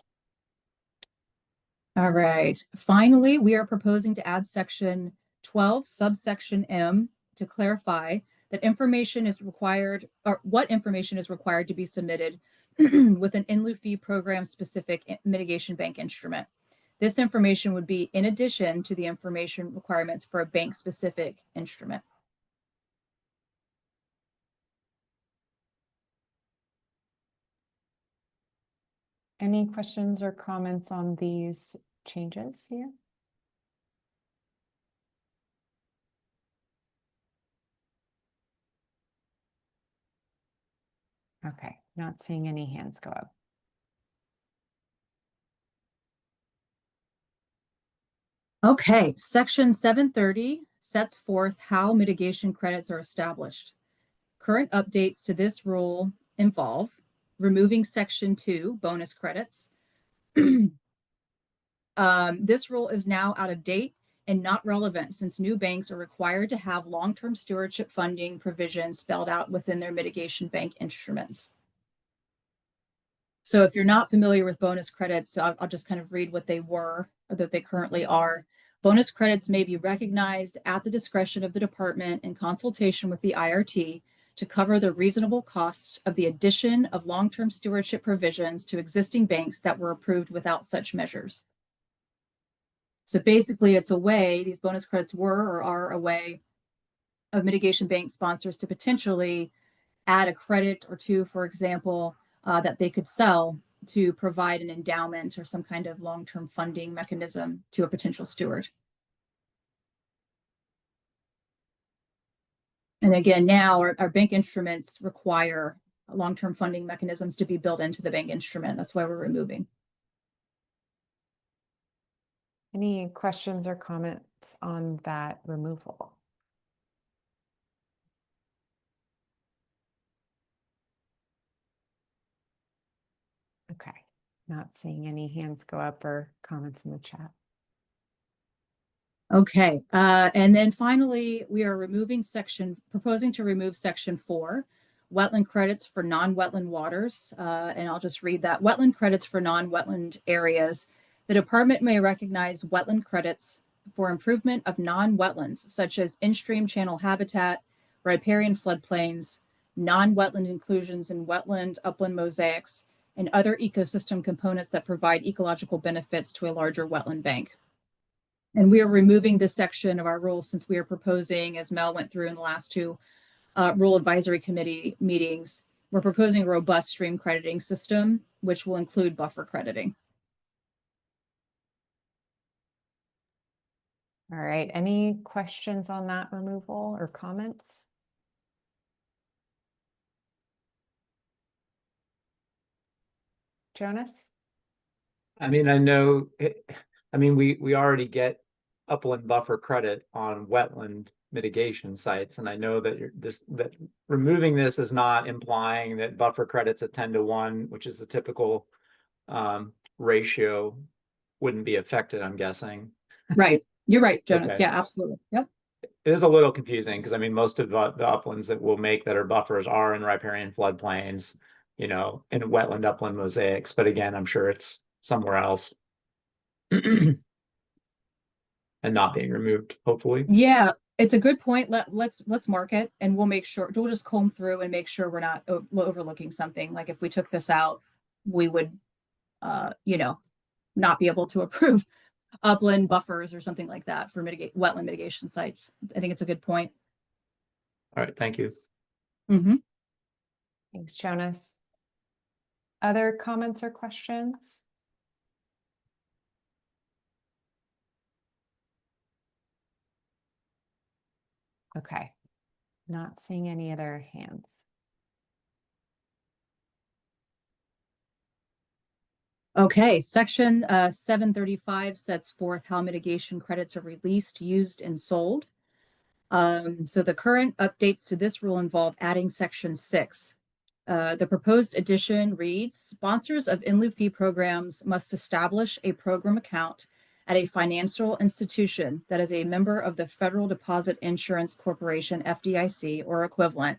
All right. Finally, we are proposing to add section 12, subsection M, to clarify that information is required, or what information is required to be submitted with an in lieu fee program specific mitigation bank instrument. This information would be in addition to the information requirements for a bank specific instrument. Any questions or comments on these changes here? Okay, not seeing any hands go up. Okay, section 730 sets forth how mitigation credits are established. Current updates to this rule involve removing section 2, bonus credits. This rule is now out of date and not relevant since new banks are required to have long-term stewardship funding provisions spelled out within their mitigation bank instruments. So if you're not familiar with bonus credits, I'll just kind of read what they were or that they currently are. Bonus credits may be recognized at the discretion of the department in consultation with the IRT to cover the reasonable cost of the addition of long-term stewardship provisions to existing banks that were approved without such measures. So basically it's a way, these bonus credits were or are a way of mitigation bank sponsors to potentially add a credit or two, for example, that they could sell to provide an endowment or some kind of long-term funding mechanism to a potential steward. And again, now our bank instruments require long-term funding mechanisms to be built into the bank instrument. That's why we're removing. Any questions or comments on that removal? Okay, not seeing any hands go up or comments in the chat. Okay, and then finally, we are proposing to remove section 4, wetland credits for non-wetland waters. And I'll just read that. Wetland credits for non-wetland areas. The department may recognize wetland credits for improvement of non-wetlands, such as in-stream channel habitat, riparian floodplains, non-wetland inclusions in wetland upland mosaics, and other ecosystem components that provide ecological benefits to a larger wetland bank. And we are removing this section of our rule since we are proposing, as Mel went through in the last two Rule Advisory Committee meetings, we're proposing a robust stream crediting system, which will include buffer crediting. All right, any questions on that removal or comments? Jonas? I mean, I know, we already get upland buffer credit on wetland mitigation sites. And I know that that removing this is not implying that buffer credits at 10-1, which is the typical ratio, wouldn't be affected, I'm guessing. Right. You're right, Jonas. Okay. Yeah, absolutely. Yep. It is a little confusing because most of the uplands that we'll make that are buffers are in riparian floodplains, in wetland upland mosaics. But again, I'm sure it's somewhere else and not being removed, hopefully. Yeah, it's a good point. Let's mark it and we'll make sure, we'll just comb through and make sure we're not overlooking something. Like if we took this out, we would, not be able to approve upland buffers or something like that for wetland mitigation sites. I think it's a good point. All right, thank you. Mm-hmm. Thanks, Jonas. Other comments or questions? Okay, not seeing any other hands. Okay, section 735 sets forth how mitigation credits are released, used, and sold. So the current updates to this rule involve adding section 6. The proposed addition reads, sponsors of in lieu fee programs must establish a program account at a financial institution that is a member of the Federal Deposit Insurance Corporation, FDIC, or equivalent.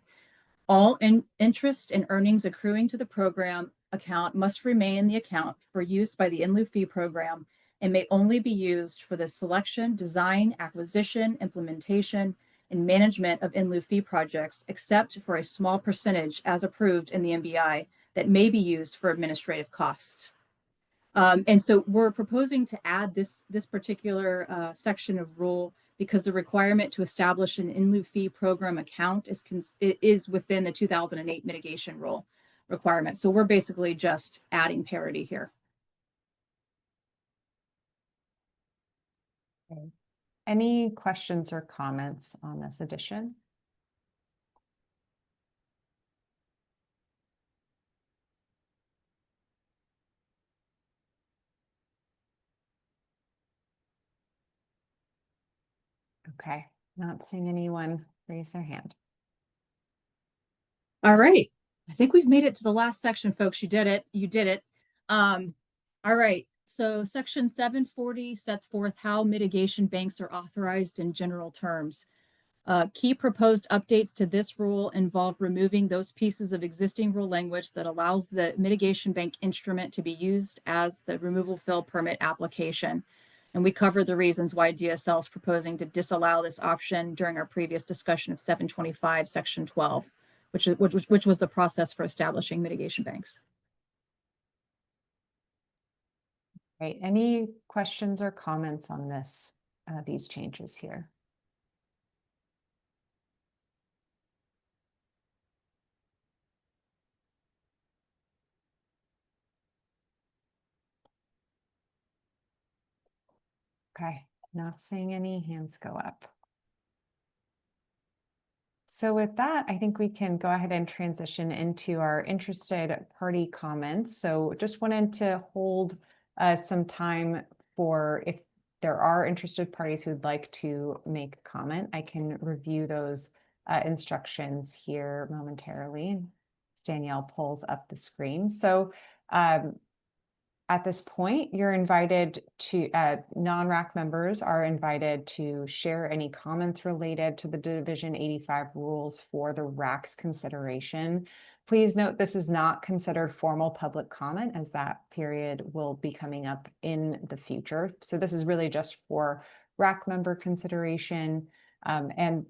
All interest and earnings accruing to the program account must remain in the account for use by the in lieu fee program and may only be used for the selection, design, acquisition, implementation, and management of in lieu fee projects, except for a small percentage as approved in the MBI that may be used for administrative costs. And so we're proposing to add this particular section of rule because the requirement to establish an in lieu fee program account is within the 2008 mitigation rule requirement. So we're basically just adding parity here. Okay. Any questions or comments on this addition? Okay, not seeing anyone raise their hand. All right. I think we've made it to the last section, folks. You did it. You did it. All right. So section 740 sets forth how mitigation banks are authorized in general terms. Key proposed updates to this rule involve removing those pieces of existing rule language that allows the mitigation bank instrument to be used as the removal fill permit application. And we covered the reasons why DSL is proposing to disallow this option during our previous discussion of 725 section 12, which was the process for establishing mitigation banks. Right. Any questions or comments on this, these changes here? Okay, not seeing any hands go up. So with that, I think we can go ahead and transition into our interested party comments. So just wanted to hold some time for if there are interested parties who'd like to make a comment. I can review those instructions here momentarily as Danielle pulls up the screen. So at this point, you're invited to, non-RAC members are invited to share any comments related to the Division 85 rules for the RAC's consideration. Please note this is not considered formal public comment, as that period will be coming up in the future. So this is really just for RAC member consideration. And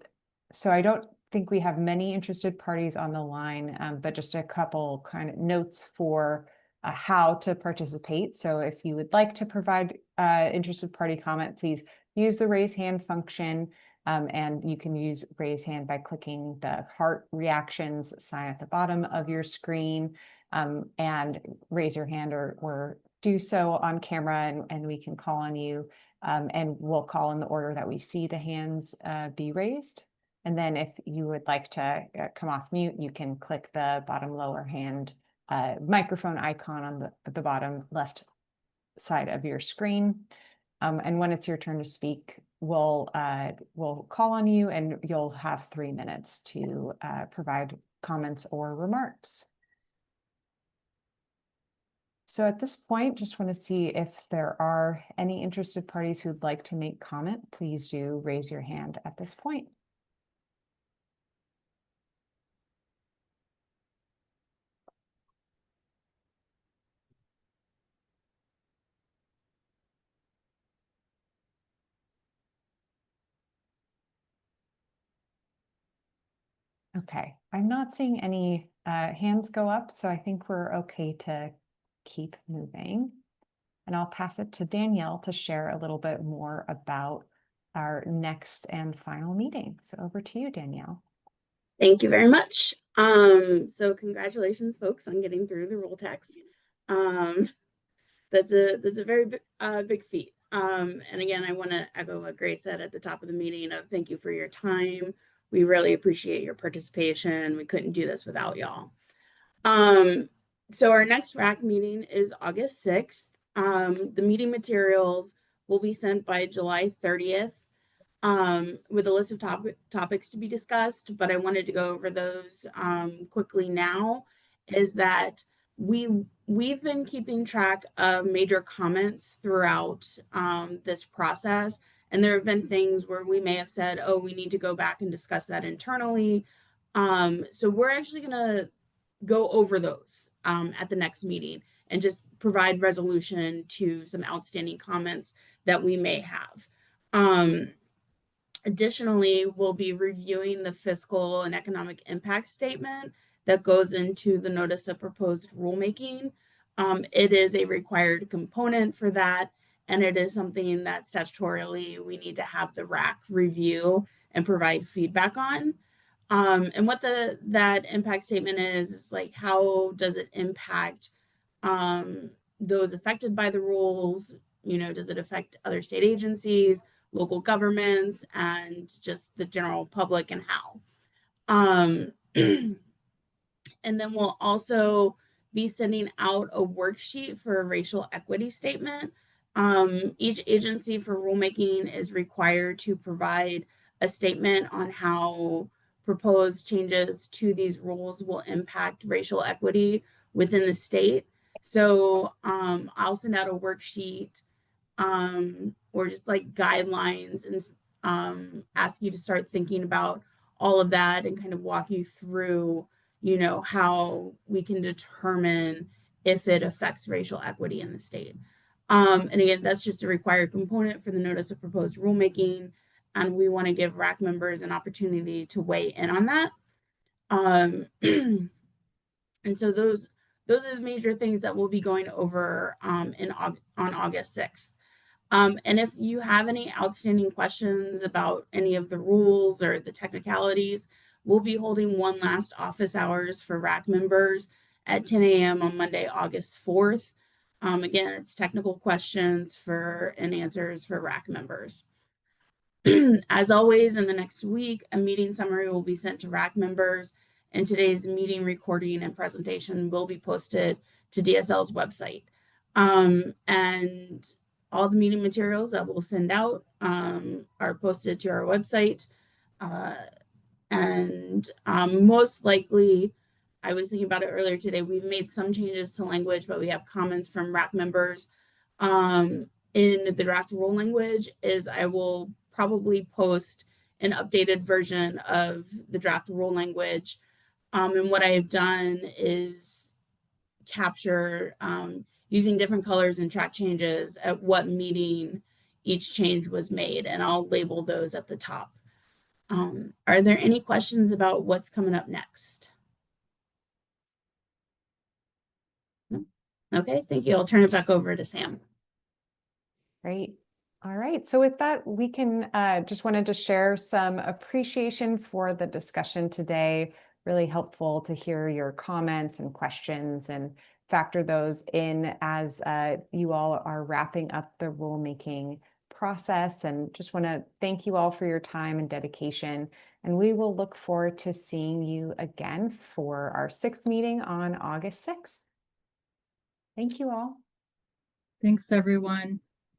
so I don't think we have many interested parties on the line, but just a couple kind of notes for how to participate. So if you would like to provide interested party comment, please use the raise hand function, and you can use raise hand by clicking the heart reactions sign at the bottom of your screen, and raise your hand or do so on camera, and we can call on you, and we'll call in the order that we see the hands be raised. And then if you would like to come off mute, you can click the bottom lower hand microphone icon on the bottom left side of your screen. And when it's your turn to speak, we'll call on you and you'll have 3 minutes to provide comments or remarks. So at this point, just want to see if there are any interested parties who'd like to make comment. Please do raise your hand at this point. Okay, I'm not seeing any hands go up, so I think we're okay to keep moving. And I'll pass it to Danielle to share a little bit more about our next and final meeting. So over to you, Danielle. Thank you very much. So congratulations, folks, on getting through the rule text. That's a very big feat. And again, I want to echo what Grace said at the top of the meeting of thank you for your time. We really appreciate your participation. We couldn't do this without y'all. So our next RAC meeting is August 6th. The meeting materials will be sent by July 30th with a list of topics to be discussed, but I wanted to go over those quickly now. is that we've been keeping track of major comments throughout this process. And there have been things where we may have said, oh, we need to go back and discuss that internally. So we're actually going to go over those at the next meeting and just provide resolution to some outstanding comments that we may have. Additionally, we'll be reviewing the fiscal and economic impact statement that goes into the notice of proposed rulemaking. It is a required component for that, and it is something that statutorily we need to have the RAC review and provide feedback on. And what that impact statement is like, how does it impact those affected by the rules? You know, does it affect other state agencies, local governments, and just the general public, and how? And then we'll also be sending out a worksheet for a racial equity statement. Each agency for rulemaking is required to provide a statement on how proposed changes to these rules will impact racial equity within the state. So I'll send out a worksheet or just like guidelines and ask you to start thinking about all of that and kind of walk you through, you know, how we can determine if it affects racial equity in the state. And again, that's just a required component for the notice of proposed rulemaking. And we want to give RAC members an opportunity to weigh in on that. And so those are the major things that we'll be going over on August 6th. And if you have any outstanding questions about any of the rules or the technicalities, we'll be holding one last office hours for RAC members at 10 a.m. on Monday, August 4th. Again, it's technical questions and answers for RAC members. As always, in the next week, a meeting summary will be sent to RAC members, and today's meeting recording and presentation will be posted to DSL's website. And all the meeting materials that we'll send out are posted to our website. And most likely, I was thinking about it earlier today, we've made some changes to language, but we have comments from RAC members in the draft rule language. Is I will probably post an updated version of the draft rule language. And what I have done is capture using different colors and track changes at what meeting each change was made, and I'll label those at the top. Are there any questions about what's coming up next? No? Okay, thank you. I'll turn it back over to Sam. Great. All right. So with that, we can just wanted to share some appreciation for the discussion today. Really helpful to hear your comments and questions and factor those in as you all are wrapping up the rulemaking process. And just want to thank you all for your time and dedication. And we will look forward to seeing you again for our 6th meeting on August 6th. Thank you all. Thanks, everyone.